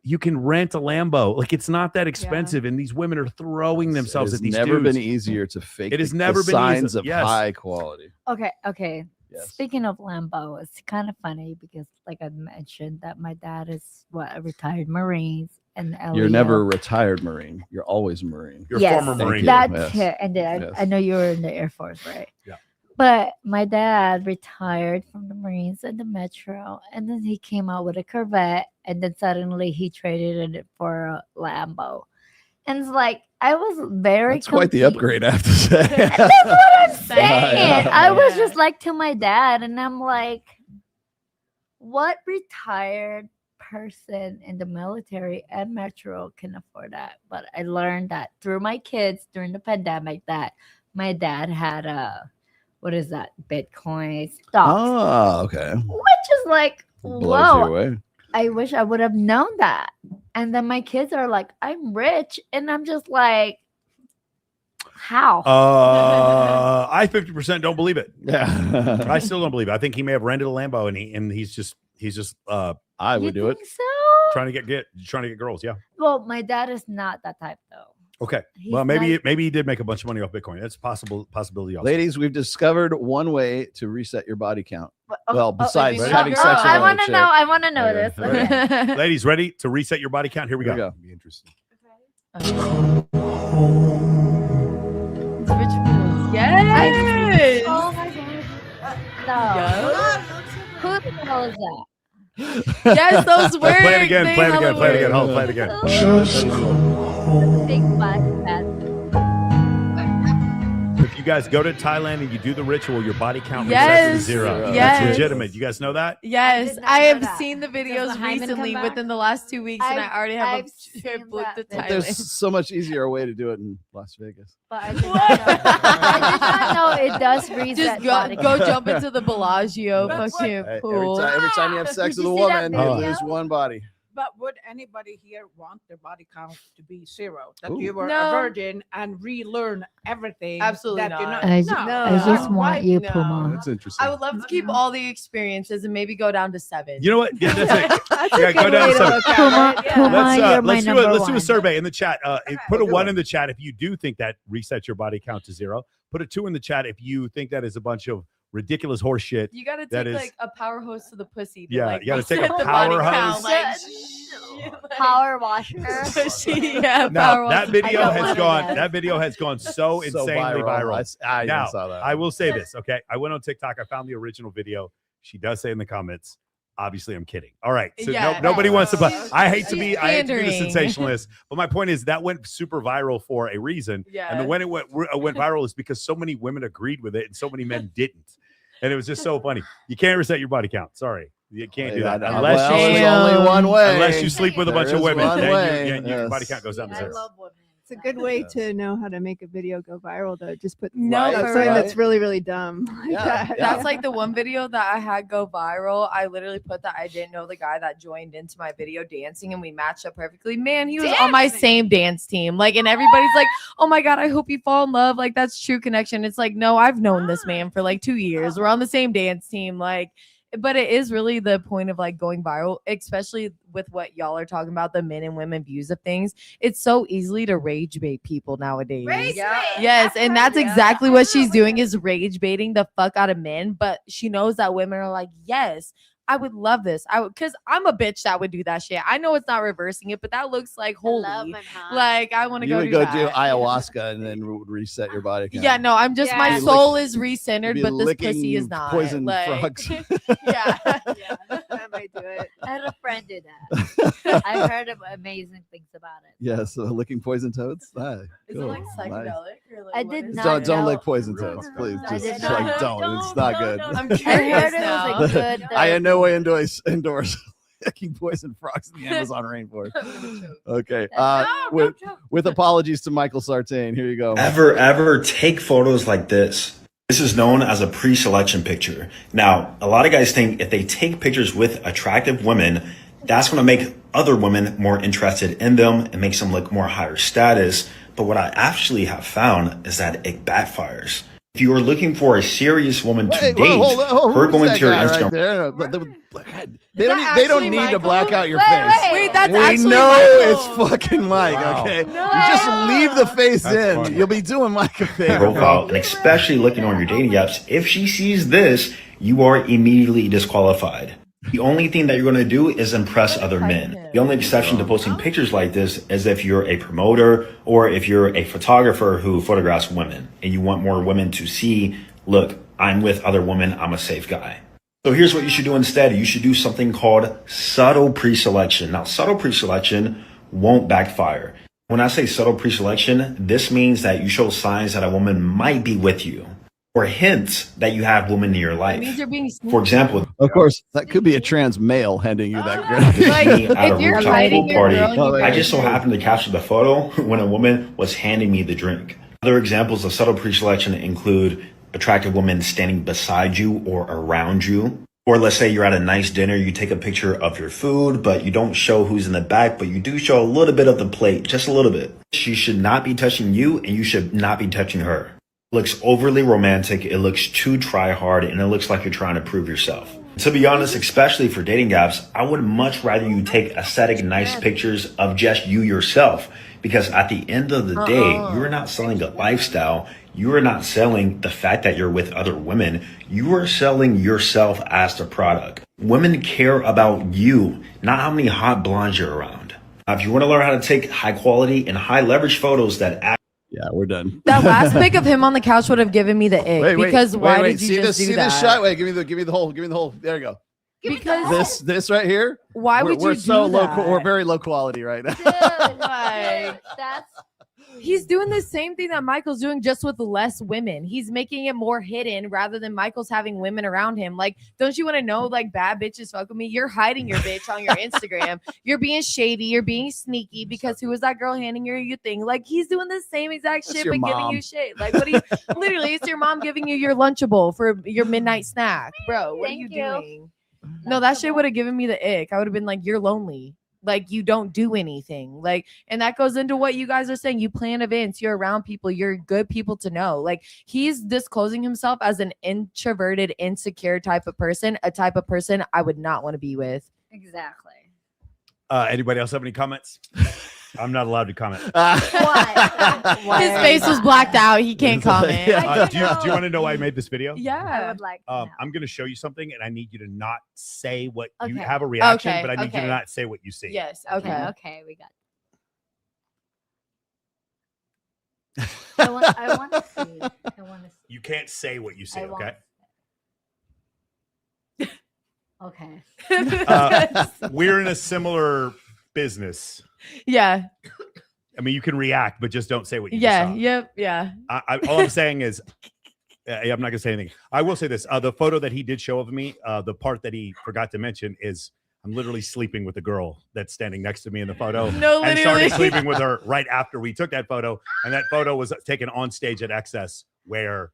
you can rent a Lambo. Like it's not that expensive. And these women are throwing themselves at these dudes. It's never been easier to fake It has never been signs easy. of Yes. high quality. Okay. Yes. Speaking of Lambo, it's kind of funny because, like I mentioned, that my dad is a retired Marine, and You're never a retired Marine. You're always a Marine. You're a former Marine. That's it. And then I know you were in the Air Force, right? Yeah. But my dad retired from the Marines and the Metro, and then he came out with a Corvette, and then suddenly he traded it for a Lambo. And it's like, I was very That's quite the upgrade, I have to say. That's what I'm saying. Yeah. I was just like to my dad, and I'm like, what retired person in the military and Metro can afford that? But I learned that through my kids during the pandemic that my dad had Bitcoin stocks. Oh, okay. Which is like, Blows you whoa. away. I wish I would have known that. And then my kids are like, I'm rich. And I'm just like, how? I 50% don't believe it. Yeah. I still don't believe it. I think he may have rented a Lambo and he's just I would do it. So? Trying to get girls. Yeah. Well, my dad is not that type though. Okay. He's Well, maybe nice. maybe he did make a bunch of money off Bitcoin. That's possibility. Also. Ladies, we've discovered one way to reset your body count. Well, besides Girl, having sex with I another want to chick. know. I want to know Okay. this. Ready? Ladies, ready to reset your body count? Here we go. Be interesting. Yes. Oh my god. No. Who the hell is that? Yes, those words. Play it again. They Play it hella again. Play it again. work. Hold. Play it again. Big butt. Fat. If you guys go to Thailand and you do the ritual, your body count resets to Yes. 0. Yes. That's legitimate. You guys know that? Yes, I have seen the videos the hymen recently come back? within the last 2 weeks, and I already have I've a trip seen booked to that. But there's Thailand. so much easier way to do it in Las Vegas. But I did not know it does reset. Just body go count. jump into the Bellagio That's fucking Hey, pool. every time you have sex Did with a you see that woman, you video? lose one body. But would anybody here want their body count to be 0? That Ooh. you were No. a virgin and relearn everything? Absolutely that you're not. I no. just Why- want you, no. Puma. That's interesting. I would love to keep all the experiences and maybe go down to 7. You know what? Yeah, that's it. That's Yeah, a go good down way to to 7. look at Puma, it. Yeah. Puma, you're my Let's do number Let's do a one. survey in the chat. Put a good 1 one. in the chat if you do think that resets your body count to 0. Put a 2 in the chat if you think that is a bunch of ridiculous horse shit. You gotta That take is- like a power hose to the pussy. To, Yeah, like, you gotta take a reset the power body count, hose. like, Power washer. yeah, Now power that hose. video I don't has want gone. that. That video has gone so insanely viral. I Now, saw that. I will say this. Okay, I went on TikTok. I found the original video. She does say in the comments. Obviously, I'm kidding. All right, so Yeah. nobody wants to. She's- I hate to she's be the pandering. sensationalist, but my point is that went super viral for a reason. Yeah. And the when it went viral is because so many women agreed with it and so many men didn't. And it was just so funny. You can't reset your body count. Sorry, you can't do that unless well, you there's only one way. unless you sleep with a bunch There of is women. one Then way. your Yes. body count goes down to I 0. love women. It's a good way to know how to make a video go viral, though. Just put No, Right, for something real. that's really, really dumb. Like Yeah, that. yeah. That's like the one video that I had go viral. I literally put that I didn't know the guy that joined into my video dancing and we matched up perfectly. Man, he was on my same dance team. Like, and everybody's like, oh my God, I hope you fall in love. Like, that's true connection. It's like, no, I've known this man for like 2 years. We're on the same dance team. Like, but it is really the point of like going viral, especially with what y'all are talking about, the men and women views of things. It's so easily to rage bait people nowadays. Yes, and that's exactly what she's doing is rage baiting the fuck out of men. But she knows that women are like, yes, I would love this. I would, because I'm a bitch that would do that shit. I know it's not reversing it, but that looks like holy. Like I want to You go would do go that. do ayahuasca and then reset your body count. Yeah, no, I'm just my You'd be soul lick- is you'd recentered, be but this pussy licking is not. poison like, frogs. yeah. That might do it. I had a friend do that. I've heard of amazing things about it. Yes, licking poison toads. Ah, Is cool. it like Nice. psychedelic? Or like I what did is not it? Don't know. lick poison toads, please. I Just did like not- don't. It's not good. I'm I curious heard it now. was like good. I in no way endorse licking poison frogs in the Amazon rainforest. Okay. With apologies to Michael Sartain. Here you go. Ever take photos like this? This is known as a pre-selection picture. Now, a lot of guys think if they take pictures with attractive women, that's going to make other women more interested in them and makes them look more higher status. But what I actually have found is that it backfires. If you are looking for a serious woman to date, her going to your Instagram. They don't need to black out your face. Wait, that's we actually know Michael. it's fucking Mike. Wow. Okay, you just leave the face in. You'll be doing Mike a favor. Profile, and especially looking on your dating apps, if she sees this, you are immediately disqualified. The only thing that you're going to do is impress other men. The only exception to posting pictures like this is if you're a promoter or if you're a photographer who photographs women and you want more women to see, look, I'm with other women, I'm a safe guy. So here's what you should do instead. You should do something called subtle pre-selection. Now, subtle pre-selection won't backfire. When I say subtle pre-selection, this means that you show signs that a woman might be with you or hints that you have women in your It life. means you're being For example, Of course, that could be a trans male handing you that. Like, me at a if you're rooftop hiding pool your party, girl, I just so happened to capture the photo when a woman was handing me the drink. Other examples of subtle pre-selection include attractive women standing beside you or around you. Or let's say you're at a nice dinner, you take a picture of your food, but you don't show who's in the back, but you do show a little bit of the plate, just a little bit. She should not be touching you and you should not be touching her. It looks overly romantic, it looks too try hard, and it looks like you're trying to prove yourself. To be honest, especially for dating apps, I would much rather you take aesthetic, nice pictures of just you yourself. Because at the end of the day, you're not selling a lifestyle. You are not selling the fact that you're with other women. You are selling yourself as the product. Women care about you, not how many hot blondes you're around. If you want to learn how to take high quality and high leverage photos that act. Yeah, we're done. That last pic of him on the couch would have given me the ick. Because why did you just do that? See this shot? Wait, give me the whole. There you go. Because this right here. Why would you we're do so that? low. We're very low quality right now. Like, he's doing the same thing that Michael's doing, just with less women. He's making it more hidden rather than Michael's having women around him. Like, don't you want to know, like, bad bitches fuck with me? You're hiding your bitch on your Instagram. You're being shady. You're being sneaky because who was that girl handing you your thing? Like, he's doing the same exact That's shit, your but giving mom. you shit. Like, what are you? Literally, it's your mom giving you your Lunchable for your midnight snack, bro. What are you doing? No, that shit would have given me the ick. I would have been like, you're lonely. Like, you don't do anything. Like, and that goes into what you guys are saying. You plan events, you're around people, you're good people to know. Like, he's disclosing himself as an introverted, insecure type of person, a type of person I would not want to be with. Exactly. Anybody else have any comments? I'm not allowed to comment. His face was blacked out. He can't comment. Do you want to know why I made this video? Yeah. I would like to know. I'm going to show you something, and I need you to not say what you Okay. have a reaction, Okay, but I need you okay. to not say what you see. Yes. Okay. Okay. Okay. We got. I want to see. I want to see. You can't say what you see, I won't. okay? Okay. We're in a similar business. Yeah. I mean, you can react, but just don't say what you Yeah. saw. Yep. Yeah. All I'm saying is, I'm not going to say anything. I will say this. The photo that he did show of me, the part that he forgot to mention is I'm literally sleeping with the girl that's standing next to me in the photo. No, and literally. started sleeping with her right after we took that photo. And that photo was taken on stage at Excess, where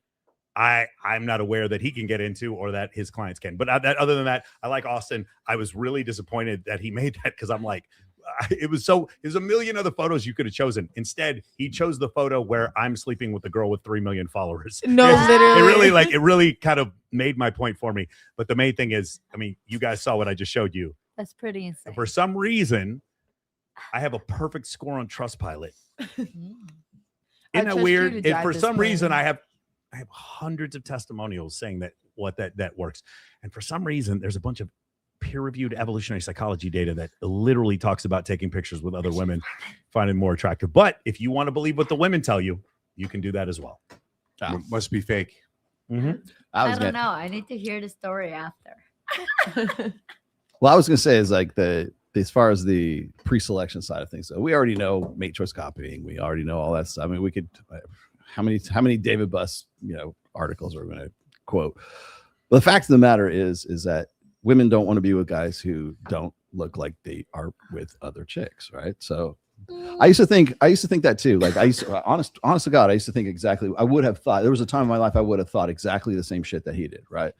I'm not aware that he can get into or that his clients can. But other than that, I like Austin. I was really disappointed that he made that, because I'm like, there's a million other photos you could have chosen. Instead, he chose the photo where I'm sleeping with a girl with 3 million followers. No, literally. It really kind of made my point for me. But the main thing is, I mean, you guys saw what I just showed you. That's pretty insane. And for some reason, I have a perfect score on Trustpilot. Isn't that weird? And for some reason, I have hundreds of testimonials saying that that works. And for some reason, there's a bunch of peer-reviewed evolutionary psychology data that literally talks about taking pictures with other women, finding more attractive. But if you want to believe what the women tell you, you can do that as well. Must be fake. Mm-hmm. I don't know. I need to hear the story after. Well, I was going to say is like as far as the pre-selection side of things. So we already know mate choice copying. We already know all that stuff. I mean, we could how many David Buss articles are we going to quote? But the fact of the matter is that women don't want to be with guys who don't look like they are with other chicks, right? So I used to think that too. Like honest to God, I used to think exactly. I would have thought there was a time in my life I would have thought exactly the same shit that he did, right?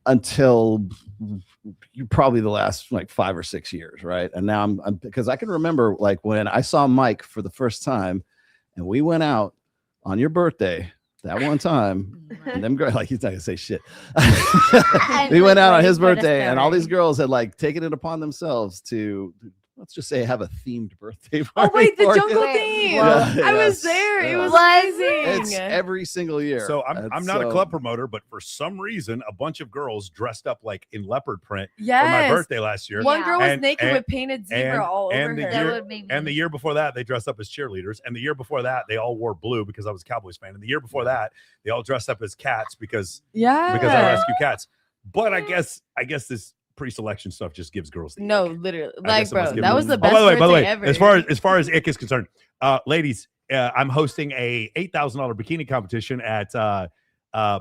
Until probably the last like 5 or 6 years, right? And now I'm because I can remember like when I saw Mike for the first time, and we went out on your birthday. That one time, and them girls, like he's not gonna say shit. We went out on his birthday, and all these girls had like taken it upon themselves to, let's just say, have a themed birthday party. Oh wait, the for jungle him. theme. Yeah, I was yes, there. It yeah. was amazing. It's every single year. So I'm not a club promoter, but for some reason, a bunch of girls dressed up like in leopard print for my Yes. birthday last year. One girl was And- naked and- with painted zebra all over the her. year, and the year before that, they dressed up as cheerleaders. And the year before that, they all wore blue because I was a Cowboys fan. And the year before that, they all dressed up as cats because I rescue cats. But I guess this pre-selection stuff just gives girls the No, literally, I like, guess it bro, must give that them- was the Oh, best by the way, birthday ever. as far as ick is concerned, ladies, I'm hosting a $8,000 bikini competition at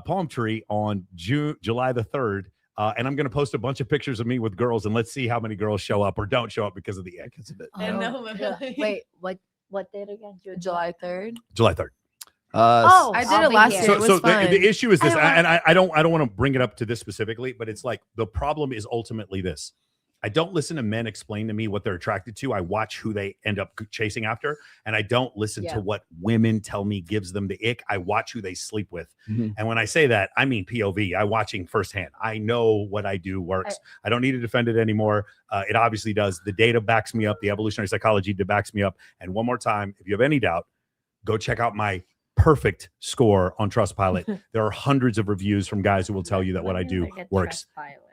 Palm Tree on July the 3rd. And I'm going to post a bunch of pictures of me with girls, and let's see how many girls show up or don't show up because of the ick. It's a bit. I know, literally. Wait, what date again? July 3rd. July 3rd. I did it last year. It was So fun. the issue is this, and I don't want to bring it up to this specifically, but it's like the problem is ultimately this. I don't listen to men explain to me what they're attracted to. I watch who they end up chasing after, and I don't listen to what women tell me gives them the ick. I watch who they sleep with. And when I say that, I mean POV. I'm watching firsthand. I know what I do works. I don't need to defend it anymore. It obviously does. The data backs me up. The evolutionary psychology backs me up. And one more time, if you have any doubt, go check out my perfect score on Trustpilot. There are hundreds of reviews from guys who will tell you that what I do works.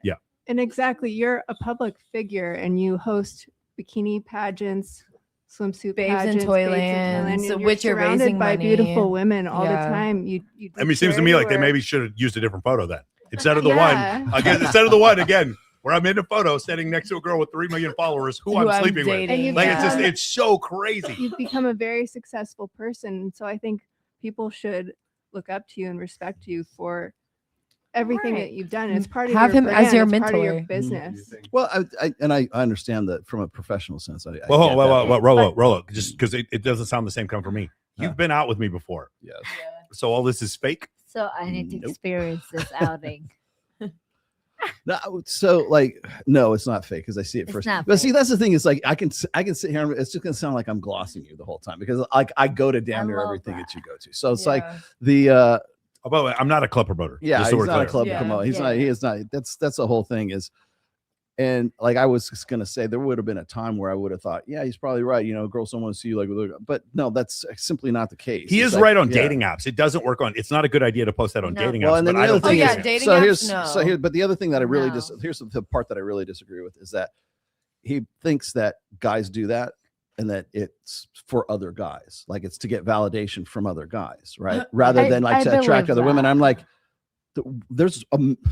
Yeah. And exactly, you're a public figure and you host bikini pageants, swimsuit Babes in pageants, Toyland, and so you're which you're surrounded raising by money. beautiful women all the Yeah. time. I mean, it seems to me like they charity maybe work. should have used a different photo then. Instead of the Yeah. one, again, instead of the one again, where I'm in a photo standing next to a girl with 3 million followers who I'm sleeping with. And you've Like it's just, become- it's so crazy. You've become a very successful person. So I think people should look up to you and respect you for everything that you've done. It's part of Have your him as brand, your it's part of your mentor. business. Well, I understand that from a professional sense. I Well, get well, that. roll up, just because it doesn't sound the same come from me. You've been out with me before. Yes. So all this is fake. So I need to experience this outing. No, so like, no, it's not fake because I see it It's first. not But see, that's the thing. Is like I can sit here. And it's just gonna sound like I'm glossing you the whole time because like I go to damn near everything that you go to. So it's like the. Oh, by the way, I'm not a club promoter. Yeah, just he's so we're not clear. a club promoter. He's not. He is not. That's the whole thing is. And like I was just gonna say, there would have been a time where I would have thought, yeah, he's probably right. You know, girls don't want to see you like, but no, that's simply not the case. He It's is like, right on yeah. dating apps. It doesn't work on. It's not a good idea to post that on dating apps. Well, and then but the I other don't thing think is, it is. so here, but the other thing that I really here's the part that I really disagree with is that he thinks that guys do that and that it's for other guys, like it's to get validation from other guys, right? Rather than like to attract other women. I'm like, there's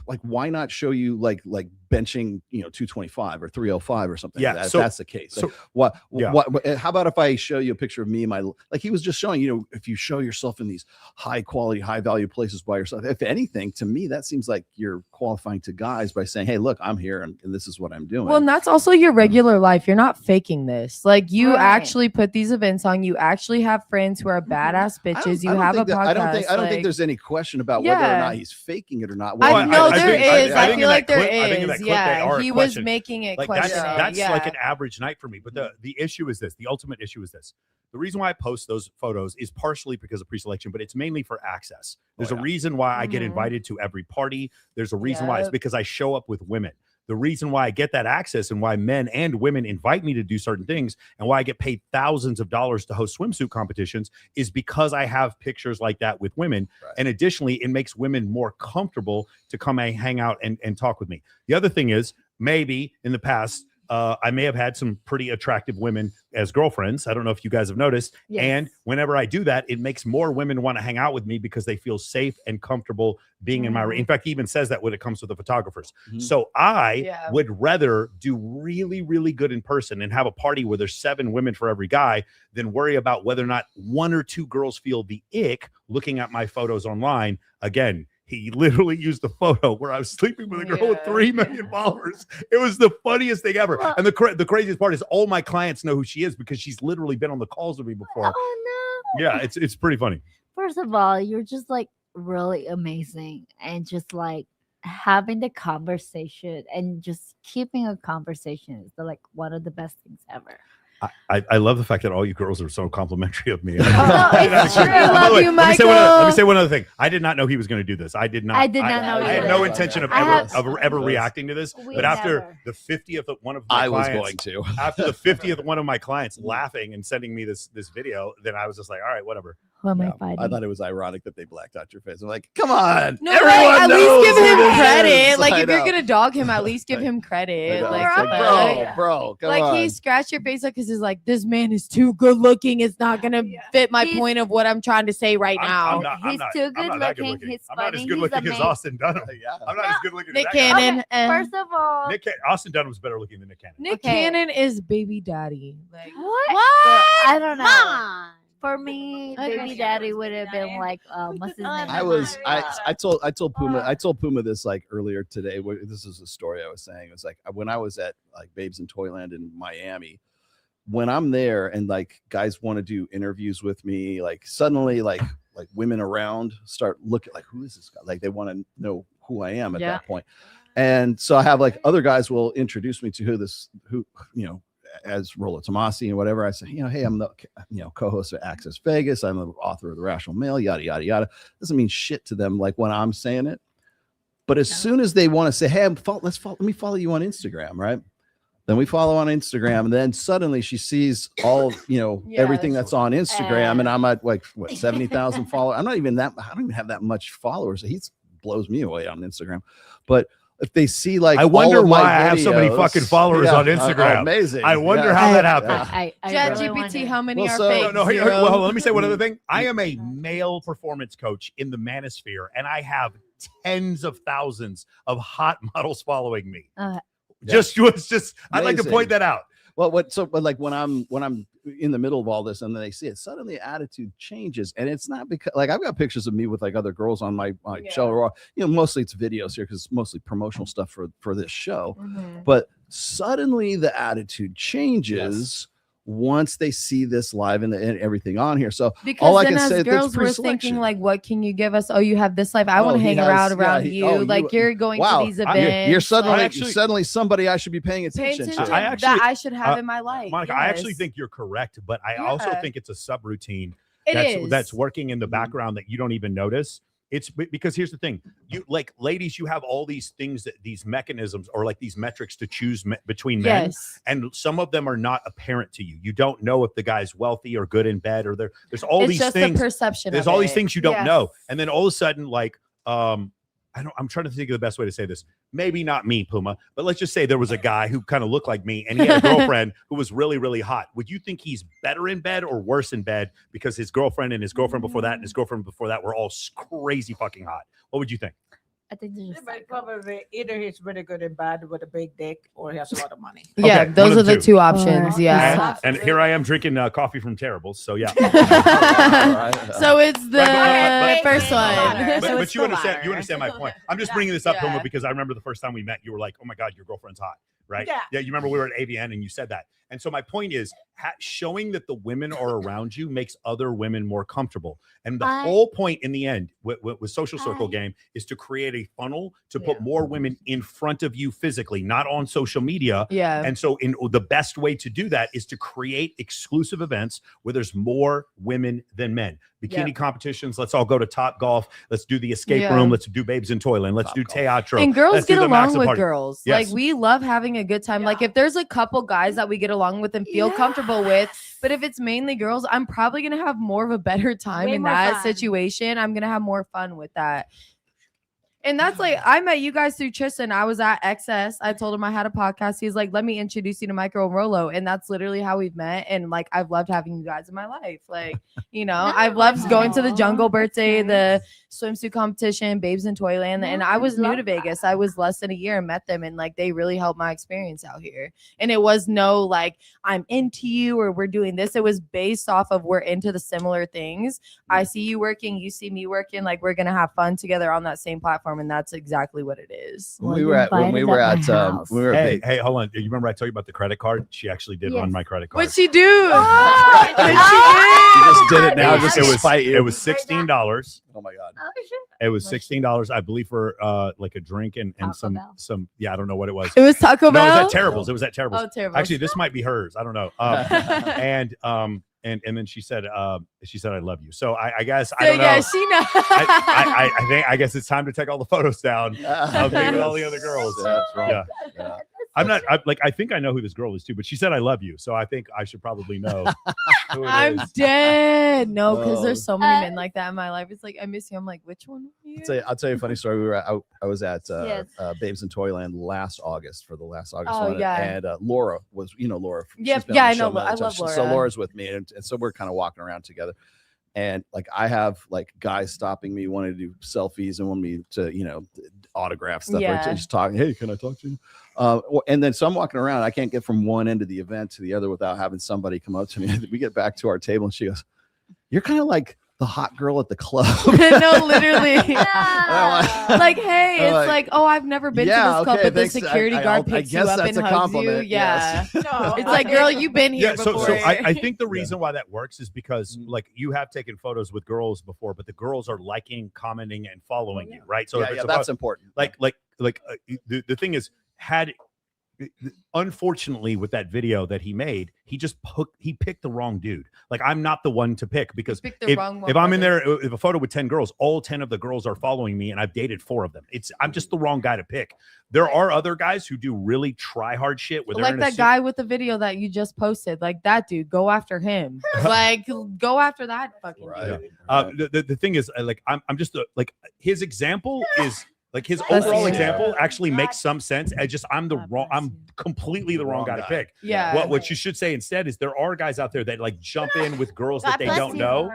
like, why not show you like benching 225 or 305 or something? Yeah, if so- that's the case. so- Like, yeah. what? How about if I show you a picture of me and my, like he was just showing, if you show yourself in these high quality, high value places by yourself, if anything, to me that seems like you're qualifying to guys by saying, hey, look, I'm here and this is what I'm doing. Well, and that's also your regular life. You're not faking this. Like you actually put these events on. You actually have friends who are badass bitches. You have a podcast. I don't think like- there's any question about whether or Yeah. not he's faking it or not. I know there is. I think feel in like that there clip- I think in that is. clip they Yeah, are he was questioning. making it Like questioning. that's Yeah. like an average night for me. But the issue is this. The ultimate issue is this. The reason why I post those photos is partially because of pre-selection, but it's mainly for access. There's a reason why I get invited to every party. There's a reason why. It's Yep. because I show up with women. The reason why I get that access and why men and women invite me to do certain things and why I get paid thousands of dollars to host swimsuit competitions is because I have pictures like that with women. Right. And additionally, it makes women more comfortable to come and hang out and talk with me. The other thing is maybe in the past, I may have had some pretty attractive women as girlfriends. I don't know if you guys have noticed. Yes. And whenever I do that, it makes more women want to hang out with me because they feel safe and comfortable being in my. In fact, he even says that when it comes to the photographers. So I would rather do really, really good in person and have a party where there's 7 women for every guy than worry about whether or not 1 or 2 girls feel the ick looking at my photos online. Again, he literally used the photo where I was sleeping with a girl with 3 million followers. It was the funniest thing ever. And the craziest part is all my clients know who she is because she's literally been on the calls with me before. Oh no. Yeah, it's pretty funny. First of all, you're just like really amazing and just like having the conversation and just keeping a conversation is like one of the best things ever. I love the fact that all you girls are so complimentary of me. it's true. By the Love way, you, let me Michael. say one other thing. I did not know he was going to do this. I did not. I did not know I had either. no intention of I ever reacting to this. We But after never. the 50th of one of my I was clients, going to. after the 50th one of my clients laughing and sending me this video, then I was just like, all right, whatever. Who am I Yeah, fighting? I thought it was ironic that they blacked out your face. I'm like, come on. No, everyone like, at knows least give him who this credit. is. Like I if you're know. gonna dog him, at least give him I credit. know. Like, It's like, bro, come like on. he scratched your face up because he's like, this man is too good looking. It's not gonna fit my point of what I'm trying to say right now. I'm not that good looking. I'm not as good looking as Austin Dunham. I'm not as good looking Nick as that guy. Cannon. First of all, Austin Dunham's better looking than Nick Cannon. Nick Cannon is baby daddy. Like what? What? I don't know. Come For me, Okay. baby daddy would have been like, what's his name? I told Puma this like earlier today. This is a story I was saying. It was like when I was at like Babes in Toyland in Miami, when I'm there and like guys want to do interviews with me, like suddenly like women around start looking like, who is this guy? Like they want to know who I am at that point. And so I have like other guys will introduce me to who as Rollo Tomasi and whatever. I say, hey, I'm the co-host of Access Vegas. I'm the author of The Rational Male, yada yada yada. Doesn't mean shit to them like when I'm saying it. But as soon as they want to say, hey, let me follow you on Instagram, right? Then we follow on Instagram, and then suddenly she sees all everything that's on Instagram, and I'm at like 70,000 followers. I don't even have that much followers. He blows me away on Instagram, but if they see like, I wonder all of my why I have so many videos- fucking followers on Instagram. amazing. I wonder how that happened. ChatGPT, how many are so- fake? No, Zero. well, let me say one other thing. I am a male performance coach in the manosphere, and I have tens of thousands of hot models following me. I'd like to point that out. Well, but like when I'm in the middle of all this and then they see it, suddenly attitude changes, and it's not because like I've got pictures of me with like other girls on my show. Mostly it's videos here because it's mostly promotional stuff for this show. But suddenly the attitude changes once they see this live and everything on here. So Because all I then can as say girls, we're thinking like, what can you give us? Oh, you have this life. I want to hang around you. You're going to these events. You're suddenly like, suddenly somebody I should be paying attention to. that I should have in my life. Monica, I actually think you're correct, but I also think it's a subroutine that's working in the background that you don't even notice. It's because here's the thing, you like ladies, you have all these things these mechanisms or like these metrics to choose between men, and some of them are not apparent to you. You don't know if the guy's wealthy or good in bed or there's all these just things. A perception. There's all these things you don't know, and then all of a sudden, like I'm trying to think of the best way to say this. Maybe not me, Puma, but let's just say there was a guy who kind of looked like me and he had a girlfriend who was really, really hot. Would you think he's better in bed or worse in bed because his girlfriend and his girlfriend before that and his girlfriend before that were all crazy fucking hot? What would you think? I think there's probably either he's really good in bed with a big dick or he has a lot of money. Yeah, Okay, those one are of the two. two options. Yeah. And here I am drinking coffee from Terribles. So yeah. So it's the first one. But you understand my point. I'm just bringing this up, Puma, because I remember the first time we met, you were like, "Oh my God, your girlfriend's hot," right? Yeah. You remember we were at AVN and you said that. And so my point is showing that the women are around you makes other women more comfortable. And the whole point in the end with Social Circle Game is to create a funnel to put more women in front of you physically, not on social media. Yeah. And so the best way to do that is to create exclusive events where there's more women than men. Bikini competitions. Let's all go to Top Golf. Let's do the escape room. Let's do Babes in Toyland. Let's do Teatro. And girls Let's do get the along Maxim with party. girls. Yes. Like we love having a good time. Like if there's a couple guys that we get along with and feel comfortable with, but if it's mainly girls, I'm probably gonna have more of a better time Way in more that fun. situation. I'm gonna have more fun with that. And that's like I met you guys through Tristan. I was at XS. I told him I had a podcast. He's like, let me introduce you to Micro and Rolo. And that's literally how we've met. And like I've loved having you guys in my life. Like, I've loved going to the jungle birthday, the swimsuit competition, Babes in Toyland. And I was new to Vegas. I was less than a year and met them. And like they really helped my experience out here. And it was no like I'm into you or we're doing this. It was based off of we're into the similar things. I see you working, you see me working, like we're gonna have fun together on that same platform. And that's exactly what it is. When we were at Hey, hold on. You remember I told you about the credit card? She actually did run my credit card. What'd she do? You just did it now. Just to spite you. It was $16. Oh my God. It was $16, I believe, for like a drink and some I don't know what it was. It was Taco Bell? No, it was at Terribles. It was at Terribles. Oh, Terribles. Actually, this might be hers. I don't know. And then she said I love you. So I guess I don't know. Yeah, she knows. I guess it's time to take all the photos down of me with all the other girls. That's wrong. Yeah. I think I know who this girl is too, but she said I love you, so I think I should probably know who it I'm is. dead. No, because there's so many men like that in my life. It's like I miss you. I'm like, which one? I'll tell you a funny story. I was at Babes in Toyland last August for the last August one. Yeah. And Laura was, Laura. Yep. she's been Yeah, on I the show know. I many love times. Laura. So Laura's with me, and so we're kind of walking around together. And like I have like guys stopping me, wanting to do selfies and want me to, autograph stuff. Yeah. Or just talking. Hey, can I talk to you? And then so I'm walking around. I can't get from one end of the event to the other without having somebody come up to me. We get back to our table and she goes, "You're kind of like the hot girl at the club." No, literally. Like, hey, I'm it's like, oh, I've never been to this club, but the thanks. security guard picks you guess up that's and a hugs you. compliment. Yeah. Yes. It's like, girl, you've been here before. So I think the reason why that works is because like you have taken photos with girls before, but the girls are liking, commenting, and following you, right? So if it's that's important. Like the thing is, unfortunately with that video that he made, he picked the wrong dude. Like, I'm not the one to pick, because if I'm in there, if a photo with 10 girls, all 10 of the girls are following me and I've dated 4 of them. I'm just the wrong guy to pick. There are other guys who do really try hard shit where they're like that guy with the video that you just posted. Like, that dude, go after him. Like, go after that fucking dude. The thing is, like, I'm just like, his example is like, his overall example actually makes some sense. I'm completely the wrong guy to pick. Yeah. What you should say instead is, there are guys out there that like jump in with girls that they don't know.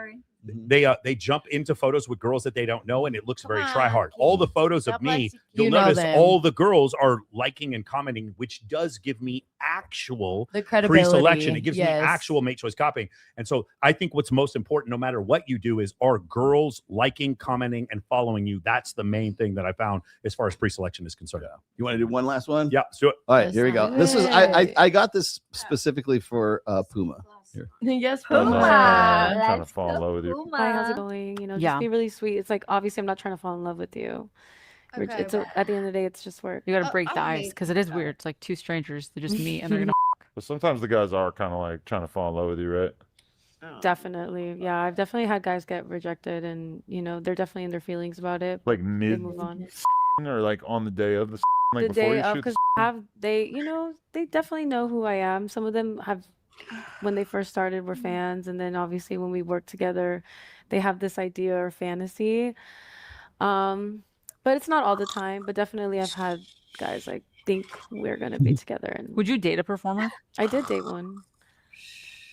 They jump into photos with girls that they don't know, and it looks very try hard. All the photos of me, you'll notice all the girls are liking and commenting, which does give me actual pre-selection. It gives me actual mate choice copying. And so I think what's most important, no matter what you do, is, are girls liking, commenting, and following you? That's the main thing that I found as far as pre-selection is concerned. You want to do one last one? Yeah, let's do it. All right, here we go. This is I got this specifically for Puma. Here. Yes, Puma. I'm trying to fall in love with you. Hi, how's it going? You know, just be really sweet. It's like, obviously, I'm not trying to fall in love with you. At the end of the day, it's just work. You got to break the ice, because it is weird. It's like 2 strangers that just meet and they're gonna. But sometimes the guys are kind of like trying to fall in love with you, right? Definitely, yeah. I've definitely had guys get rejected, and you know, they're definitely in their feelings about it. Like They mid move on. or like on the day of the like The before day you of, shoot. because they, you know, they definitely know who I am. Some of them have, when they first started, were fans, and then obviously when we work together, they have this idea or fantasy. But it's not all the time. But definitely, I've had guys like think we're gonna be together. And Would you date a performer? I did date one.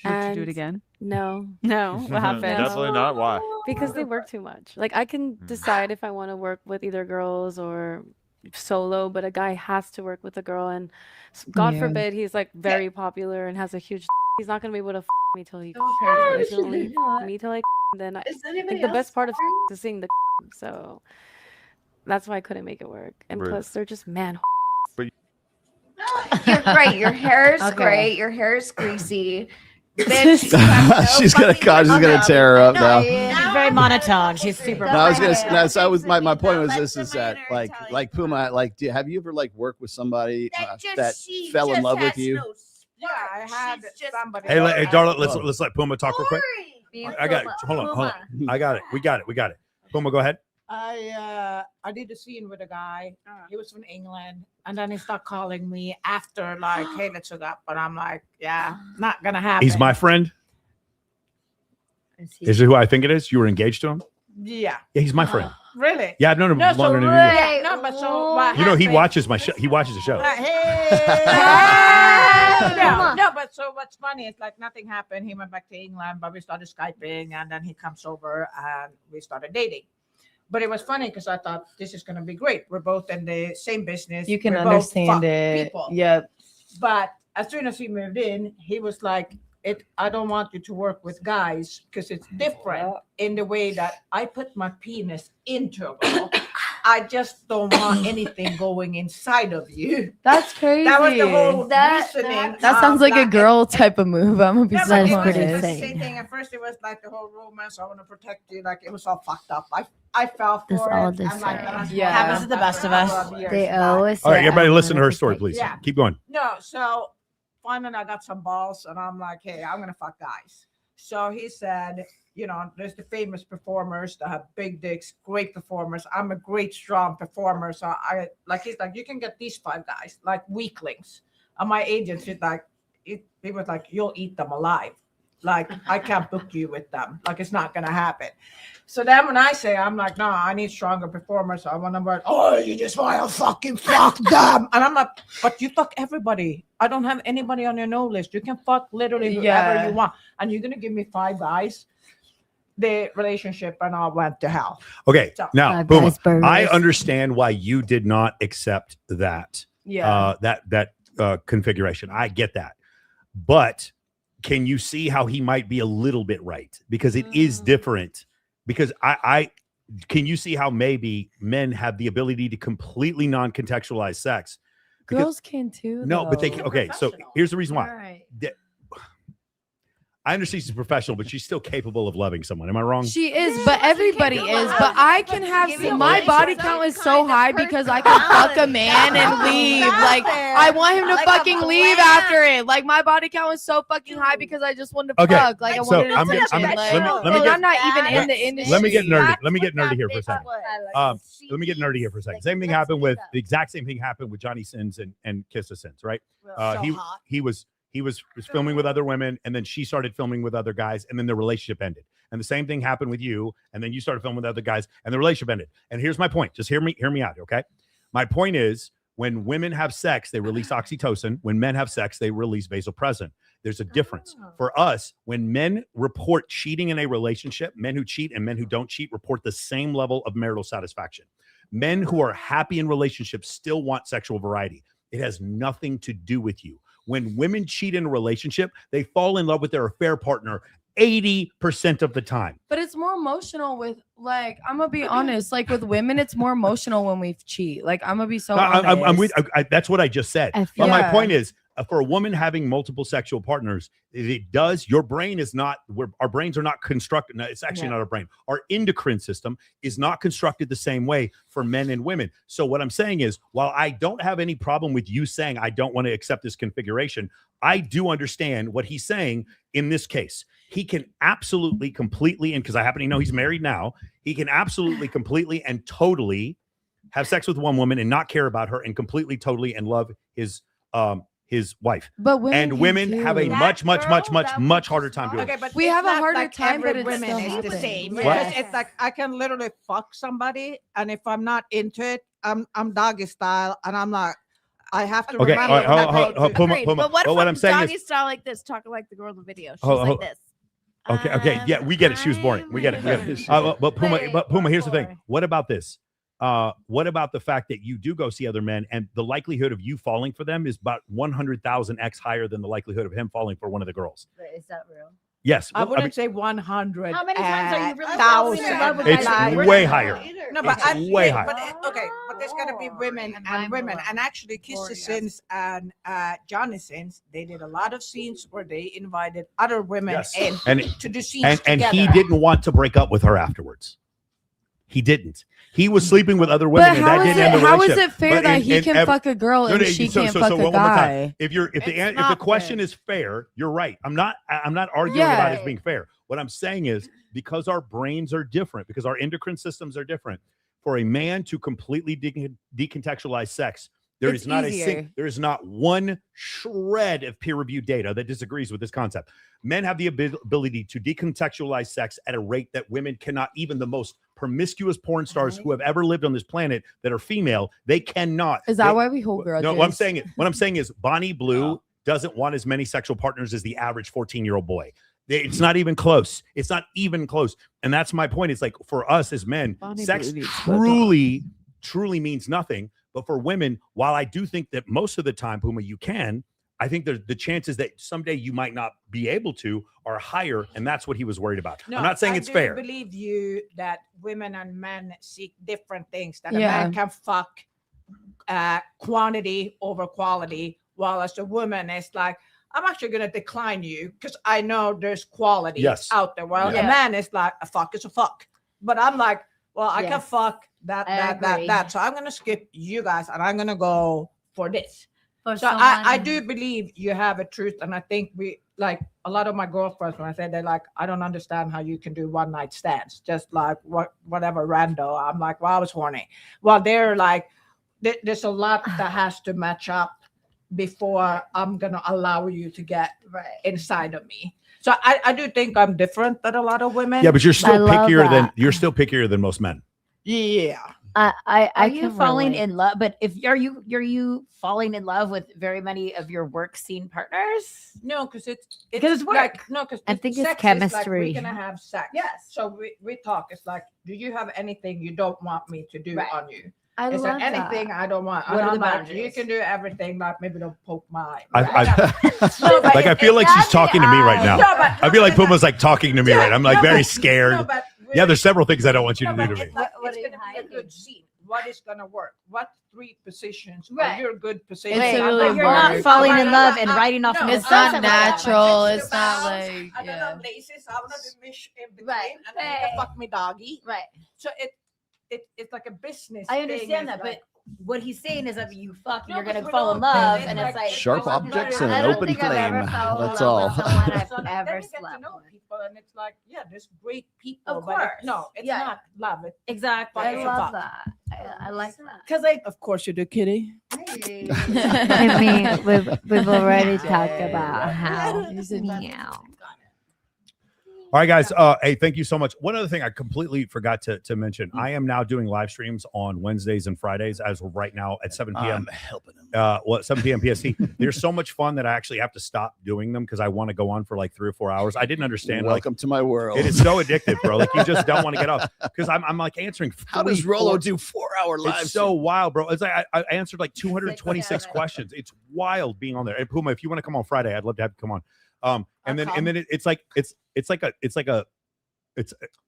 Would you do it again? No. No. What happened? Definitely not. Why? Because they work too much. Like, I can decide if I want to work with either girls or solo, but a guy has to work with a girl, and God forbid he's like very popular and has a huge he's not gonna be able to me till he he's gonna leave me till like then I think the best part of is seeing the so that's why I couldn't make it work. And Right. plus they're just man You're great. Your hair is Okay. great. Your hair is greasy. Bitch, you have no She's gonna tear her up now. She's very monotone. She's super. No, I was gonna. No, so I was my point was this is that like Puma, like have you ever like worked with somebody that fell in love with you? Yeah, I had somebody. Hey, Darla, let's let Puma talk real quick. I got it. Hold on. I got it. We got it. Puma, go ahead. I did a scene with a guy. He was from England, and then he started calling me after, like, "Hey, let's hook up." But I'm like, "Yeah, not gonna happen." He's my friend. Is it who I think it is? You were engaged to him? Yeah. Yeah, he's my friend. Really? Yeah, I've known him No, longer than you. yeah, no, but so what You know, he happened- watches my show. He watches the show. No, but so what's funny is like nothing happened. He went back to England, but we started Skyping, and then he comes over and we started dating. But it was funny because I thought this is going to be great. We're both in the same business. You can We both understand fuck it. people. Yep. But as soon as he moved in, he was like, I don't want you to work with guys because it's different in the way that I put my penis into a girl. I just don't want anything going inside of you. That's crazy. That was the whole reasoning. That sounds like a girl type of move. I'm gonna be Yeah, so but it was honest. the same thing. At first, it was like the whole romance. I want to protect you. Like it was all fucked up. I fell for It's it. all the I'm like, same. yeah, Happens to the best of us. They always All right, say, everybody, "I listen to wanna her be story, fake." please. Yeah. Keep going. No, so finally I got some balls, and I'm like, hey, I'm gonna fuck guys. So he said, you know, there's the famous performers that have big dicks, great performers. I'm a great, strong performer. So I like he's like, you can get these 5 guys, like weaklings. And my agent, he's like, he was like, you'll eat them alive. Like I can't book you with them. Like it's not gonna happen. So then when I say, I'm like, no, I need stronger performers. I want to oh, you just want to fucking fuck them. And I'm like, but you fuck everybody. I don't have anybody on your no list. You can fuck literally whoever you want. And you're gonna give me 5 guys. The relationship and all went to hell. Okay, So- now, Puma, I understand why you did not accept that. Yeah. That configuration. I get that, but can you see how he might be a little bit right? Because it is different. Because I can you see how maybe men have the ability to completely non-contextualize sex? Because- Girls can too. No, but they can. though. Okay, so here's the reason why. All right. I understand she's professional, but she's still capable of loving someone. Am I wrong? She is, but everybody is. But I can have my body count is so high because I can fuck a man and leave. Like I want him to fucking leave after it. Like my body count is so fucking high because I just wanted to fuck. Like I wanted to touch him. I'm not even in the industry. Let me get nerdy. Let me get nerdy here for a second. Let me get nerdy here for a second. Same thing happened with the exact same thing happened with Johnny Sins and Kiss of Sins, right? He was filming with other women, and then she started filming with other guys, and then the relationship ended. And the same thing happened with you, and then you started filming with other guys, and the relationship ended. And here's my point. Just hear me out, okay? My point is, when women have sex, they release oxytocin. When men have sex, they release vasopressin. There's a difference. For us, when men report cheating in a relationship, men who cheat and men who don't cheat report the same level of marital satisfaction. Men who are happy in relationships still want sexual variety. It has nothing to do with you. When women cheat in a relationship, they fall in love with their affair partner 80% of the time. But it's more emotional with, like, I'm gonna be honest, like with women, it's more emotional when we cheat. Like I'm gonna be so honest. I'm with, that's what I just said. But my point is, for a woman having multiple sexual partners, it does, your brain is not, our brains are not constructed. No, it's actually not our brain. Our endocrine system is not constructed the same way for men and women. So what I'm saying is, while I don't have any problem with you saying I don't want to accept this configuration, I do understand what he's saying in this case. He can absolutely, completely, and because I happen to know he's married now, he can absolutely, completely, and totally have sex with one woman and not care about her, and completely, totally, and love his wife. But women have a much harder time doing Okay, it. but we it's have a not harder like time, every but it's women still is the happening. same. What? Because it's like I can literally fuck somebody, and if I'm not into it, I'm doggy style, and I'm not. I have to Okay, remember. Puma, But what if what I'm I'm saying doggy is, style like this, talking like the girl in the video? She's Oh, like this. okay, yeah, we get it. She was boring. We get it. But Puma, here's the thing. What about this? What about the fact that you do go see other men, and the likelihood of you falling for them is about 100,000x higher than the likelihood of him falling for one of the girls? Is that real? Yes. I wouldn't say 100. How many times are you really thousand? in love with It's guys? way higher. No, but It's way higher. But there's gonna be women and women, and actually, Kiss the Sins and Johnny Sins, they did a lot of scenes where they invited other women in to do scenes and together. he didn't want to break up with her afterwards. He didn't. He was sleeping with other women, But and that didn't end the how relationship. is it fair But that he can fuck a girl and she can't fuck a one more time. guy? If the question is fair, you're right. I'm not arguing about it being fair. What I'm saying is, because our brains are different, because our endocrine systems are different, for a man to completely decontextualize sex, there is not one shred of peer-reviewed data that disagrees with this concept. Men have the ability to decontextualize sex at a rate that women cannot. Even the most promiscuous porn stars who have ever lived on this planet that are female, they cannot. Is that why we hold grudges? No, what I'm saying is Bonnie Blue doesn't want as many sexual partners as the average 14-year-old boy. It's not even close. It's not even close. And that's my point. It's like, for us as men, sex truly means nothing. But for women, while I do think that most of the time, Puma, you can, I think the chances that someday you might not be able to are higher, and that's what he was worried about. No, I'm not saying it's fair. I believe you that women and men seek different things. That a man can fuck quantity over quality, while as a woman, it's like, I'm actually going to decline you because I know there's quality out there. Well, a man is like, a fuck is a fuck. But I'm like, well, I can fuck that. So I'm going to skip you guys, and I'm going to go for this. So I do believe you have a truth. And I think we, like a lot of my girlfriends, when I say they're like, I don't understand how you can do one night stands, just like whatever rando. I'm like, well, I was horny. Well, they're like, there's a lot that has to match up before I'm going to allow you to get inside of me. So I do think I'm different than a lot of women. Yeah, but you're still pickier than most men. Yeah. Are you falling in love? But are you falling in love with very many of your work scene partners? No, because it's work. Like, no, because I think it's sex chemistry. Is like, we're gonna have sex. Yes. So we talk. It's like, do you have anything you don't want me to do on you? Is there anything I don't want? What are the like, boundaries? you can do everything. Like maybe don't poke my. I feel like she's talking to me right now. I feel like Puma's like talking to me right now. I'm like very scared. Yeah, there's several things I don't want you to do to me. It's going to be a good scene. what is gonna work? What 3 positions Right. are your good positions? It's I'm literally not You're not hard. falling in love and writing off. No, an It's not assessment like that. natural. Fix It's the not bounds, like, I don't yeah. know, laces. I want to mish in between, Right. and then you can fuck me doggy. Right. So it's like a business. I thing. understand It's that, like, but what he's saying is that you fuck, No, you're but gonna we fall in don't- love, it's and it's like Sharp objects and I an don't open think I've ever flame. fell in That's love all. with someone I've so then ever you get to slept know with. people, and it's like, yeah, there's great people. Of but course. no, it's Yeah. not love. It's exactly. I Fuck. love that. I like that. Because like, of course you do, Kitty. I mean, we've already talked about how meow. All right, guys. Hey, thank you so much. One other thing I completely forgot to mention. I am now doing live streams on Wednesdays and Fridays as of right now at 7 p.m. I'm helping them. 7 p.m. PST. They're so much fun that I actually have to stop doing them because I want to go on for like 3 or 4 hours. I didn't understand. Welcome to my world. It is so addictive, bro. Like you just don't want to get off because I'm like answering. How does Rollo do 4-hour live? It's so wild, bro. It's like I answered like 226 questions. It's wild being on there. And Puma, if you want to come on Friday, I'd love to have you come on. And then it's like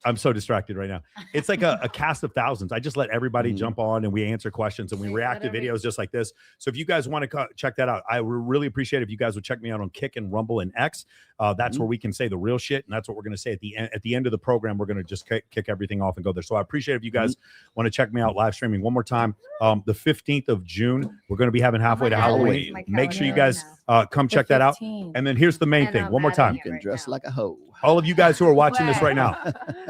I'm so distracted right now. It's like a cast of thousands. I just let everybody jump on and we answer questions and we react to videos just like this. So if you guys want to check that out, I would really appreciate it if you guys would check me out on Kick and Rumble and X. That's where we can say the real shit, and that's what we're going to say at the end. At the end of the program, we're going to just kick everything off and go there. So I appreciate if you guys want to check me out live streaming one more time. The 15th of June, we're going to be having halfway to Halloween. Make sure you guys come check that out. And then here's the main thing. One more time. You can dress like a hoe. All of you guys who are watching this right now,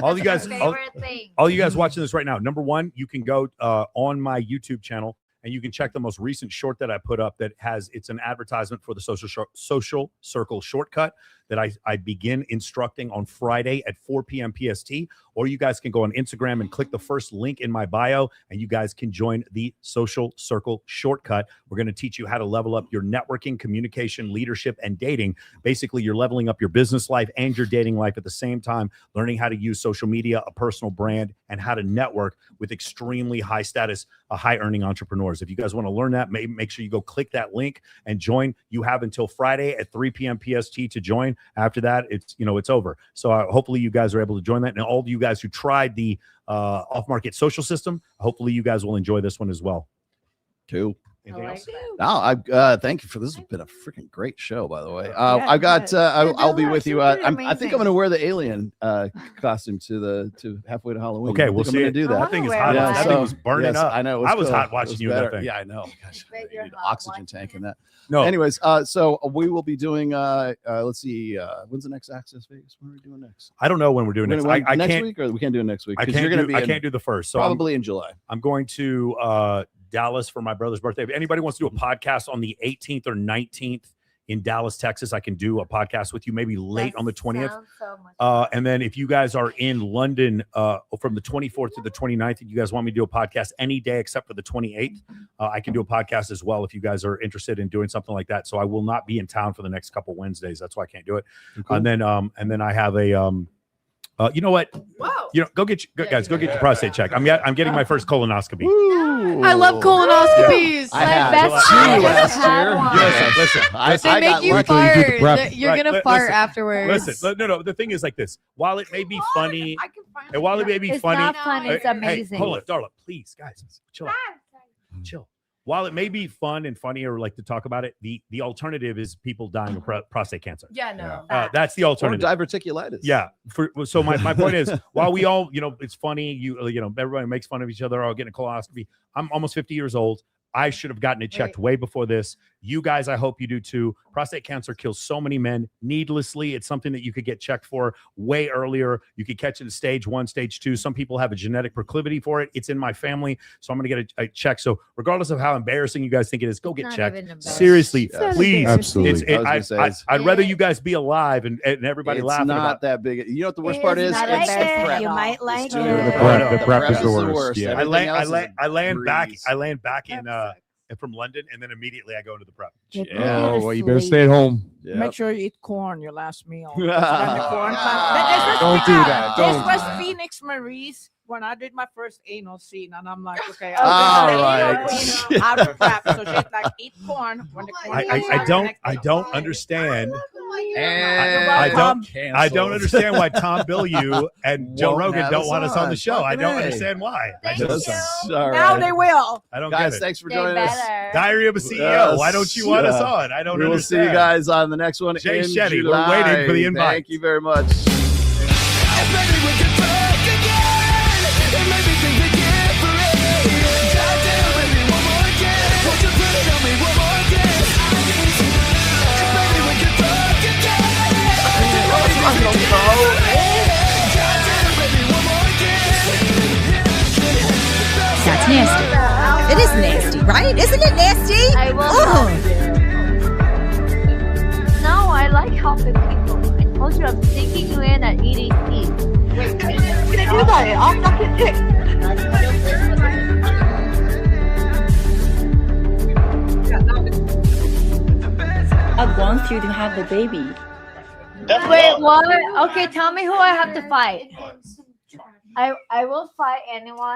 all you guys watching this right now, number one, you can go on my YouTube channel and you can check the most recent short that I put up that it's an advertisement for the social circle shortcut that I begin instructing on Friday at 4 p.m. PST. Or you guys can go on Instagram and click the first link in my bio and you guys can join the social circle shortcut. We're going to teach you how to level up your networking, communication, leadership, and dating. Basically, you're leveling up your business life and your dating life at the same time, learning how to use social media, a personal brand, and how to network with extremely high status, high earning entrepreneurs. If you guys want to learn that, make sure you go click that link and join. You have until Friday at 3 p.m. PST to join. After that, it's over. So hopefully you guys are able to join that. And all of you guys who tried the off-market social system, hopefully you guys will enjoy this one as well. Cool. Anything else? No, I thank you for this. Has been a freaking great show, by the way. I've got. I'll be with you. I think I'm going to wear the alien costume to halfway to Halloween. Okay, we'll see. I'm going to do that. That thing is hot. That thing was burning up. I know. I was hot watching you in that thing. Yeah, I know. Gosh, I need an oxygen tank in that. No. Anyways, so we will be doing. Let's see. When's the next Access Vegas? What are we doing next? I don't know when we're doing next. I next can't. week, or we can't do it next week. I can't do the first. So probably in July. I'm going to Dallas for my brother's birthday. If anybody wants to do a podcast on the 18th or 19th in Dallas, Texas, I can do a podcast with you maybe late on the 20th. And then if you guys are in London from the 24th to the 29th, and you guys want me to do a podcast any day except for the 28th, I can do a podcast as well if you guys are interested in doing something like that. So I will not be in town for the next couple Wednesdays. That's why I can't do it. Cool. And then I have a you know what? Wow. Go get your prostate check. I'm getting my first colonoscopy. I love colonoscopies. I had two last year. Listen. They make you fart. You're gonna fart afterwards. Listen, no. The thing is like this. While it may be funny, and while it may be It's funny, not funny. It's amazing. Hey, hold it, Darla, please, guys, chill out. Chill. While it may be fun and funny or like to talk about it, the alternative is people dying of prostate cancer. Yeah, no. That's the alternative. Or diverticulitis. Yeah. So my point is, while we all, it's funny, everybody makes fun of each other, getting a colonoscopy. I'm almost 50 years old. I should have gotten it checked way before this. You guys, I hope you do too. Prostate cancer kills so many men needlessly. It's something that you could get checked for way earlier. You could catch it in stage 1, stage 2. Some people have a genetic proclivity for it. It's in my family. So I'm going to get a check. So regardless of how embarrassing you guys think it is, go get checked. Seriously, please. Absolutely. I'd rather you guys be alive and everybody laughing It's not about that big. You know what the worst part is? Not It's like the it. prep. You might like It's it. The prep is the worst. Yeah. I Everything else is land back. breeze. I land back in from London, and then immediately I go into the prep. Oh, well, you better stay at home. Yep. Make sure you eat corn your last meal. Don't do that. This Don't. was Phoenix Marie's when I did my first anal scene, and I'm like, okay, All how to prep. So she's like, eat corn when the corn comes out. I don't understand. And I don't understand why Tom Bilyeu and Joe Won't Rogan have don't us want us on the show. I Fucking don't A. understand why. I Thank just you. All Now right. they will. I don't Guys, get it. thanks for joining us. Diary of a CEO. Yes. Why don't you want us on? I don't We will understand. see you guys on the next one. Jay in Shetty, we're July. waiting for the invite. Thank you very much. That's nasty. It is nasty, right? Isn't it nasty? I will. Ugh. No, I like helping people. I told you I'm taking you in at EDC. Wait, I'm gonna do that. I'm not gonna take. I want you to have the baby. Wait, what? Okay, tell me who I have to fight. I will fight anyone.